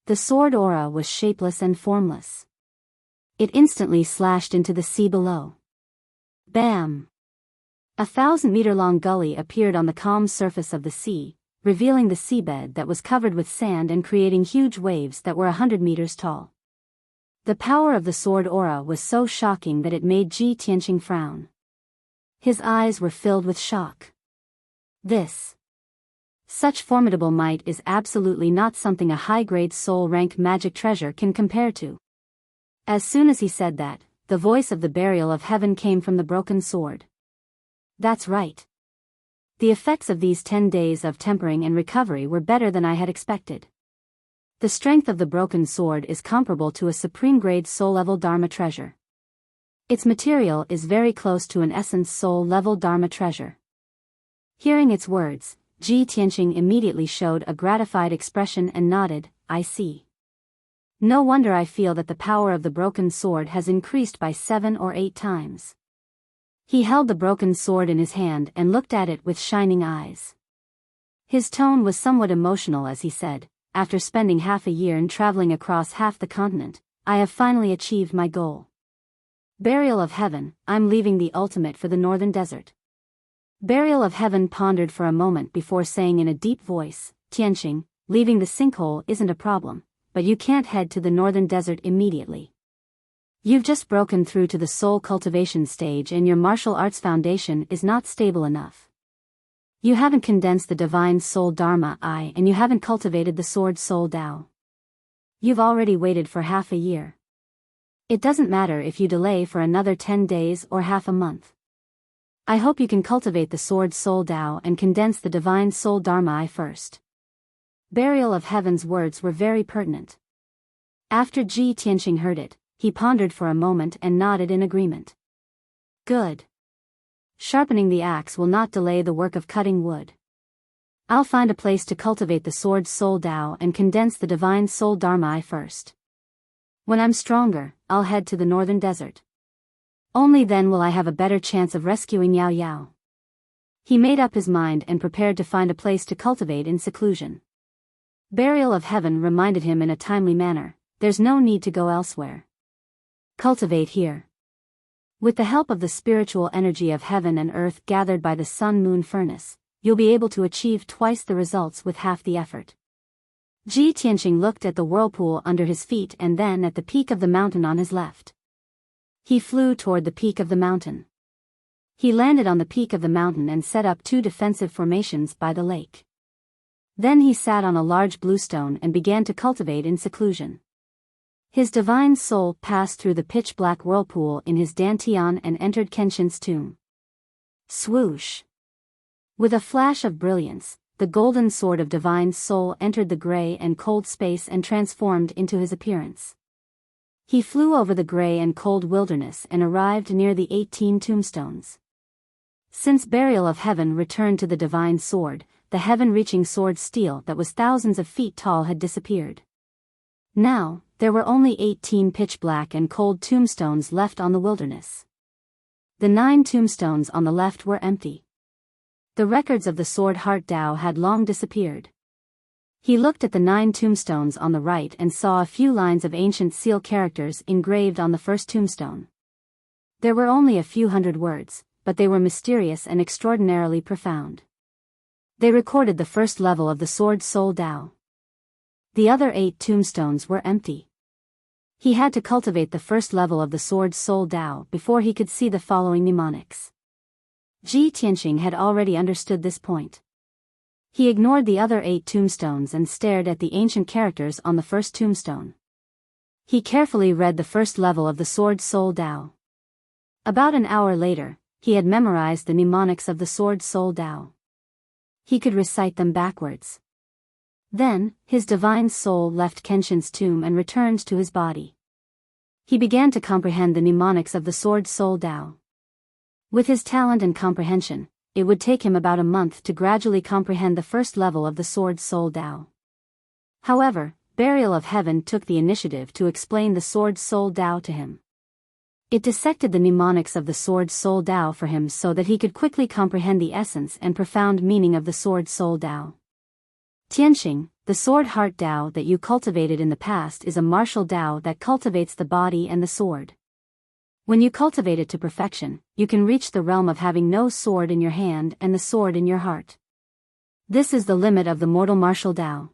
The sword aura was shapeless and formless. It instantly slashed into the sea below. Bam! A 1,000-meter-long gully appeared on the calm surface of the sea, revealing the seabed that was covered with sand and creating huge waves that were 100 meters tall. The power of the sword aura was so shocking that it made Ji Tianqing frown. His eyes were filled with shock. Such formidable might is absolutely not something a high-grade soul-rank magic treasure can compare to. As soon as he said that, the voice of the burial of heaven came from the broken sword. That's right. The effects of these 10 days of tempering and recovery were better than I had expected. The strength of the broken sword is comparable to a supreme-grade soul-level Dharma treasure. Its material is very close to an essence soul-level Dharma treasure. Hearing its words, Ji Tianqing immediately showed a gratified expression and nodded, I see. No wonder I feel that the power of the broken sword has increased by 7 or 8 times. He held the broken sword in his hand and looked at it with shining eyes. His tone was somewhat emotional as he said, after spending half a year and traveling across half the continent, I have finally achieved my goal. Burial of heaven, I'm leaving the ultimate for the northern desert. Burial of heaven pondered for a moment before saying in a deep voice, Tianqing, leaving the sinkhole isn't a problem, but you can't head to the northern desert immediately. You've just broken through to the soul cultivation stage and your martial arts foundation is not stable enough. You haven't condensed the divine soul Dharma I and you haven't cultivated the sword soul Tao. You've already waited for half a year. It doesn't matter if you delay for another 10 days or half a month. I hope you can cultivate the sword soul Tao and condense the divine soul Dharma I first. Burial of Heaven's words were very pertinent. After Ji Tianqing heard it, he pondered for a moment and nodded in agreement. Good. Sharpening the axe will not delay the work of cutting wood. I'll find a place to cultivate the sword soul Tao and condense the divine soul Dharma I first. When I'm stronger, I'll head to the northern desert. Only then will I have a better chance of rescuing Yao Yao. He made up his mind and prepared to find a place to cultivate in seclusion. Burial of Heaven reminded him in a timely manner, there's no need to go elsewhere. Cultivate here. With the help of the spiritual energy of heaven and earth gathered by the sun-moon furnace, you'll be able to achieve twice the results with half the effort. Ji Tianqing looked at the whirlpool under his feet and then at the peak of the mountain on his left. He flew toward the peak of the mountain. He landed on the peak of the mountain and set up 2 defensive formations by the lake. Then he sat on a large bluestone and began to cultivate in seclusion. His divine soul passed through the pitch-black whirlpool in his dantian and entered Kenshin's tomb. Swoosh! With a flash of brilliance, the golden sword of divine soul entered the gray and cold space and transformed into his appearance. He flew over the gray and cold wilderness and arrived near the 18 tombstones. Since Burial of Heaven returned to the divine sword, the heaven-reaching sword steel that was thousands of feet tall had disappeared. Now, there were only 18 pitch-black and cold tombstones left on the wilderness. The 9 tombstones on the left were empty. The records of the sword heart Tao had long disappeared. He looked at the 9 tombstones on the right and saw a few lines of ancient seal characters engraved on the first tombstone. There were only a few hundred words, but they were mysterious and extraordinarily profound. They recorded the first level of the sword soul Tao. The other 8 tombstones were empty. He had to cultivate the first level of the sword soul Tao before he could see the following mnemonics. Ji Tianqing had already understood this point. He ignored the other 8 tombstones and stared at the ancient characters on the first tombstone. He carefully read the first level of the sword soul Tao. About an hour later, he had memorized the mnemonics of the sword soul Tao. He could recite them backwards. Then, his divine soul left Kenshin's tomb and returned to his body. He began to comprehend the mnemonics of the sword soul Tao. With his talent and comprehension, it would take him about a month to gradually comprehend the first level of the sword soul Tao. However, Burial of Heaven took the initiative to explain the sword soul Tao to him. It dissected the mnemonics of the sword soul Tao for him so that he could quickly comprehend the essence and profound meaning of the sword soul Tao. Tianqing, the sword heart Tao that you cultivated in the past is a martial Tao that cultivates the body and the sword. When you cultivate it to perfection, you can reach the realm of having no sword in your hand and the sword in your heart. This is the limit of the mortal martial Tao.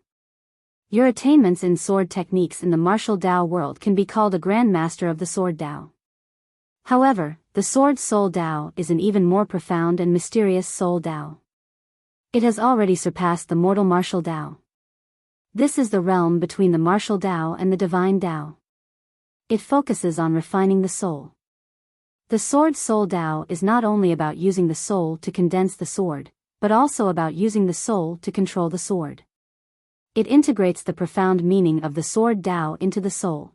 Your attainments in sword techniques in the martial Tao world can be called a Grand Master of the sword Tao. However, the sword soul Tao is an even more profound and mysterious soul Tao. It has already surpassed the mortal martial Tao. This is the realm between the martial Tao and the divine Tao. It focuses on refining the soul. The sword soul Tao is not only about using the soul to condense the sword, but also about using the soul to control the sword. It integrates the profound meaning of the sword Tao into the soul.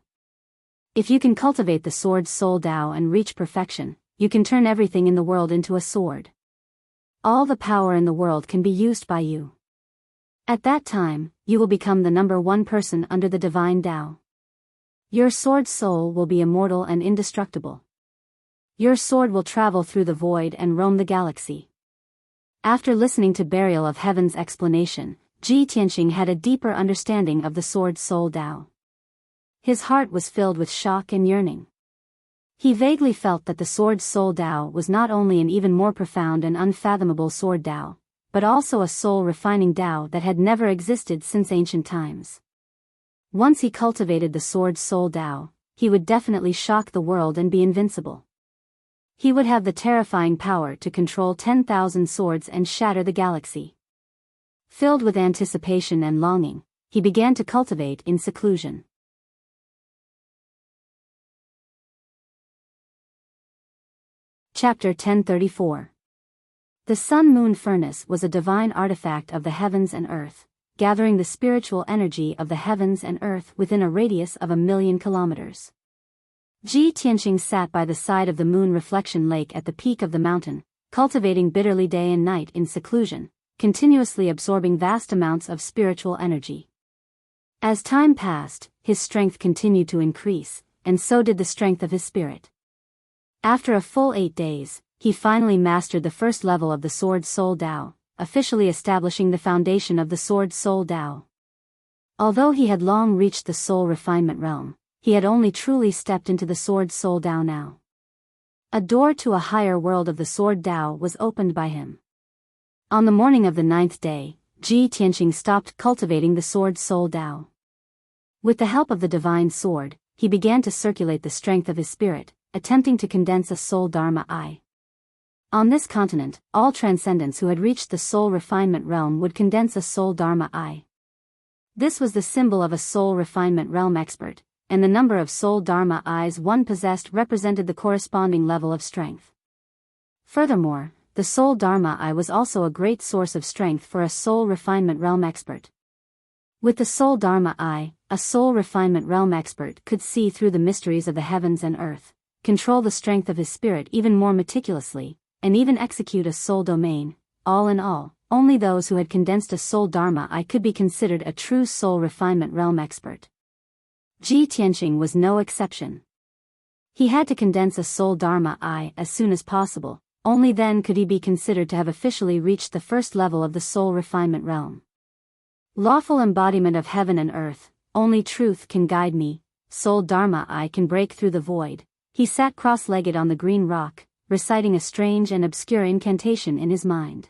If you can cultivate the sword soul Tao and reach perfection, you can turn everything in the world into a sword. All the power in the world can be used by you. At that time, you will become the number 1 person under the divine Tao. Your sword soul will be immortal and indestructible. Your sword will travel through the void and roam the galaxy. After listening to Burial of Heaven's explanation, Ji Tianqing had a deeper understanding of the sword soul Tao. His heart was filled with shock and yearning. He vaguely felt that the sword soul Tao was not only an even more profound and unfathomable sword Tao, but also a soul-refining Tao that had never existed since ancient times. Once he cultivated the sword soul Tao, he would definitely shock the world and be invincible. He would have the terrifying power to control 10,000 swords and shatter the galaxy. Filled with anticipation and longing, he began to cultivate in seclusion. Chapter 1034. The sun-moon furnace was a divine artifact of the heavens and earth, gathering the spiritual energy of the heavens and earth within a radius of 1,000,000 kilometers. Ji Tianqing sat by the side of the moon reflection lake at the peak of the mountain, cultivating bitterly day and night in seclusion, continuously absorbing vast amounts of spiritual energy. As time passed, his strength continued to increase, and so did the strength of his spirit. After a full 8 days, he finally mastered the first level of the Sword Soul Tao, officially establishing the foundation of the Sword Soul Tao. Although he had long reached the soul refinement realm, he had only truly stepped into the Sword Soul Tao now. A door to a higher world of the Sword Tao was opened by him. On the morning of the 9th day, Ji Tianqing stopped cultivating the Sword Soul Tao. With the help of the divine sword, he began to circulate the strength of his spirit, attempting to condense a soul Dharma I. On this continent, all transcendents who had reached the soul refinement realm would condense a soul Dharma I. This was the symbol of a soul refinement realm expert, and the number of soul Dharma Is one possessed represented the corresponding level of strength. Furthermore, the soul Dharma I was also a great source of strength for a soul refinement realm expert. With the soul Dharma I, a soul refinement realm expert could see through the mysteries of the heavens and earth, control the strength of his spirit even more meticulously, and even execute a soul domain. All in all, only those who had condensed a soul Dharma I could be considered a true soul refinement realm expert. Ji Tianqing was no exception. He had to condense a soul Dharma I as soon as possible, only then could he be considered to have officially reached the first level of the soul refinement realm. Lawful embodiment of heaven and earth, only truth can guide me, soul Dharma I can break through the void. He sat cross-legged on the green rock, reciting a strange and obscure incantation in his mind.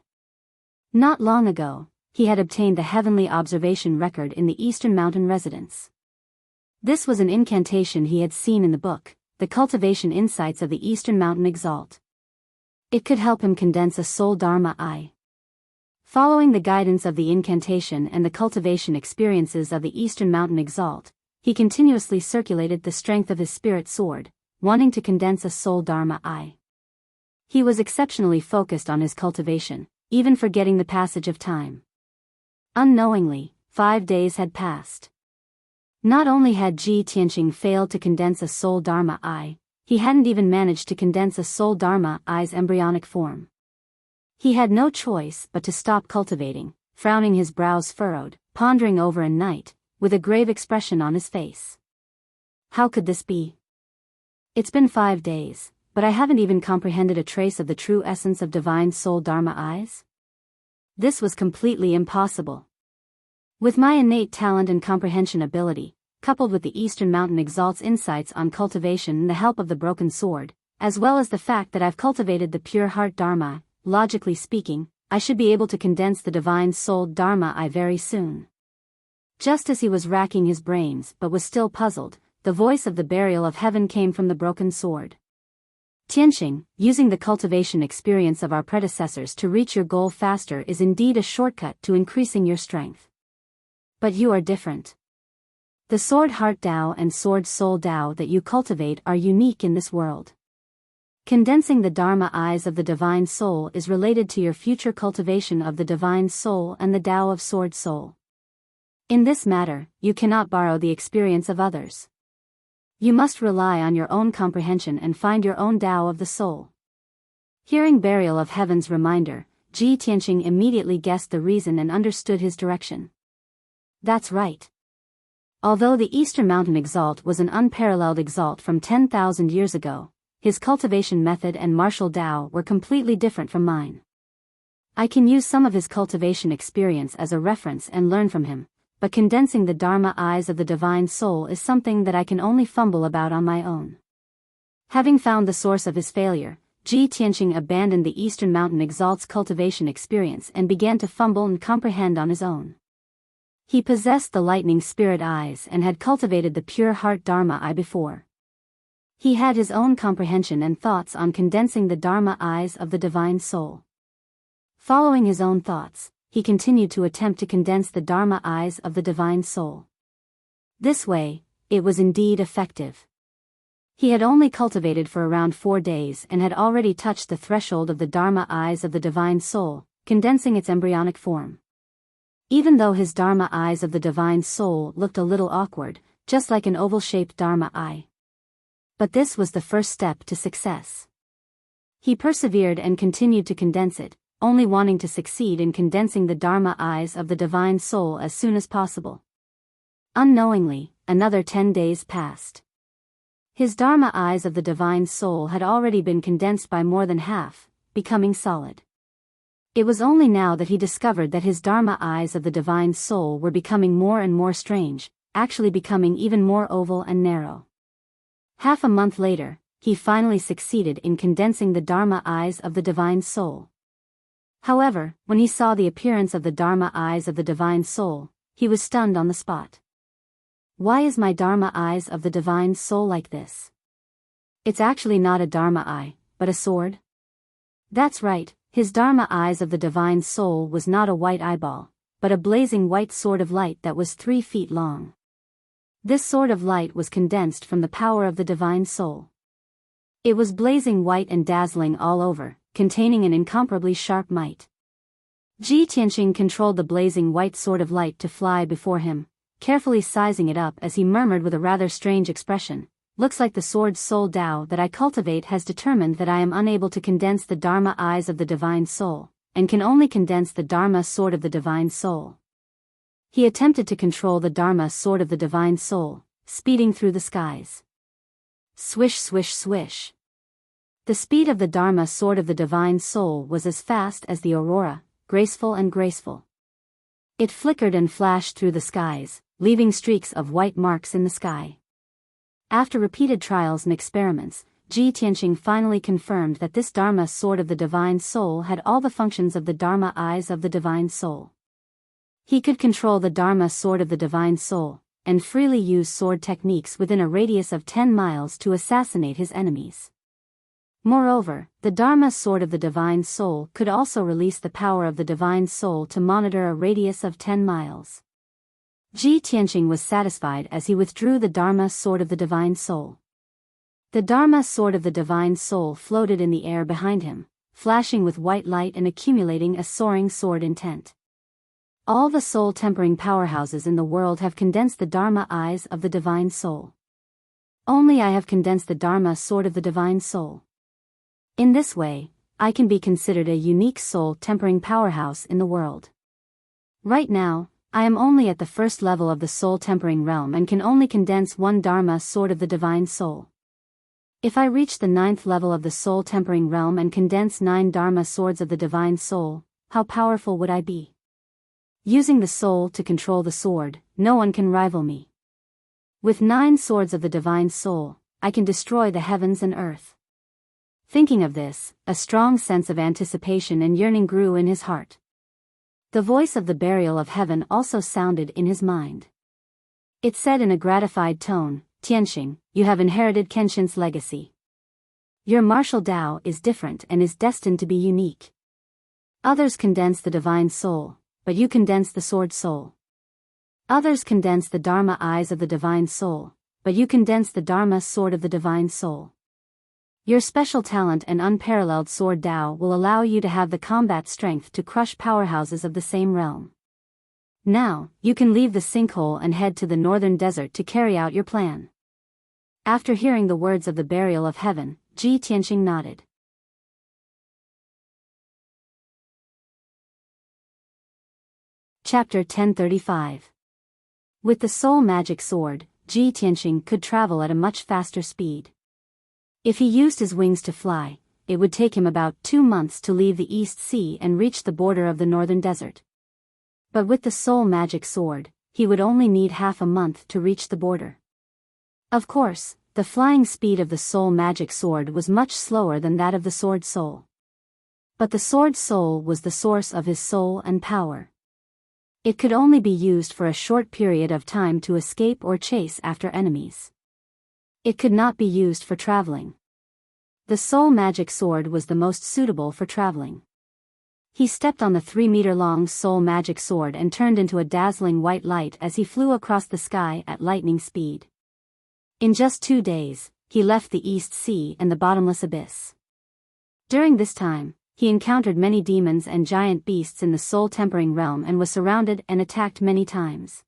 Not long ago, he had obtained the heavenly observation record in the Eastern Mountain residence. This was an incantation he had seen in the book, The Cultivation Insights of the Eastern Mountain Exalt. It could help him condense a soul Dharma I. Following the guidance of the incantation and the cultivation experiences of the Eastern Mountain Exalt, he continuously circulated the strength of his spirit sword, wanting to condense a soul Dharma I. He was exceptionally focused on his cultivation, even forgetting the passage of time. Unknowingly, 5 days had passed. Not only had Ji Tianqing failed to condense a soul Dharma I, he hadn't even managed to condense a soul Dharma I's embryonic form. He had no choice but to stop cultivating, frowning, his brows furrowed, pondering over in night, with a grave expression on his face. How could this be? It's been 5 days, but I haven't even comprehended a trace of the true essence of divine soul Dharma Is? This was completely impossible. With my innate talent and comprehension ability, coupled with the Eastern Mountain Exalt's insights on cultivation and the help of the broken sword, as well as the fact that I've cultivated the pure heart Dharma, logically speaking, I should be able to condense the divine soul Dharma I very soon. Just as he was racking his brains but was still puzzled, the voice of the burial of heaven came from the broken sword. Tianqing, using the cultivation experience of our predecessors to reach your goal faster is indeed a shortcut to increasing your strength. But you are different. The Sword Heart Tao and Sword Soul Tao that you cultivate are unique in this world. Condensing the Dharma Is of the Divine Soul is related to your future cultivation of the Divine Soul and the Tao of Sword Soul. In this matter, you cannot borrow the experience of others. You must rely on your own comprehension and find your own Tao of the soul. Hearing Burial of Heaven's reminder, Ji Tianqing immediately guessed the reason and understood his direction. That's right. Although the Eastern Mountain Exalt was an unparalleled exalt from 10,000 years ago, his cultivation method and martial Tao were completely different from mine. I can use some of his cultivation experience as a reference and learn from him, but condensing the Dharma Is of the Divine Soul is something that I can only fumble about on my own. Having found the source of his failure, Ji Tianqing abandoned the Eastern Mountain Exalt's cultivation experience and began to fumble and comprehend on his own. He possessed the lightning spirit eyes and had cultivated the pure heart Dharma I before. He had his own comprehension and thoughts on condensing the Dharma eyes of the divine soul. Following his own thoughts, he continued to attempt to condense the Dharma eyes of the divine soul. This way, it was indeed effective. He had only cultivated for around 4 days and had already touched the threshold of the Dharma eyes of the divine soul, condensing its embryonic form. Even though his Dharma eyes of the divine soul looked a little awkward, just like an oval-shaped Dharma eye. But this was the first step to success. He persevered and continued to condense it, only wanting to succeed in condensing the Dharma eyes of the divine soul as soon as possible. Unknowingly, another 10 days passed. His Dharma eyes of the divine soul had already been condensed by more than half, becoming solid. It was only now that he discovered that his Dharma eyes of the divine soul were becoming more and more strange, actually becoming even more oval and narrow. Half a month later, he finally succeeded in condensing the Dharma eyes of the divine soul. However, when he saw the appearance of the Dharma eyes of the divine soul, he was stunned on the spot. Why is my Dharma eyes of the divine soul like this? It's actually not a Dharma eye, but a sword? That's right, his Dharma eyes of the divine soul was not a white eyeball, but a blazing white sword of light that was 3 feet long. This sword of light was condensed from the power of the divine soul. It was blazing white and dazzling all over, containing an incomparably sharp might. Ji Tianqing controlled the blazing white sword of light to fly before him, carefully sizing it up as he murmured with a rather strange expression, "Looks like the sword soul Tao that I cultivate has determined that I am unable to condense the Dharma eyes of the divine soul, and can only condense the Dharma sword of the divine soul." He attempted to control the Dharma sword of the divine soul, speeding through the skies. Swish swish swish. The speed of the Dharma sword of the divine soul was as fast as the aurora, graceful and graceful. It flickered and flashed through the skies, leaving streaks of white marks in the sky. After repeated trials and experiments, Ji Tianqing finally confirmed that this Dharma sword of the divine soul had all the functions of the Dharma eyes of the divine soul. He could control the Dharma sword of the divine soul, and freely use sword techniques within a radius of 10 miles to assassinate his enemies. Moreover, the Dharma sword of the divine soul could also release the power of the divine soul to monitor a radius of 10 miles. Ji Tianqing was satisfied as he withdrew the Dharma sword of the divine soul. The Dharma sword of the divine soul floated in the air behind him, flashing with white light and accumulating a soaring sword intent. All the soul-tempering powerhouses in the world have condensed the Dharma eyes of the divine soul. Only I have condensed the Dharma sword of the divine soul. In this way, I can be considered a unique soul-tempering powerhouse in the world. Right now, I am only at the first level of the soul-tempering realm and can only condense 1 Dharma sword of the divine soul. If I reach the 9th level of the soul-tempering realm and condense 9 Dharma swords of the divine soul, how powerful would I be? Using the soul to control the sword, no one can rival me. With 9 swords of the divine soul, I can destroy the heavens and earth. Thinking of this, a strong sense of anticipation and yearning grew in his heart. The voice of the burial of heaven also sounded in his mind. It said in a gratified tone, "Tianqing, you have inherited Kenshin's legacy. Your martial Tao is different and is destined to be unique. Others condense the divine soul, but you condense the sword soul. Others condense the Dharma eyes of the divine soul, but you condense the Dharma sword of the divine soul. Your special talent and unparalleled sword Tao will allow you to have the combat strength to crush powerhouses of the same realm. Now, you can leave the sinkhole and head to the northern desert to carry out your plan." After hearing the words of the burial of heaven, Ji Tianqing nodded. Chapter 1035. With the soul magic sword, Ji Tianqing could travel at a much faster speed. If he used his wings to fly, it would take him about 2 months to leave the East Sea and reach the border of the northern desert. But with the soul magic sword, he would only need half a month to reach the border. Of course, the flying speed of the soul magic sword was much slower than that of the sword soul. But the sword soul was the source of his soul and power. It could only be used for a short period of time to escape or chase after enemies. It could not be used for traveling. The soul magic sword was the most suitable for traveling. He stepped on the 3-meter-long soul magic sword and turned into a dazzling white light as he flew across the sky at lightning speed. In just 2 days, he left the East Sea and the bottomless abyss. During this time, he encountered many demons and giant beasts in the soul-tempering realm and was surrounded and attacked many times.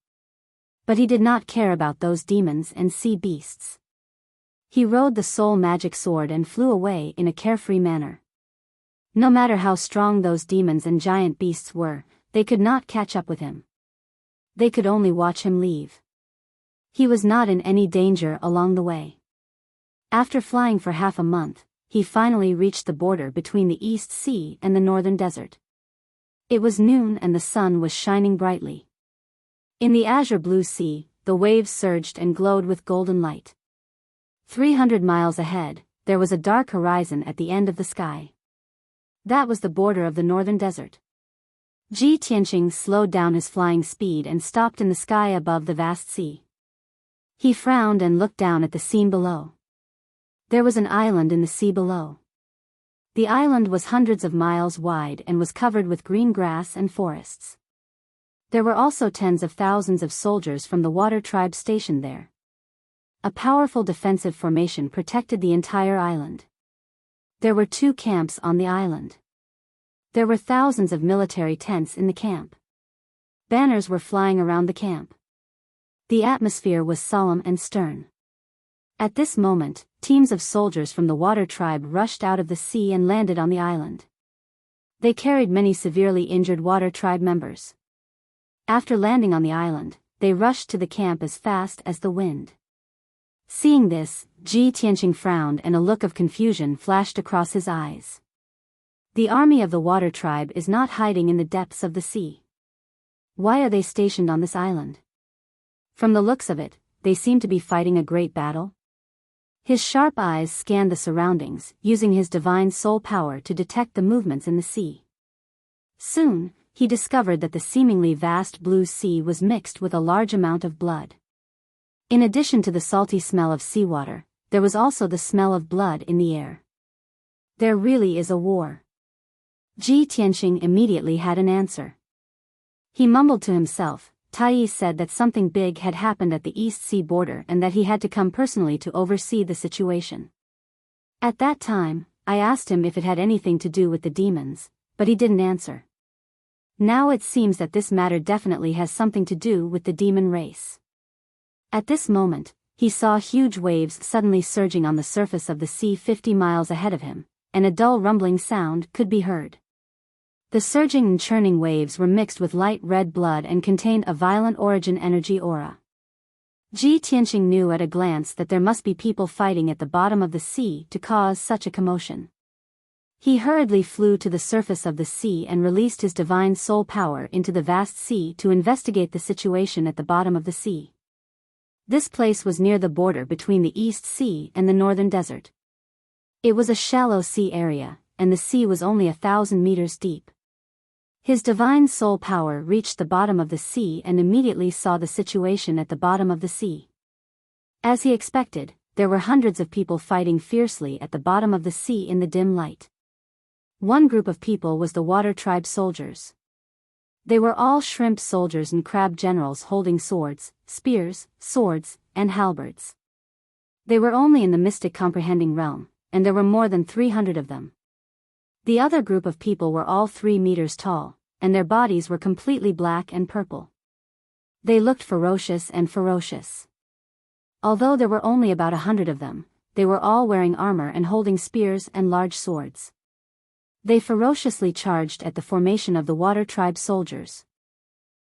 But he did not care about those demons and sea beasts. He rode the soul magic sword and flew away in a carefree manner. No matter how strong those demons and giant beasts were, they could not catch up with him. They could only watch him leave. He was not in any danger along the way. After flying for half a month, he finally reached the border between the East Sea and the northern desert. It was noon and the sun was shining brightly. In the azure blue sea, the waves surged and glowed with golden light. 300 miles ahead, there was a dark horizon at the end of the sky. That was the border of the northern desert. Ji Tianqing slowed down his flying speed and stopped in the sky above the vast sea. He frowned and looked down at the scene below. There was an island in the sea below. The island was hundreds of miles wide and was covered with green grass and forests. There were also tens of thousands of soldiers from the water tribe stationed there. A powerful defensive formation protected the entire island. There were 2 camps on the island. There were thousands of military tents in the camp. Banners were flying around the camp. The atmosphere was solemn and stern. At this moment, teams of soldiers from the water tribe rushed out of the sea and landed on the island. They carried many severely injured water tribe members. After landing on the island, they rushed to the camp as fast as the wind. Seeing this, Ji Tianqing frowned and a look of confusion flashed across his eyes. The army of the water tribe is not hiding in the depths of the sea. Why are they stationed on this island? From the looks of it, they seem to be fighting a great battle. His sharp eyes scanned the surroundings, using his divine soul power to detect the movements in the sea. Soon, he discovered that the seemingly vast blue sea was mixed with a large amount of blood. In addition to the salty smell of seawater, there was also the smell of blood in the air. There really is a war. Ji Tianqing immediately had an answer. He mumbled to himself. Tai said that something big had happened at the East Sea border and that he had to come personally to oversee the situation. At that time, I asked him if it had anything to do with the demons, but he didn't answer. Now it seems that this matter definitely has something to do with the demon race. At this moment, he saw huge waves suddenly surging on the surface of the sea 50 miles ahead of him, and a dull rumbling sound could be heard. The surging and churning waves were mixed with light red blood and contained a violent origin energy aura. Ji Tianqing knew at a glance that there must be people fighting at the bottom of the sea to cause such a commotion. He hurriedly flew to the surface of the sea and released his divine soul power into the vast sea to investigate the situation at the bottom of the sea. This place was near the border between the East Sea and the northern desert. It was a shallow sea area, and the sea was only 1,000 meters deep. His divine soul power reached the bottom of the sea and immediately saw the situation at the bottom of the sea. As he expected, there were hundreds of people fighting fiercely at the bottom of the sea in the dim light. One group of people was the water tribe soldiers. They were all shrimp soldiers and crab generals holding swords, spears, swords, and halberds. They were only in the mystic comprehending realm, and there were more than 300 of them. The other group of people were all 3 meters tall, and their bodies were completely black and purple. They looked ferocious and ferocious. Although there were only about 100 of them, they were all wearing armor and holding spears and large swords. They ferociously charged at the formation of the water tribe soldiers.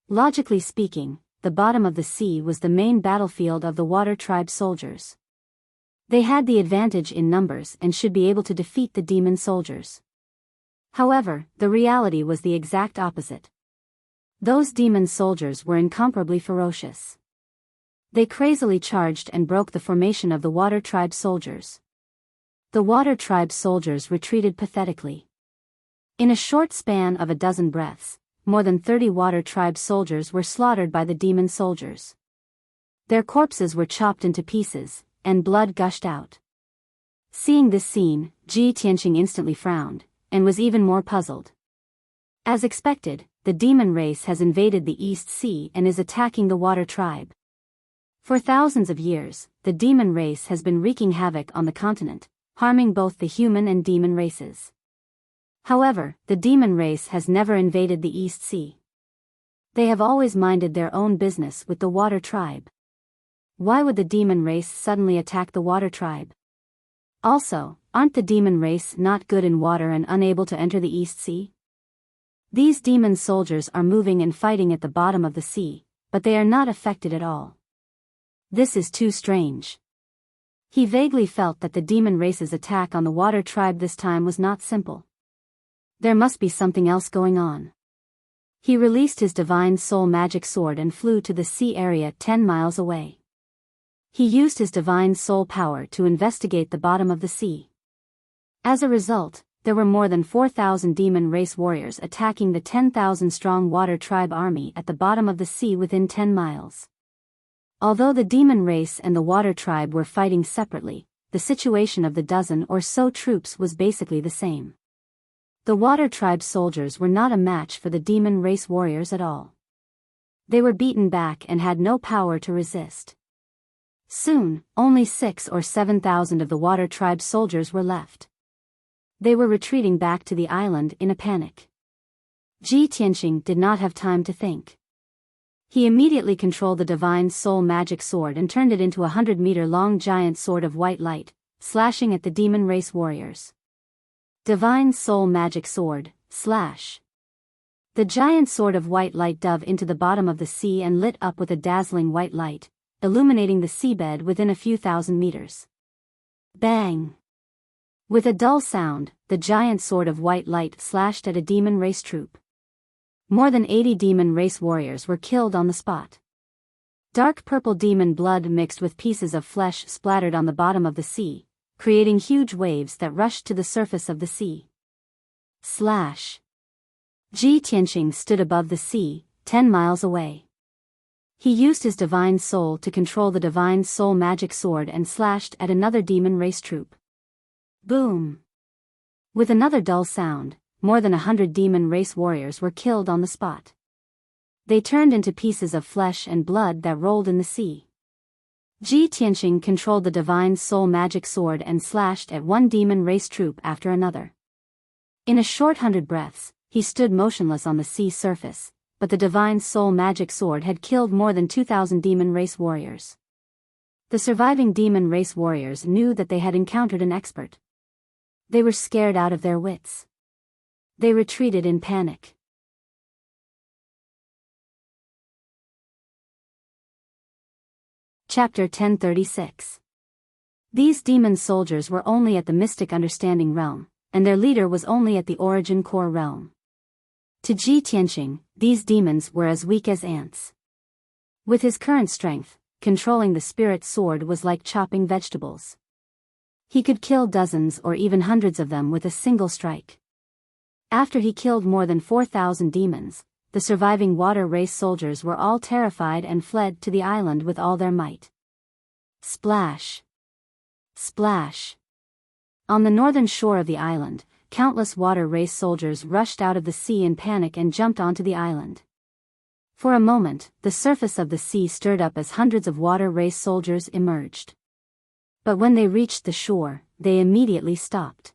Logically speaking, the bottom of the sea was the main battlefield of the water tribe soldiers. They had the advantage in numbers and should be able to defeat the demon soldiers. However, the reality was the exact opposite. Those demon soldiers were incomparably ferocious. They crazily charged and broke the formation of the water tribe soldiers. The water tribe soldiers retreated pathetically. In a short span of a dozen breaths, more than 30 water tribe soldiers were slaughtered by the demon soldiers. Their corpses were chopped into pieces, and blood gushed out. Seeing this scene, Ji Tianqing instantly frowned, and was even more puzzled. As expected, the demon race has invaded the East Sea and is attacking the water tribe. For thousands of years, the demon race has been wreaking havoc on the continent, harming both the human and demon races. However, the demon race has never invaded the East Sea. They have always minded their own business with the water tribe. Why would the demon race suddenly attack the water tribe? Also, aren't the demon race not good in water and unable to enter the East Sea? These demon soldiers are moving and fighting at the bottom of the sea, but they are not affected at all. This is too strange. He vaguely felt that the demon race's attack on the water tribe this time was not simple. There must be something else going on. He released his divine soul magic sword and flew to the sea area 10 miles away. He used his divine soul power to investigate the bottom of the sea. As a result, there were more than 4,000 demon race warriors attacking the 10,000-strong water tribe army at the bottom of the sea within 10 miles. Although the demon race and the water tribe were fighting separately, the situation of the dozen or so troops was basically the same. The water tribe soldiers were not a match for the demon race warriors at all. They were beaten back and had no power to resist. Soon, only 6,000 or 7,000 of the water tribe soldiers were left. They were retreating back to the island in a panic. Ji Tianqing did not have time to think. He immediately controlled the divine soul magic sword and turned it into a 100-meter-long giant sword of white light, slashing at the demon race warriors. Divine soul magic sword, slash. The giant sword of white light dove into the bottom of the sea and lit up with a dazzling white light, illuminating the seabed within a few thousand meters. Bang! With a dull sound, the giant sword of white light slashed at a demon race troop. More than 80 demon race warriors were killed on the spot. Dark purple demon blood mixed with pieces of flesh splattered on the bottom of the sea, creating huge waves that rushed to the surface of the sea. Slash. Ji Tianqing stood above the sea, 10 miles away. He used his divine soul to control the divine soul magic sword and slashed at another demon race troop. Boom! With another dull sound, more than 100 demon race warriors were killed on the spot. They turned into pieces of flesh and blood that rolled in the sea. Ji Tianqing controlled the divine soul magic sword and slashed at one demon race troop after another. In a short 100 breaths, he stood motionless on the sea surface, but the divine soul magic sword had killed more than 2,000 demon race warriors. The surviving demon race warriors knew that they had encountered an expert. They were scared out of their wits. They retreated in panic. Chapter 1036. These demon soldiers were only at the mystic understanding realm, and their leader was only at the origin core realm. To Ji Tianqing, these demons were as weak as ants. With his current strength, controlling the spirit sword was like chopping vegetables. He could kill dozens or even hundreds of them with a single strike. After he killed more than 4,000 demons, the surviving water race soldiers were all terrified and fled to the island with all their might. Splash! Splash! On the northern shore of the island, countless water race soldiers rushed out of the sea in panic and jumped onto the island. For a moment, the surface of the sea stirred up as hundreds of water race soldiers emerged. But when they reached the shore, they immediately stopped.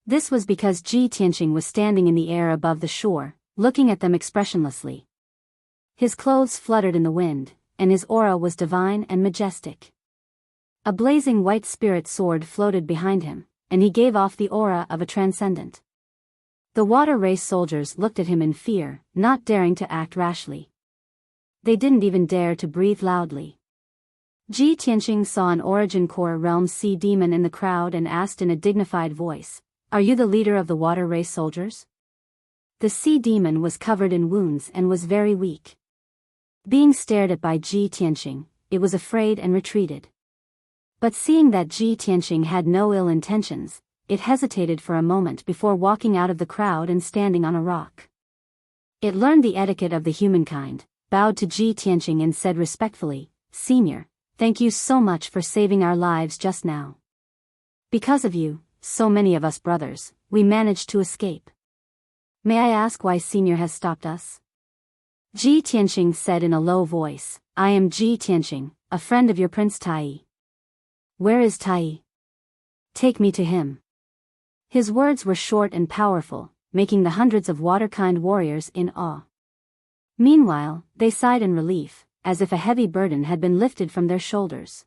This was because Ji Tianqing was standing in the air above the shore, looking at them expressionlessly. His clothes fluttered in the wind, and his aura was divine and majestic. A blazing white spirit sword floated behind him, and he gave off the aura of a transcendent. The water race soldiers looked at him in fear, not daring to act rashly. They didn't even dare to breathe loudly. Ji Tianqing saw an origin core realm sea demon in the crowd and asked in a dignified voice, "Are you the leader of the water race soldiers?" The sea demon was covered in wounds and was very weak. Being stared at by Ji Tianqing, it was afraid and retreated. But seeing that Ji Tianqing had no ill intentions, it hesitated for a moment before walking out of the crowd and standing on a rock. It learned the etiquette of the humankind, bowed to Ji Tianqing and said respectfully, "Senior, thank you so much for saving our lives just now. Because of you, so many of us brothers, we managed to escape. May I ask why Senior has stopped us? Ji Tianqing said in a low voice, I am Ji Tianqing, a friend of your Prince Tai. Where is Tai? Take me to him. His words were short and powerful, making the hundreds of water-kind warriors in awe. Meanwhile, they sighed in relief, as if a heavy burden had been lifted from their shoulders.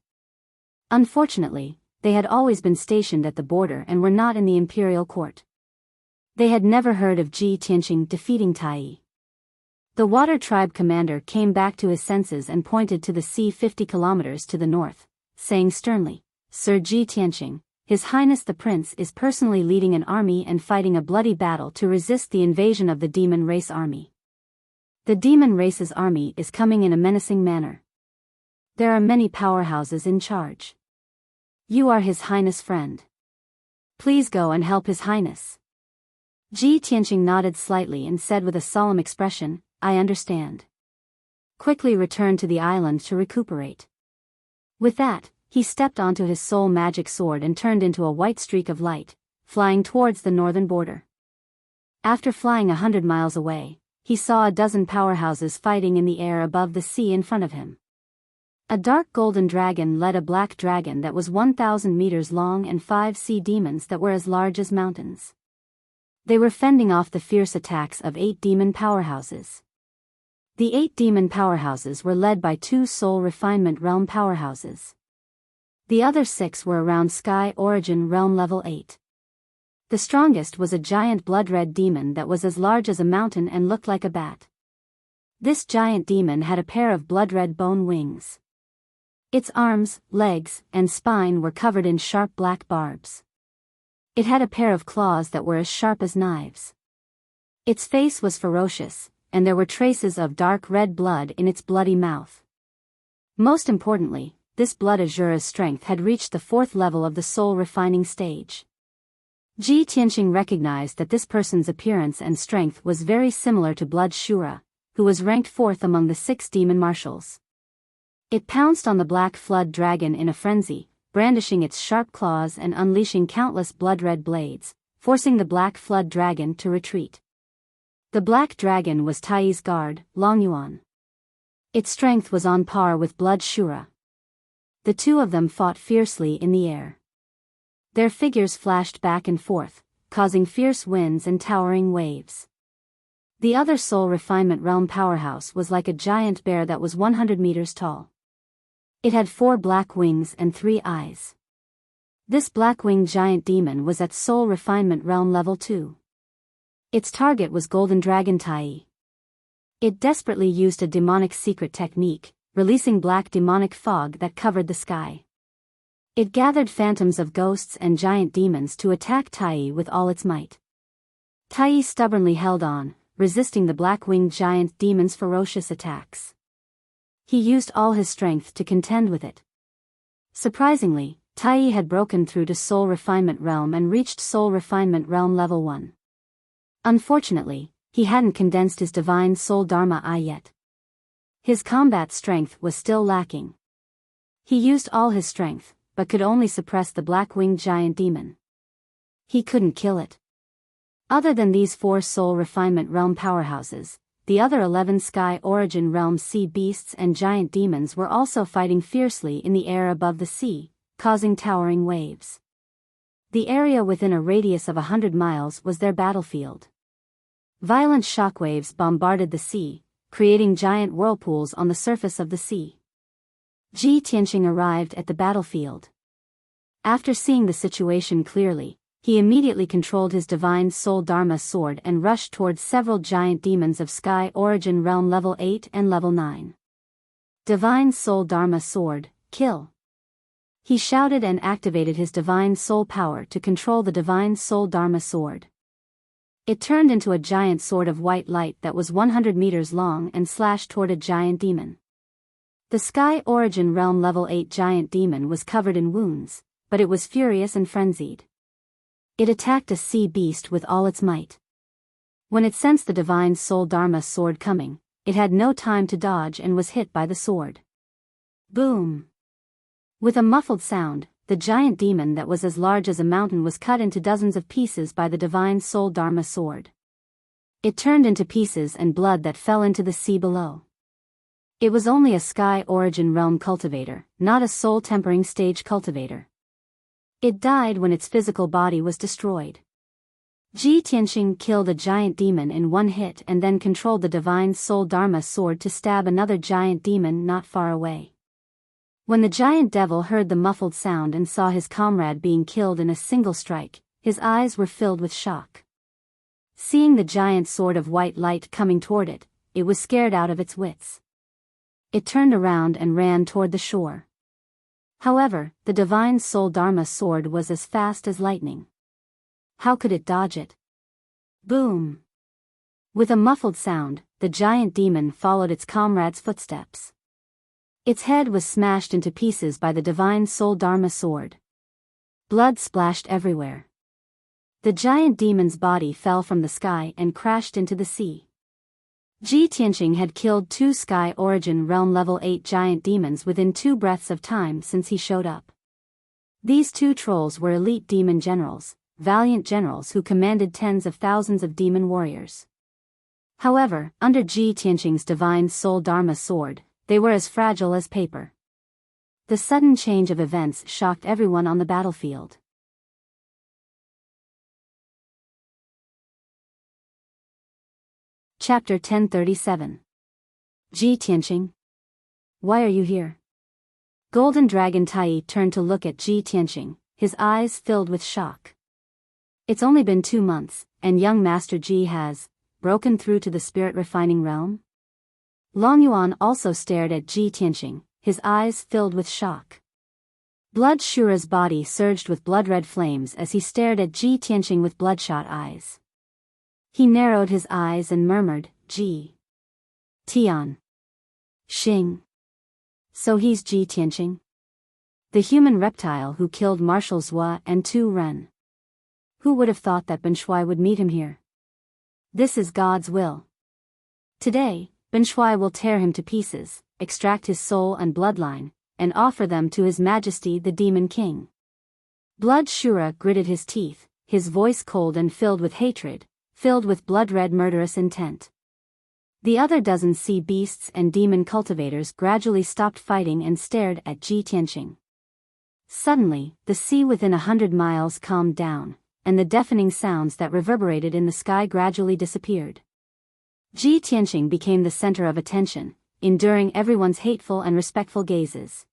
Unfortunately, they had always been stationed at the border and were not in the imperial court. They had never heard of Ji Tianqing defeating Tai. The water tribe commander came back to his senses and pointed to the sea 50 kilometers to the north, saying sternly, Sir Ji Tianqing, His Highness the Prince is personally leading an army and fighting a bloody battle to resist the invasion of the demon race army. The demon race's army is coming in a menacing manner. There are many powerhouses in charge. You are His Highness' friend. Please go and help His Highness. Ji Tianqing nodded slightly and said with a solemn expression, I understand. Quickly return to the island to recuperate. With that, he stepped onto his soul magic sword and turned into a white streak of light, flying towards the northern border. After flying 100 miles away, he saw a dozen powerhouses fighting in the air above the sea in front of him. A dark golden dragon led a black dragon that was 1,000 meters long and 5 sea demons that were as large as mountains. They were fending off the fierce attacks of 8 demon powerhouses. The 8 demon powerhouses were led by 2 soul refinement realm powerhouses. The other 6 were around Sky Origin Realm Level 8. The strongest was a giant blood-red demon that was as large as a mountain and looked like a bat. This giant demon had a pair of blood-red bone wings. Its arms, legs, and spine were covered in sharp black barbs. It had a pair of claws that were as sharp as knives. Its face was ferocious, and there were traces of dark red blood in its bloody mouth. Most importantly, this blood Azura's strength had reached the 4th level of the soul refining stage. Ji Tianqing recognized that this person's appearance and strength was very similar to Blood Shura, who was ranked 4th among the 6 demon marshals. It pounced on the black flood dragon in a frenzy, brandishing its sharp claws and unleashing countless blood-red blades, forcing the black flood dragon to retreat. The black dragon was Tai's guard, Long Yuan. Its strength was on par with Blood Shura. The two of them fought fiercely in the air. Their figures flashed back and forth, causing fierce winds and towering waves. The other soul refinement realm powerhouse was like a giant bear that was 100 meters tall. It had 4 black wings and 3 eyes. This black-winged giant demon was at soul refinement realm level 2. Its target was Golden Dragon Tai. It desperately used a demonic secret technique, releasing black demonic fog that covered the sky. It gathered phantoms of ghosts and giant demons to attack Tai with all its might. Tai stubbornly held on, resisting the black-winged giant demon's ferocious attacks. He used all his strength to contend with it. Surprisingly, Tai had broken through to Soul Refinement Realm and reached Soul Refinement Realm Level 1. Unfortunately, he hadn't condensed his Divine Soul Dharma Eye yet. His combat strength was still lacking. He used all his strength, but could only suppress the black-winged giant demon. He couldn't kill it. Other than these 4 Soul Refinement Realm powerhouses, the other 11 Sky Origin Realm sea beasts and giant demons were also fighting fiercely in the air above the sea, causing towering waves. The area within a radius of 100 miles was their battlefield. Violent shockwaves bombarded the sea, creating giant whirlpools on the surface of the sea. Ji Tianqing arrived at the battlefield. After seeing the situation clearly, he immediately controlled his Divine Soul Dharma sword and rushed towards several giant demons of Sky Origin Realm Level 8 and Level 9. Divine Soul Dharma sword, kill! He shouted and activated his Divine Soul power to control the Divine Soul Dharma sword. It turned into a giant sword of white light that was 100 meters long and slashed toward a giant demon. The Sky Origin Realm Level 8 giant demon was covered in wounds, but it was furious and frenzied. It attacked a sea beast with all its might. When it sensed the Divine Soul Dharma sword coming, it had no time to dodge and was hit by the sword. Boom! With a muffled sound, the giant demon that was as large as a mountain was cut into dozens of pieces by the divine soul Dharma sword. It turned into pieces and blood that fell into the sea below. It was only a sky origin realm cultivator, not a soul tempering stage cultivator. It died when its physical body was destroyed. Ji Tianxing killed a giant demon in one hit and then controlled the divine soul Dharma sword to stab another giant demon not far away. When the giant devil heard the muffled sound and saw his comrade being killed in a single strike, his eyes were filled with shock. Seeing the giant sword of white light coming toward it, it was scared out of its wits. It turned around and ran toward the shore. However, the divine soul Dharma sword was as fast as lightning. How could it dodge it? Boom! With a muffled sound, the giant demon followed its comrade's footsteps. Its head was smashed into pieces by the divine soul Dharma sword. Blood splashed everywhere. The giant demon's body fell from the sky and crashed into the sea. Ji Tianxing had killed 2 Sky Origin Realm Level 8 giant demons within 2 breaths of time since he showed up. These 2 trolls were elite demon generals, valiant generals who commanded tens of thousands of demon warriors. However, under Ji Tianxing's divine soul Dharma sword, they were as fragile as paper. The sudden change of events shocked everyone on the battlefield. Chapter 1037. Ji Tianxing. Why are you here? Golden Dragon Tai turned to look at Ji Tianxing, his eyes filled with shock. It's only been 2 months, and young Master Ji has broken through to the spirit refining realm? Long Yuan also stared at Ji Tianxing, his eyes filled with shock. Blood Shura's body surged with blood-red flames as he stared at Ji Tianxing with bloodshot eyes. He narrowed his eyes and murmured, Ji Tian Xing. So he's Ji Tianxing? The human reptile who killed Marshal Zhua and Tu Ren. Who would have thought that Ben Shuai would meet him here? This is God's will. Today, Ben Shuai will tear him to pieces, extract his soul and bloodline, and offer them to His Majesty the Demon King. Blood Shura gritted his teeth, his voice cold and filled with hatred, filled with blood-red murderous intent. The other dozen sea beasts and demon cultivators gradually stopped fighting and stared at Ji Tianxing. Suddenly, the sea within 100 miles calmed down, and the deafening sounds that reverberated in the sky gradually disappeared. Ji Tianxing became the center of attention, enduring everyone's hateful and respectful gazes.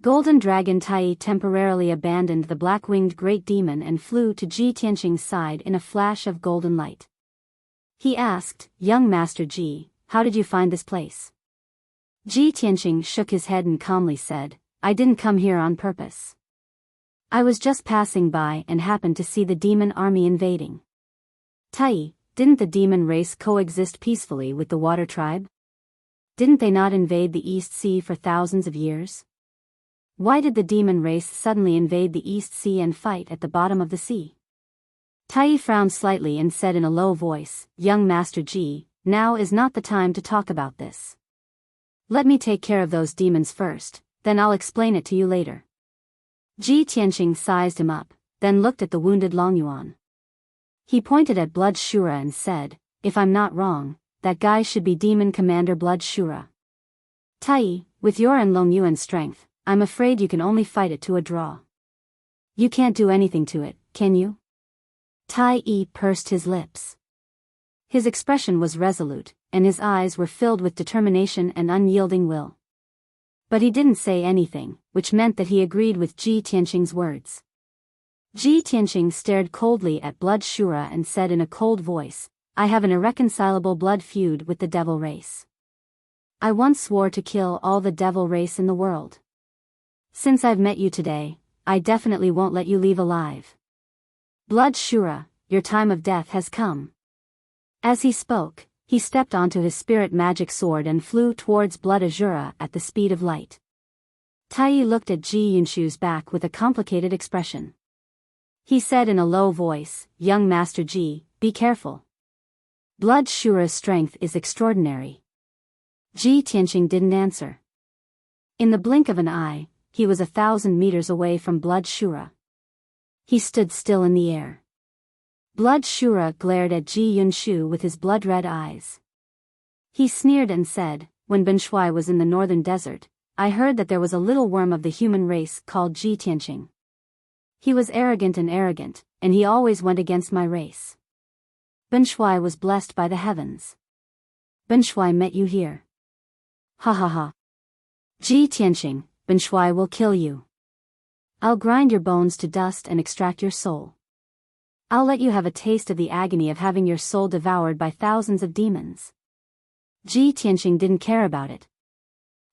Golden Dragon Tai temporarily abandoned the black-winged great demon and flew to Ji Tianxing's side in a flash of golden light. He asked, Young Master Ji, how did you find this place? Ji Tianxing shook his head and calmly said, I didn't come here on purpose. I was just passing by and happened to see the demon army invading. Tai, didn't the demon race coexist peacefully with the water tribe? Didn't they not invade the East Sea for thousands of years? Why did the demon race suddenly invade the East Sea and fight at the bottom of the sea? Tai frowned slightly and said in a low voice, Young Master Ji, now is not the time to talk about this. Let me take care of those demons first, then I'll explain it to you later. Ji Tianxing sized him up, then looked at the wounded Long Yuan. He pointed at Blood Shura and said, If I'm not wrong, that guy should be Demon Commander Blood Shura. Tai, with your and Long Yuan's strength, I'm afraid you can only fight it to a draw. You can't do anything to it, can you? Tai pursed his lips. His expression was resolute, and his eyes were filled with determination and unyielding will. But he didn't say anything, which meant that he agreed with Ji Tianxing's words. Ji Tianxing stared coldly at Blood Shura and said in a cold voice, I have an irreconcilable blood feud with the devil race. I once swore to kill all the devil race in the world. Since I've met you today, I definitely won't let you leave alive. Blood Shura, your time of death has come. As he spoke, he stepped onto his spirit magic sword and flew towards Blood Azura at the speed of light. Tai looked at Ji Yunshu's back with a complicated expression. He said in a low voice, Young Master Ji, be careful. Blood Shura's strength is extraordinary. Ji Tianxing didn't answer. In the blink of an eye, he was 1,000 meters away from Blood Shura. He stood still in the air. Blood Shura glared at Ji Yunshu with his blood-red eyes. He sneered and said, "When Ben Shui was in the northern desert, I heard that there was a little worm of the human race called Ji Tianqing. He was arrogant, and he always went against my race. Ben Shui was blessed by the heavens. Ben Shui met you here. Ha ha ha. Ji Tianqing, Ben Shui will kill you. I'll grind your bones to dust and extract your soul. I'll let you have a taste of the agony of having your soul devoured by thousands of demons." Ji Tianqing didn't care about it.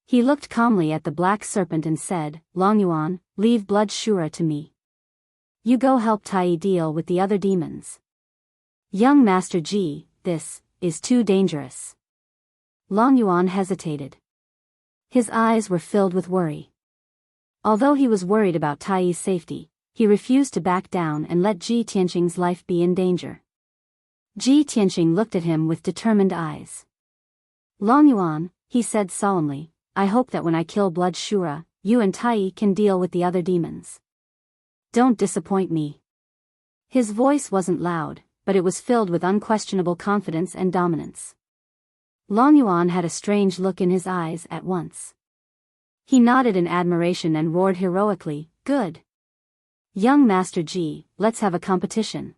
He looked calmly at the black serpent and said, "Long Yuan, leave Blood Shura to me. You go help Tai deal with the other demons. Young Master Ji, this is too dangerous." Long Yuan hesitated. His eyes were filled with worry. Although he was worried about Tai's safety, he refused to back down and let Ji Tianqing's life be in danger. Ji Tianqing looked at him with determined eyes. "Long Yuan," he said solemnly, "I hope that when I kill Blood Shura, you and Tai can deal with the other demons. Don't disappoint me." His voice wasn't loud, but it was filled with unquestionable confidence and dominance. Long Yuan had a strange look in his eyes at once. He nodded in admiration and roared heroically, "Good. Young Master Ji, let's have a competition."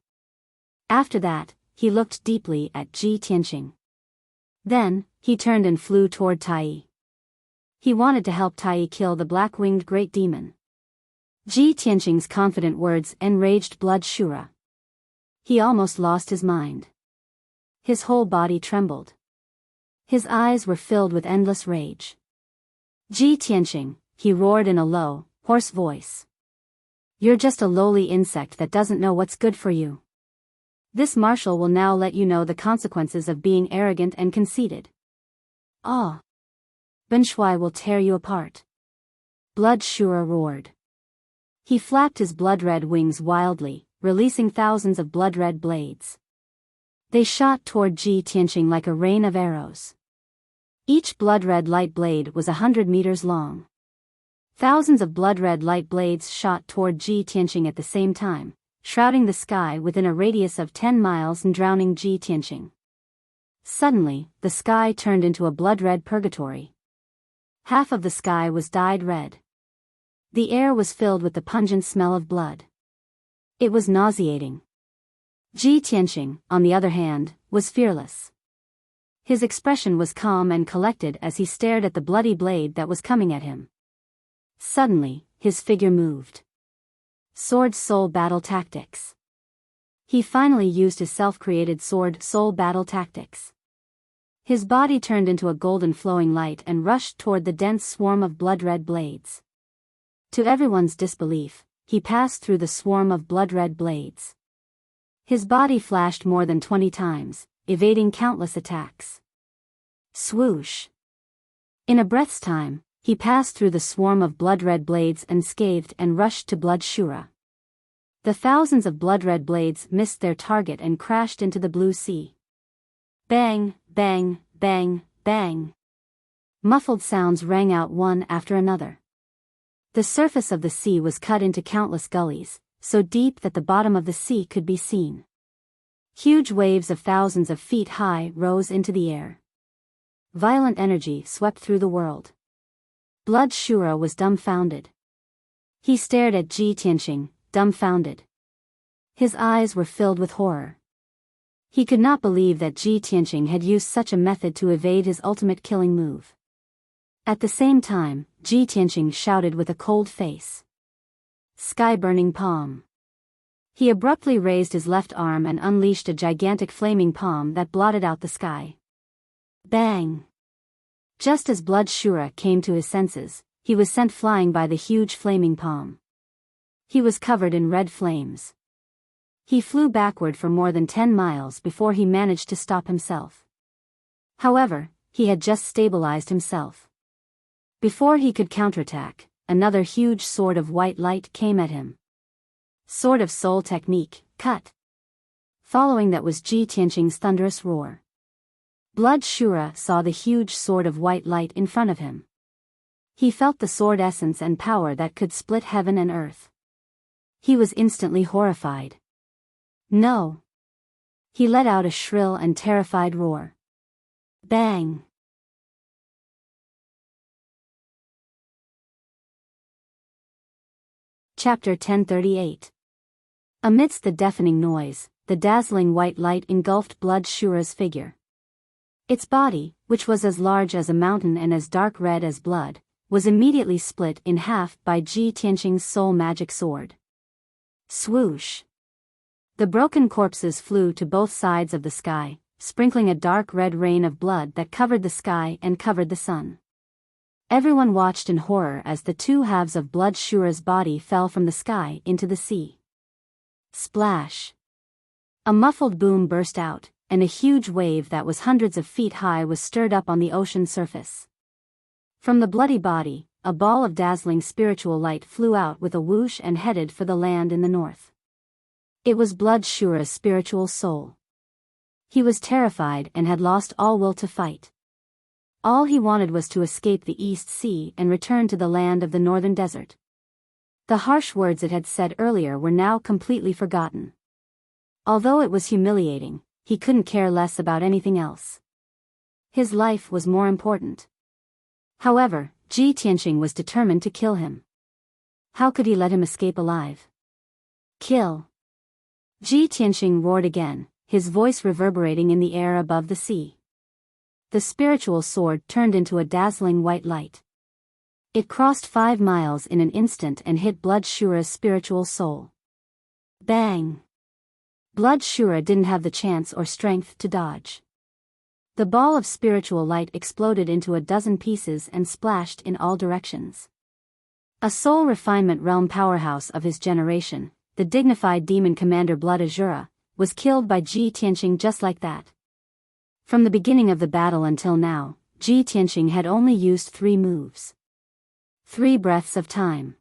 After that, he looked deeply at Ji Tianqing. Then, he turned and flew toward Tai. He wanted to help Tai kill the black-winged great demon. Ji Tianqing's confident words enraged Blood Shura. He almost lost his mind. His whole body trembled. His eyes were filled with endless rage. "Ji Tianqing," he roared in a low, hoarse voice. "You're just a lowly insect that doesn't know what's good for you. This marshal will now let you know the consequences of being arrogant and conceited. Ah! Ben Shui will tear you apart." Blood Shura roared. He flapped his blood-red wings wildly, releasing thousands of blood-red blades. They shot toward Ji Tianqing like a rain of arrows. Each blood-red light blade was 100 meters long. Thousands of blood-red light blades shot toward Ji Tianqing at the same time, shrouding the sky within a radius of 10 miles and drowning Ji Tianqing. Suddenly, the sky turned into a blood-red purgatory. Half of the sky was dyed red. The air was filled with the pungent smell of blood. It was nauseating. Ji Tianqing, on the other hand, was fearless. His expression was calm and collected as he stared at the bloody blade that was coming at him. Suddenly, his figure moved. Sword Soul Battle Tactics. He finally used his self-created Sword Soul Battle Tactics. His body turned into a golden flowing light and rushed toward the dense swarm of blood-red blades. To everyone's disbelief, he passed through the swarm of blood-red blades. His body flashed more than 20 times, evading countless attacks. Swoosh! In a breath's time, he passed through the swarm of blood-red blades unscathed and rushed to Blood Shura. The thousands of blood-red blades missed their target and crashed into the blue sea. Bang, bang, bang, bang. Muffled sounds rang out one after another. The surface of the sea was cut into countless gullies, so deep that the bottom of the sea could be seen. Huge waves of thousands of feet high rose into the air. Violent energy swept through the world. Blood Shura was dumbfounded. He stared at Ji Tianqing, dumbfounded. His eyes were filled with horror. He could not believe that Ji Tianqing had used such a method to evade his ultimate killing move. At the same time, Ji Tianqing shouted with a cold face. Sky-burning palm. He abruptly raised his left arm and unleashed a gigantic flaming palm that blotted out the sky. Bang! Just as Blood Shura came to his senses, he was sent flying by the huge flaming palm. He was covered in red flames. He flew backward for more than 10 miles before he managed to stop himself. However, he had just stabilized himself. Before he could counterattack, another huge sword of white light came at him. Sword of Soul Technique, cut. Following that was Ji Tianqing's thunderous roar. Blood Shura saw the huge sword of white light in front of him. He felt the sword essence and power that could split heaven and earth. He was instantly horrified. No! He let out a shrill and terrified roar. Bang! Chapter 1038. Amidst the deafening noise, the dazzling white light engulfed Blood Shura's figure. Its body, which was as large as a mountain and as dark red as blood, was immediately split in half by Ji Tianqing's soul magic sword. Swoosh! The broken corpses flew to both sides of the sky, sprinkling a dark red rain of blood that covered the sky and covered the sun. Everyone watched in horror as the two halves of Blood Shura's body fell from the sky into the sea. Splash! A muffled boom burst out, and a huge wave that was hundreds of feet high was stirred up on the ocean surface. From the bloody body, a ball of dazzling spiritual light flew out with a whoosh and headed for the land in the north. It was Blood Shura's spiritual soul. He was terrified and had lost all will to fight. All he wanted was to escape the East Sea and return to the land of the northern desert. The harsh words it had said earlier were now completely forgotten. Although it was humiliating, he couldn't care less about anything else. His life was more important. However, Ji Tianqing was determined to kill him. How could he let him escape alive? Kill! Ji Tianqing roared again, his voice reverberating in the air above the sea. The spiritual sword turned into a dazzling white light. It crossed 5 miles in an instant and hit Blood Shura's spiritual soul. Bang! Blood Shura didn't have the chance or strength to dodge. The ball of spiritual light exploded into a dozen pieces and splashed in all directions. A soul refinement realm powerhouse of his generation, the dignified demon commander Blood Azura, was killed by Ji Tianqing just like that. From the beginning of the battle until now, Ji Tianqing had only used 3 moves. 3 breaths of time.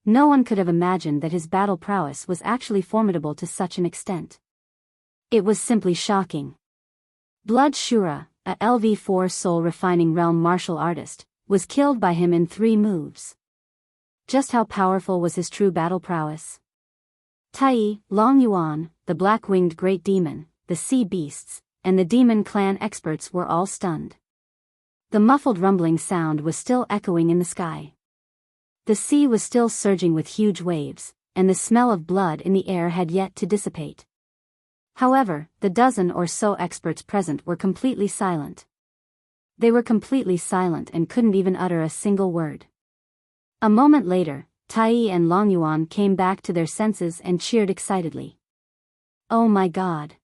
No one could have imagined that his battle prowess was actually formidable to such an extent. It was simply shocking. Blood Shura, a LV4 soul refining realm martial artist, was killed by him in 3 moves. Just how powerful was his true battle prowess? Tai, Long Yuan, the black-winged great demon, the sea beasts, and the demon clan experts were all stunned. The muffled rumbling sound was still echoing in the sky. The sea was still surging with huge waves, and the smell of blood in the air had yet to dissipate. However, the dozen or so experts present were completely silent. They were completely silent and couldn't even utter a single word. A moment later, Tai and Long Yuan came back to their senses and cheered excitedly. Oh my god!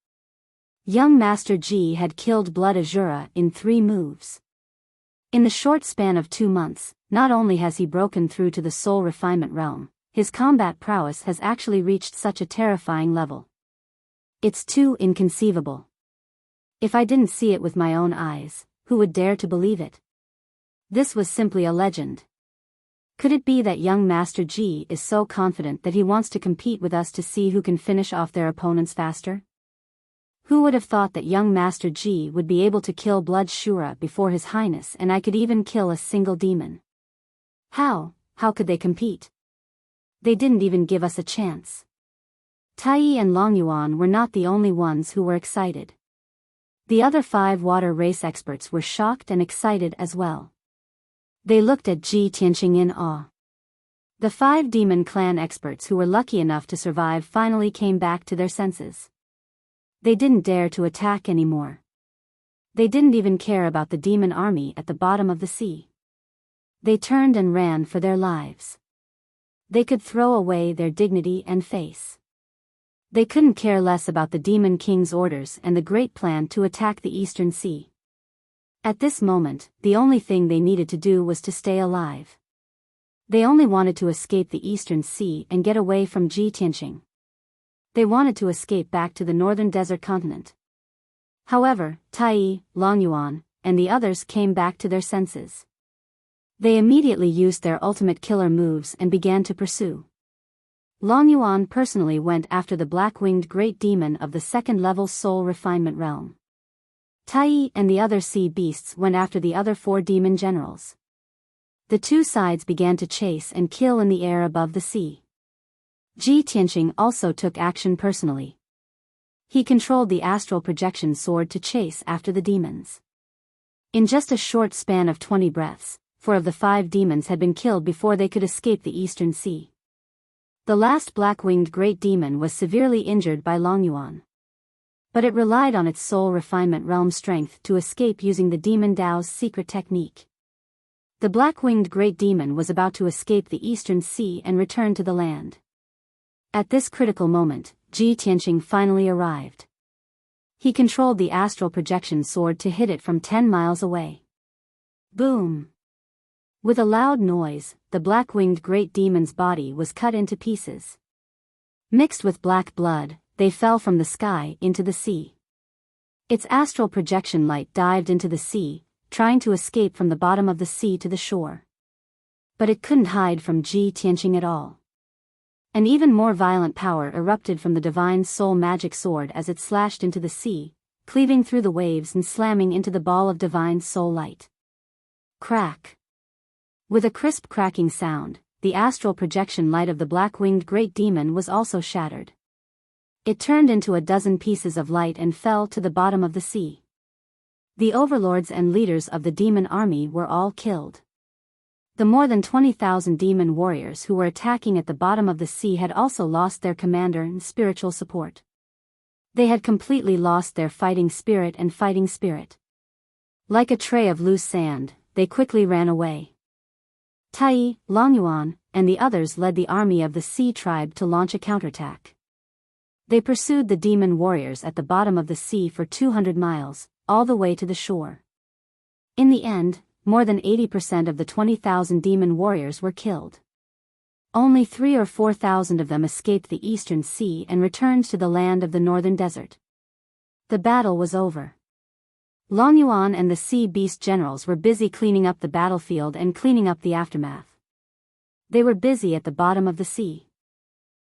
Young Master Ji had killed Blood Azura in 3 moves. In the short span of 2 months, not only has he broken through to the soul refinement realm, his combat prowess has actually reached such a terrifying level. It's too inconceivable. If I didn't see it with my own eyes, who would dare to believe it? This was simply a legend. Could it be that young Master Ji is so confident that he wants to compete with us to see who can finish off their opponents faster? Who would have thought that young Master Ji would be able to kill Blood Shura before His Highness and I could even kill a single demon? How could they compete? They didn't even give us a chance. Tai and Long Yuan were not the only ones who were excited. The other 5 water race experts were shocked and excited as well. They looked at Ji Tianqing in awe. The 5 demon clan experts who were lucky enough to survive finally came back to their senses. They didn't dare to attack anymore. They didn't even care about the demon army at the bottom of the sea. They turned and ran for their lives. They could throw away their dignity and face. They couldn't care less about the Demon King's orders and the great plan to attack the Eastern Sea. At this moment, the only thing they needed to do was to stay alive. They only wanted to escape the Eastern Sea and get away from Ji Tianqing. They wanted to escape back to the northern desert continent. However, Tai, Long Yuan, and the others came back to their senses. They immediately used their ultimate killer moves and began to pursue. Long Yuan personally went after the black-winged great demon of the 2nd-level soul refinement realm. Tai and the other sea beasts went after the other 4 demon generals. The two sides began to chase and kill in the air above the sea. Ji Tianqing also took action personally. He controlled the astral projection sword to chase after the demons. In just a short span of 20 breaths, 4 of the 5 demons had been killed before they could escape the eastern sea. The last black-winged great demon was severely injured by Longyuan. But it relied on its soul refinement realm strength to escape using the demon Dao's secret technique. The black-winged great demon was about to escape the eastern sea and return to the land. At this critical moment, Ji Tianqing finally arrived. He controlled the astral projection sword to hit it from 10 miles away. Boom! With a loud noise, the black-winged great demon's body was cut into pieces. Mixed with black blood, they fell from the sky into the sea. Its astral projection light dived into the sea, trying to escape from the bottom of the sea to the shore. But it couldn't hide from Ji Tianqing at all. An even more violent power erupted from the divine soul magic sword as it slashed into the sea, cleaving through the waves and slamming into the ball of divine soul light. Crack! With a crisp cracking sound, the astral projection light of the black-winged great demon was also shattered. It turned into a dozen pieces of light and fell to the bottom of the sea. The overlords and leaders of the demon army were all killed. The more than 20,000 demon warriors who were attacking at the bottom of the sea had also lost their commander and spiritual support. They had completely lost their fighting spirit and fighting spirit. Like a tray of loose sand, they quickly ran away. Tai, Longyuan, and the others led the army of the Sea tribe to launch a counterattack. They pursued the demon warriors at the bottom of the sea for 200 miles, all the way to the shore. In the end, more than 80% of the 20,000 demon warriors were killed. Only 3,000 or 4,000 of them escaped the eastern sea and returned to the land of the northern desert. The battle was over. Longyuan and the sea beast generals were busy cleaning up the battlefield and cleaning up the aftermath. They were busy at the bottom of the sea.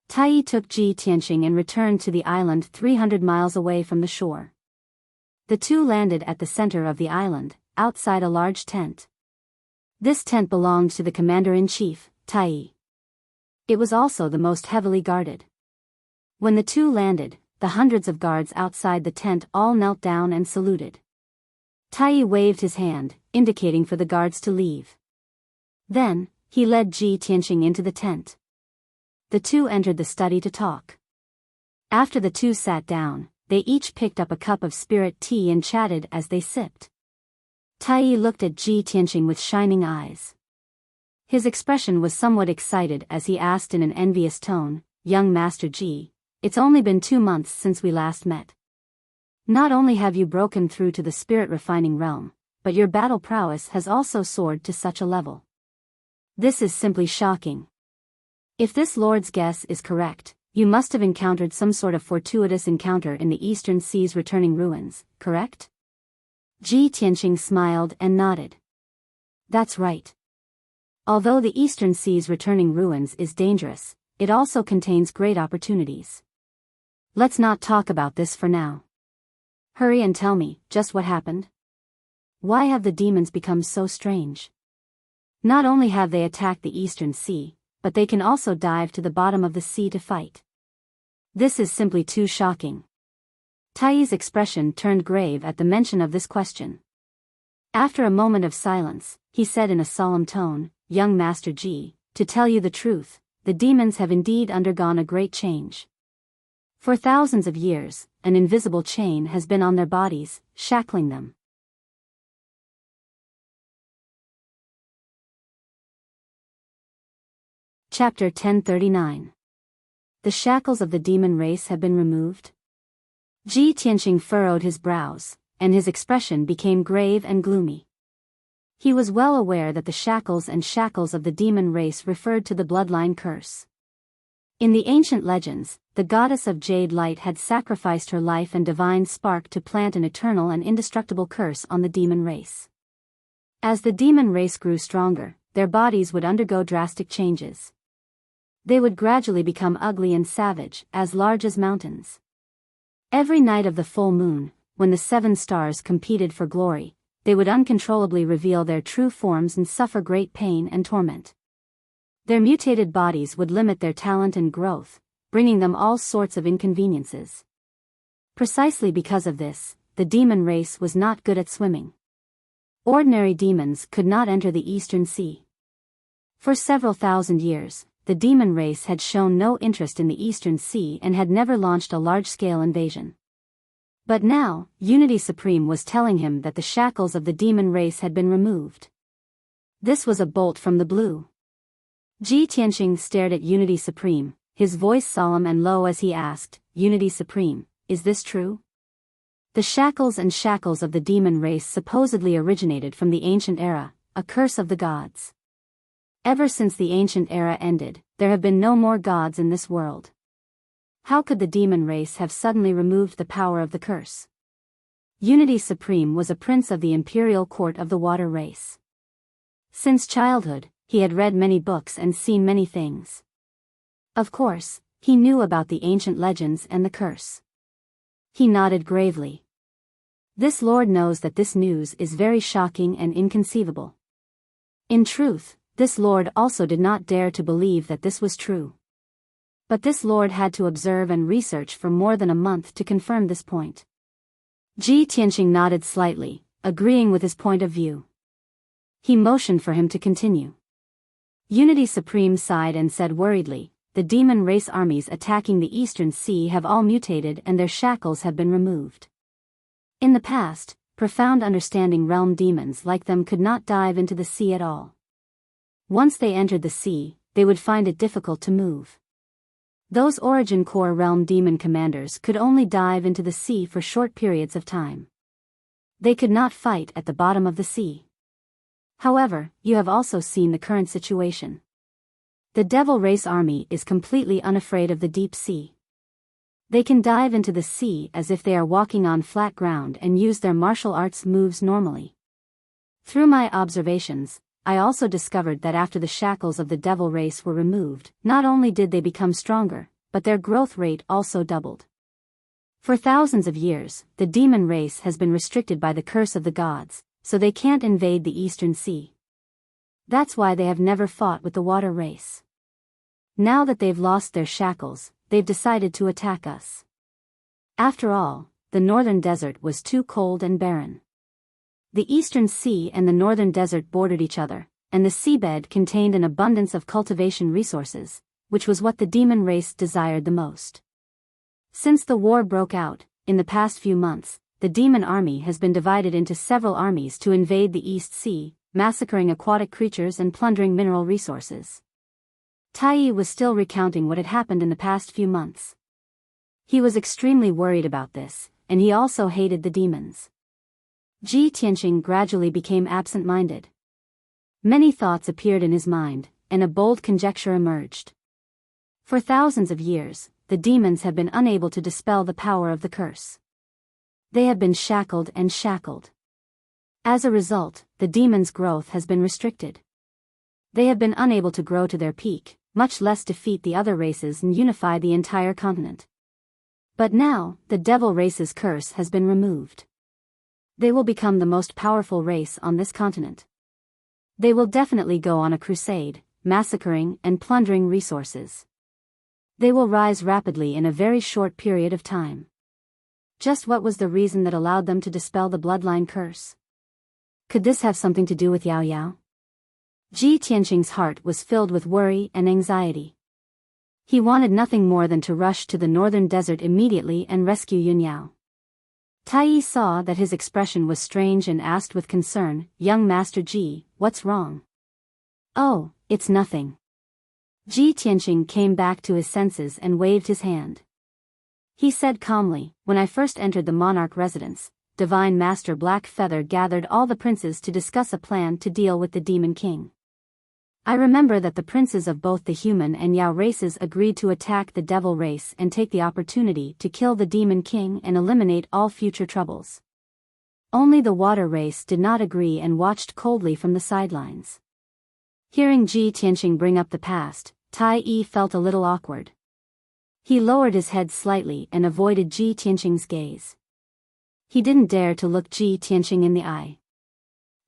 Tai took Ji Tianqing and returned to the island 300 miles away from the shore. The two landed at the center of the island, outside a large tent. This tent belonged to the commander-in-chief, Tai. It was also the most heavily guarded. When the two landed, the hundreds of guards outside the tent all knelt down and saluted. Tai waved his hand, indicating for the guards to leave. Then, he led Ji Tianqing into the tent. The two entered the study to talk. After the two sat down, they each picked up a cup of spirit tea and chatted as they sipped. Tai looked at Ji Tianqing with shining eyes. His expression was somewhat excited as he asked in an envious tone, "Young Master Ji, it's only been 2 months since we last met. Not only have you broken through to the spirit refining realm, but your battle prowess has also soared to such a level. This is simply shocking. If this lord's guess is correct, you must have encountered some sort of fortuitous encounter in the eastern sea's returning ruins, correct?" Ji Tianqing smiled and nodded. That's right. Although the eastern sea's returning ruins is dangerous, it also contains great opportunities. Let's not talk about this for now. Hurry and tell me, just what happened? Why have the demons become so strange? Not only have they attacked the eastern sea, but they can also dive to the bottom of the sea to fight. This is simply too shocking. Tai's expression turned grave at the mention of this question. After a moment of silence, he said in a solemn tone, "Young Master Ji, to tell you the truth, the demons have indeed undergone a great change. For thousands of years, an invisible chain has been on their bodies, shackling them. Chapter 1039. The shackles of the demon race have been removed? Ji Tianqing furrowed his brows, and his expression became grave and gloomy. He was well aware that the shackles of the demon race referred to the bloodline curse. In the ancient legends, the goddess of jade light had sacrificed her life and divine spark to plant an eternal and indestructible curse on the demon race. As the demon race grew stronger, their bodies would undergo drastic changes. They would gradually become ugly and savage, as large as mountains. Every night of the full moon, when the 7 stars competed for glory, they would uncontrollably reveal their true forms and suffer great pain and torment. Their mutated bodies would limit their talent and growth, bringing them all sorts of inconveniences. Precisely because of this, the demon race was not good at swimming. Ordinary demons could not enter the Eastern Sea. For several thousand years, the demon race had shown no interest in the Eastern Sea and had never launched a large-scale invasion. But now, Unity Supreme was telling him that the shackles of the demon race had been removed. This was a bolt from the blue. Ji Tianqing stared at Unity Supreme, his voice solemn and low as he asked, "Unity Supreme, is this true?" The shackles of the demon race supposedly originated from the ancient era, a curse of the gods. Ever since the ancient era ended, there have been no more gods in this world. How could the demon race have suddenly removed the power of the curse? Unity Supreme was a prince of the imperial court of the water race. Since childhood, he had read many books and seen many things. Of course, he knew about the ancient legends and the curse. He nodded gravely. This lord knows that this news is very shocking and inconceivable. In truth, this lord also did not dare to believe that this was true. But this lord had to observe and research for more than a month to confirm this point. Ji Tianqing nodded slightly, agreeing with his point of view. He motioned for him to continue. Unity Supreme sighed and said worriedly, "The demon race armies attacking the Eastern Sea have all mutated and their shackles have been removed. In the past, profound understanding realm demons like them could not dive into the sea at all. Once they entered the sea, they would find it difficult to move. Those Origin Core realm demon commanders could only dive into the sea for short periods of time. They could not fight at the bottom of the sea. However, you have also seen the current situation. The Devil Race Army is completely unafraid of the deep sea. They can dive into the sea as if they are walking on flat ground and use their martial arts moves normally. Through my observations, I also discovered that after the shackles of the Devil Race were removed, not only did they become stronger, but their growth rate also doubled. For thousands of years, the demon race has been restricted by the curse of the gods, so they can't invade the Eastern Sea. That's why they have never fought with the water race. Now that they've lost their shackles, they've decided to attack us. After all, the northern desert was too cold and barren. The Eastern Sea and the northern desert bordered each other, and the seabed contained an abundance of cultivation resources, which was what the demon race desired the most. Since the war broke out, in the past few months, the demon army has been divided into several armies to invade the East Sea, massacring aquatic creatures and plundering mineral resources. Tai was still recounting what had happened in the past few months. He was extremely worried about this, and he also hated the demons. Ji Tianqing gradually became absent-minded. Many thoughts appeared in his mind, and a bold conjecture emerged. For thousands of years, the demons have been unable to dispel the power of the curse. They have been shackled and shackled. As a result, the demons' growth has been restricted. They have been unable to grow to their peak, much less defeat the other races and unify the entire continent. But now, the devil race's curse has been removed. They will become the most powerful race on this continent. They will definitely go on a crusade, massacring and plundering resources. They will rise rapidly in a very short period of time. Just what was the reason that allowed them to dispel the bloodline curse? Could this have something to do with Yao Yao? Ji Tianqing's heart was filled with worry and anxiety. He wanted nothing more than to rush to the northern desert immediately and rescue Yun Yao. Tai saw that his expression was strange and asked with concern, "Young Master Ji, what's wrong?" "Oh, it's nothing." Ji Tianqing came back to his senses and waved his hand. He said calmly, "When I first entered the monarch residence, Divine Master Black Feather gathered all the princes to discuss a plan to deal with the Demon King. I remember that the princes of both the human and Yao races agreed to attack the devil race and take the opportunity to kill the Demon King and eliminate all future troubles. Only the water race did not agree and watched coldly from the sidelines." Hearing Ji Tianqing bring up the past, Tai felt a little awkward. He lowered his head slightly and avoided Ji Tianqing's gaze. He didn't dare to look Ji Tianqing in the eye.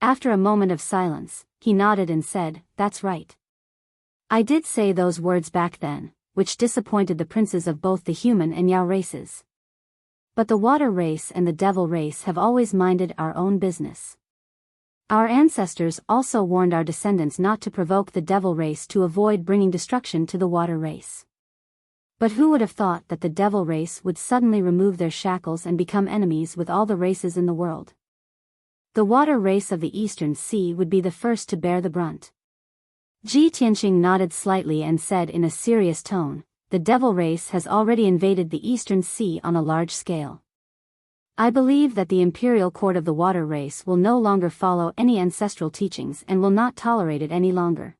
After a moment of silence, he nodded and said, "That's right. I did say those words back then, which disappointed the princes of both the human and Yao races. But the water race and the devil race have always minded our own business. Our ancestors also warned our descendants not to provoke the devil race to avoid bringing destruction to the water race. But who would have thought that the devil race would suddenly remove their shackles and become enemies with all the races in the world? The water race of the Eastern Sea would be the first to bear the brunt." Ji Tianqing nodded slightly and said in a serious tone, "The devil race has already invaded the Eastern Sea on a large scale. I believe that the imperial court of the water race will no longer follow any ancestral teachings and will not tolerate it any longer.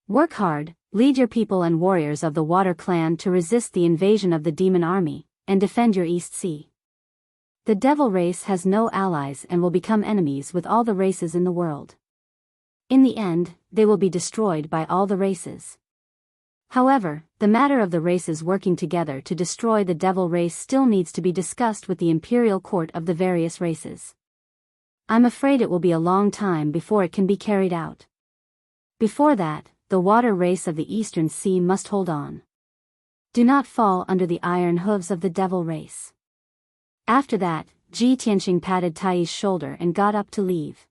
Work hard, lead your people and warriors of the water clan to resist the invasion of the demon army, and defend your East Sea. The devil race has no allies and will become enemies with all the races in the world. In the end, they will be destroyed by all the races. However, the matter of the races working together to destroy the devil race still needs to be discussed with the imperial court of the various races. I'm afraid it will be a long time before it can be carried out. Before that, the water race of the Eastern Sea must hold on. Do not fall under the iron hooves of the devil race." After that, Ji Tianqing patted Tai's shoulder and got up to leave.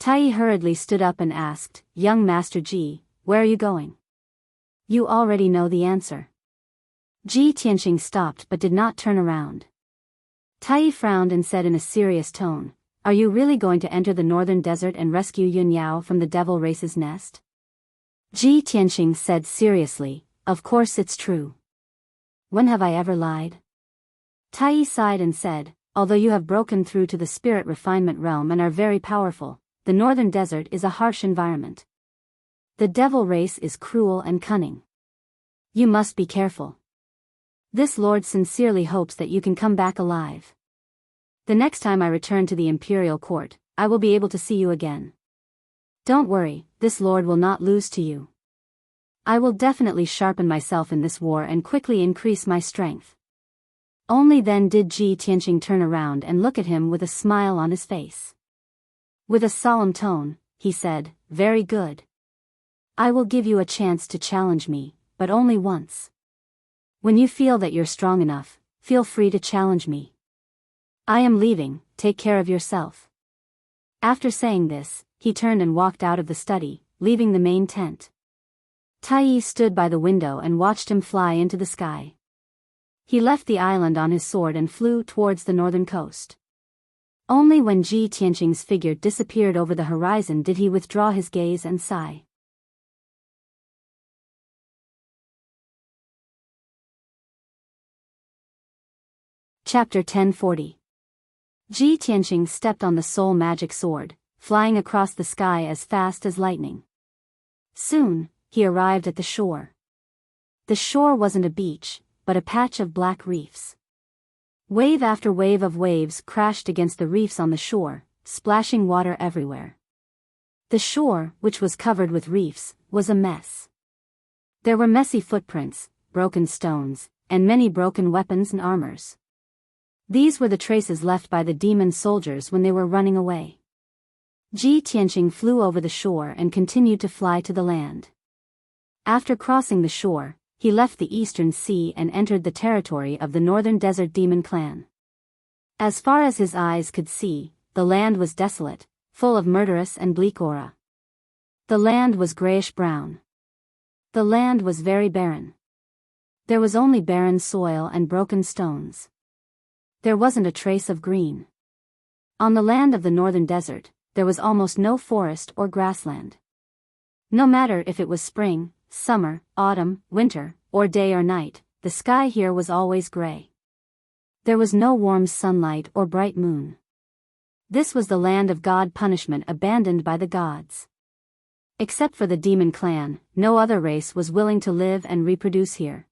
Tai hurriedly stood up and asked, "Young Master Ji, where are you going?" "You already know the answer." Ji Tianqing stopped but did not turn around. Tai frowned and said in a serious tone, "Are you really going to enter the northern desert and rescue Yun Yao from the devil race's nest?" Ji Tianqing said seriously, "Of course it's true. When have I ever lied?" Tai sighed and said, "Although you have broken through to the spirit refinement realm and are very powerful, the northern desert is a harsh environment. The devil race is cruel and cunning. You must be careful. This lord sincerely hopes that you can come back alive. The next time I return to the imperial court, I will be able to see you again. Don't worry, this lord will not lose to you. I will definitely sharpen myself in this war and quickly increase my strength." Only then did Ji Tianqing turn around and look at him with a smile on his face. With a solemn tone, he said, "Very good. I will give you a chance to challenge me, but only once. When you feel that you're strong enough, feel free to challenge me. I am leaving, take care of yourself." After saying this, he turned and walked out of the study, leaving the main tent. Tai stood by the window and watched him fly into the sky. He left the island on his sword and flew towards the northern coast. Only when Ji Tianqing's figure disappeared over the horizon did he withdraw his gaze and sigh. Chapter 1040. Ji Tianqing stepped on the soul magic sword, flying across the sky as fast as lightning. Soon, he arrived at the shore. The shore wasn't a beach, but a patch of black reefs. Wave after wave of waves crashed against the reefs on the shore, splashing water everywhere. The shore, which was covered with reefs, was a mess. There were messy footprints, broken stones, and many broken weapons and armors. These were the traces left by the demon soldiers when they were running away. Ji Tianqing flew over the shore and continued to fly to the land. After crossing the shore, he left the Eastern Sea and entered the territory of the Northern Desert Demon Clan. As far as his eyes could see, the land was desolate, full of murderous and bleak aura. The land was grayish-brown. The land was very barren. There was only barren soil and broken stones. There wasn't a trace of green. On the land of the Northern Desert, there was almost no forest or grassland. No matter if it was spring, summer, autumn, winter, or day or night, the sky here was always gray. There was no warm sunlight or bright moon. This was the land of god punishment abandoned by the gods. Except for the demon clan, no other race was willing to live and reproduce here.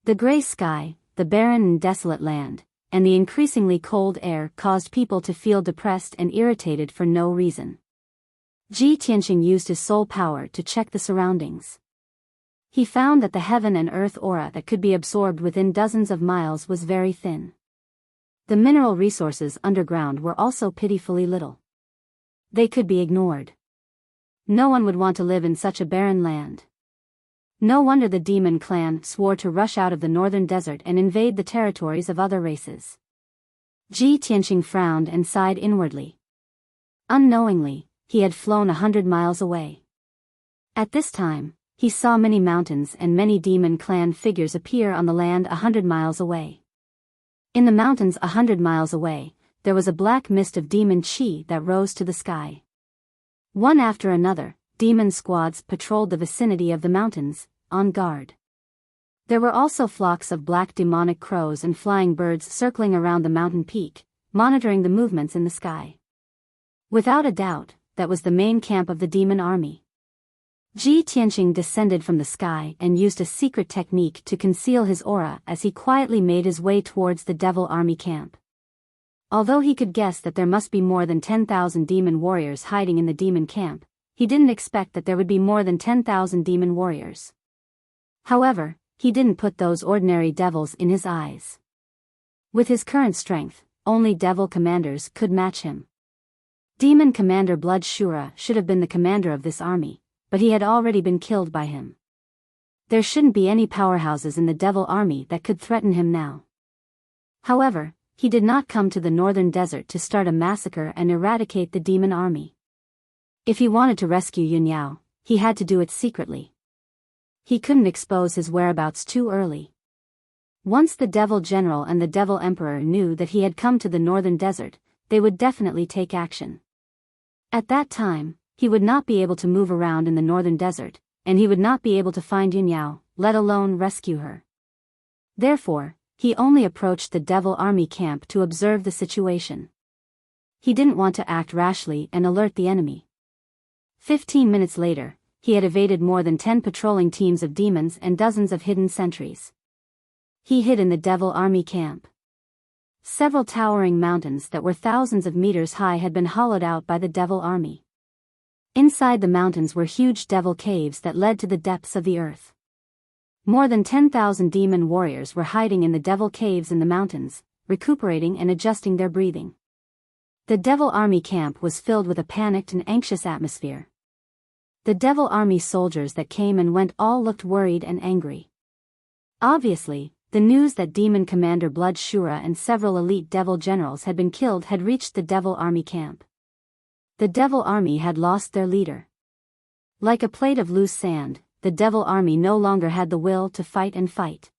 The gray sky, the barren and desolate land, and the increasingly cold air caused people to feel depressed and irritated for no reason. Ji Tianqing used his soul power to check the surroundings. He found that the heaven and earth aura that could be absorbed within dozens of miles was very thin. The mineral resources underground were also pitifully little. They could be ignored. No one would want to live in such a barren land. No wonder the demon clan swore to rush out of the northern desert and invade the territories of other races. Ji Tianqing frowned and sighed inwardly. Unknowingly, he had flown 100 miles away. At this time, he saw many mountains and many demon clan figures appear on the land 100 miles away. In the mountains 100 miles away, there was a black mist of demon chi that rose to the sky. One after another, demon squads patrolled the vicinity of the mountains, on guard. There were also flocks of black demonic crows and flying birds circling around the mountain peak, monitoring the movements in the sky. Without a doubt, that was the main camp of the demon army. Ji Tianqing descended from the sky and used a secret technique to conceal his aura as he quietly made his way towards the devil army camp. Although he could guess that there must be more than 10,000 demon warriors hiding in the demon camp, he didn't expect that there would be more than 10,000 demon warriors. However, he didn't put those ordinary devils in his eyes. With his current strength, only devil commanders could match him. Demon Commander Blood Shura should have been the commander of this army, but he had already been killed by him. There shouldn't be any powerhouses in the devil army that could threaten him now. However, he did not come to the northern desert to start a massacre and eradicate the demon army. If he wanted to rescue Yun Yao, he had to do it secretly. He couldn't expose his whereabouts too early. Once the Devil General and the Devil Emperor knew that he had come to the northern desert, they would definitely take action. At that time, he would not be able to move around in the northern desert, and he would not be able to find Yun Yao, let alone rescue her. Therefore, he only approached the devil army camp to observe the situation. He didn't want to act rashly and alert the enemy. 15 minutes later, he had evaded more than 10 patrolling teams of demons and dozens of hidden sentries. He hid in the devil army camp. Several towering mountains that were thousands of meters high had been hollowed out by the devil army. Inside the mountains were huge devil caves that led to the depths of the earth. More than 10,000 demon warriors were hiding in the devil caves in the mountains, recuperating and adjusting their breathing. The devil army camp was filled with a panicked and anxious atmosphere. The devil army soldiers that came and went all looked worried and angry. Obviously, the news that Demon Commander Blood Shura and several elite devil generals had been killed had reached the devil army camp. The devil army had lost their leader. Like a plate of loose sand, the devil army no longer had the will to fight and fight.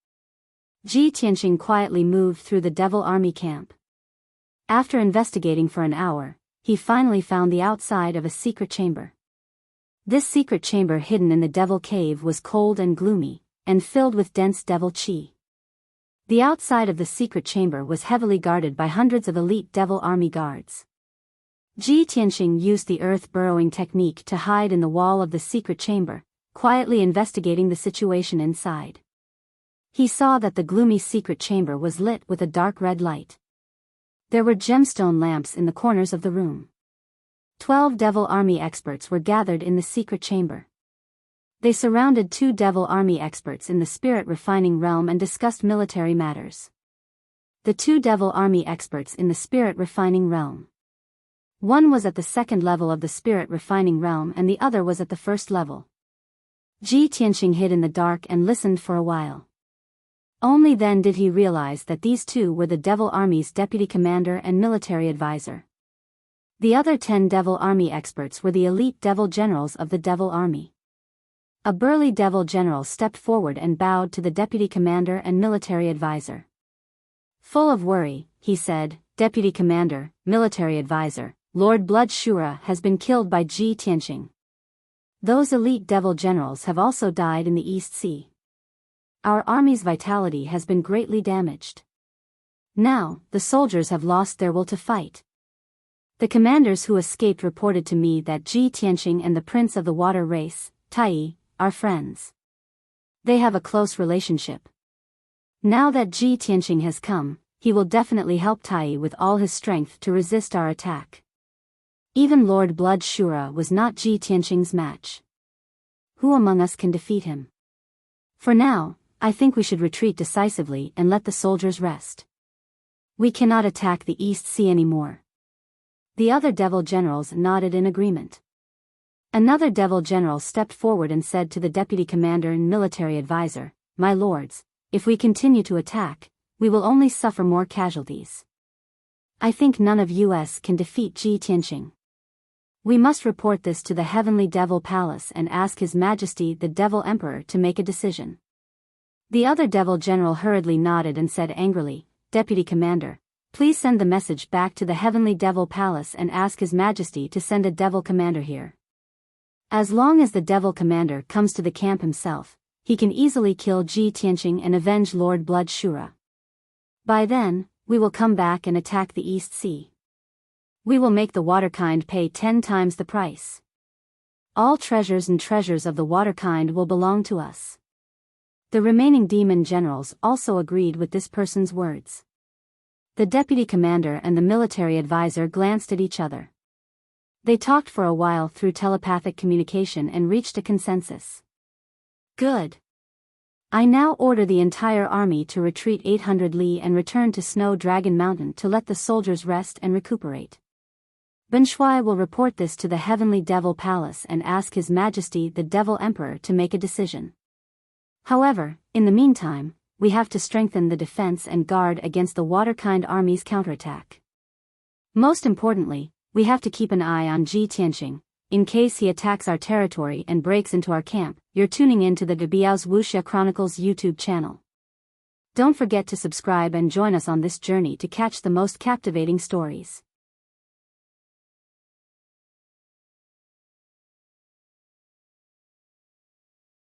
Ji Tianqing quietly moved through the devil army camp. After investigating for an hour, he finally found the outside of a secret chamber. This secret chamber hidden in the devil cave was cold and gloomy, and filled with dense devil chi. The outside of the secret chamber was heavily guarded by hundreds of elite devil army guards. Ji Tianqing used the earth burrowing technique to hide in the wall of the secret chamber, quietly investigating the situation inside. He saw that the gloomy secret chamber was lit with a dark red light. There were gemstone lamps in the corners of the room. 12 devil army experts were gathered in the secret chamber. They surrounded 2 devil army experts in the spirit refining realm and discussed military matters. The 2 devil army experts in the spirit refining realm. One was at the second level of the spirit refining realm and the other was at the first level. Ji Tianqing hid in the dark and listened for a while. Only then did he realize that these 2 were the devil army's deputy commander and military advisor. The other 10 devil army experts were the elite devil generals of the devil army. A burly devil general stepped forward and bowed to the deputy commander and military advisor. Full of worry, he said, "Deputy Commander, military advisor, Lord Blood Shura has been killed by Ji Tianqing. Those elite devil generals have also died in the East Sea. Our army's vitality has been greatly damaged. Now, the soldiers have lost their will to fight. The commanders who escaped reported to me that Ji Tianqing and the Prince of the Water Race, Tai, are friends. They have a close relationship. Now that Ji Tianqing has come, he will definitely help Tai with all his strength to resist our attack. Even Lord Blood Shura was not Ji Tianqing's match. Who among us can defeat him? For now, I think we should retreat decisively and let the soldiers rest. We cannot attack the East Sea anymore. The other devil generals nodded in agreement. Another devil general stepped forward and said to the deputy commander and military advisor, "My lords, if we continue to attack, we will only suffer more casualties. I think none of us can defeat Ji Tianqing. We must report this to the Heavenly Devil Palace and ask His Majesty the Devil Emperor to make a decision." The other devil general hurriedly nodded and said angrily, "Deputy Commander, please send the message back to the Heavenly Devil Palace and ask His Majesty to send a devil commander here. As long as the devil commander comes to the camp himself, he can easily kill Ji Tianqing and avenge Lord Blood Shura. By then, we will come back and attack the East Sea. We will make the waterkind pay 10 times the price. All treasures and treasures of the waterkind will belong to us." The remaining demon generals also agreed with this person's words. The deputy commander and the military advisor glanced at each other. They talked for a while through telepathic communication and reached a consensus. "Good. I now order the entire army to retreat 800 li and return to Snow Dragon Mountain to let the soldiers rest and recuperate. Ben Shui will report this to the Heavenly Devil Palace and ask His Majesty the Devil Emperor to make a decision. However, in the meantime, we have to strengthen the defense and guard against the Waterkind army's counterattack. Most importantly, we have to keep an eye on Ji Tianqing, in case he attacks our territory and breaks into our camp." You're tuning in to the Biyao's Wuxia Chronicles YouTube channel. Don't forget to subscribe and join us on this journey to catch the most captivating stories.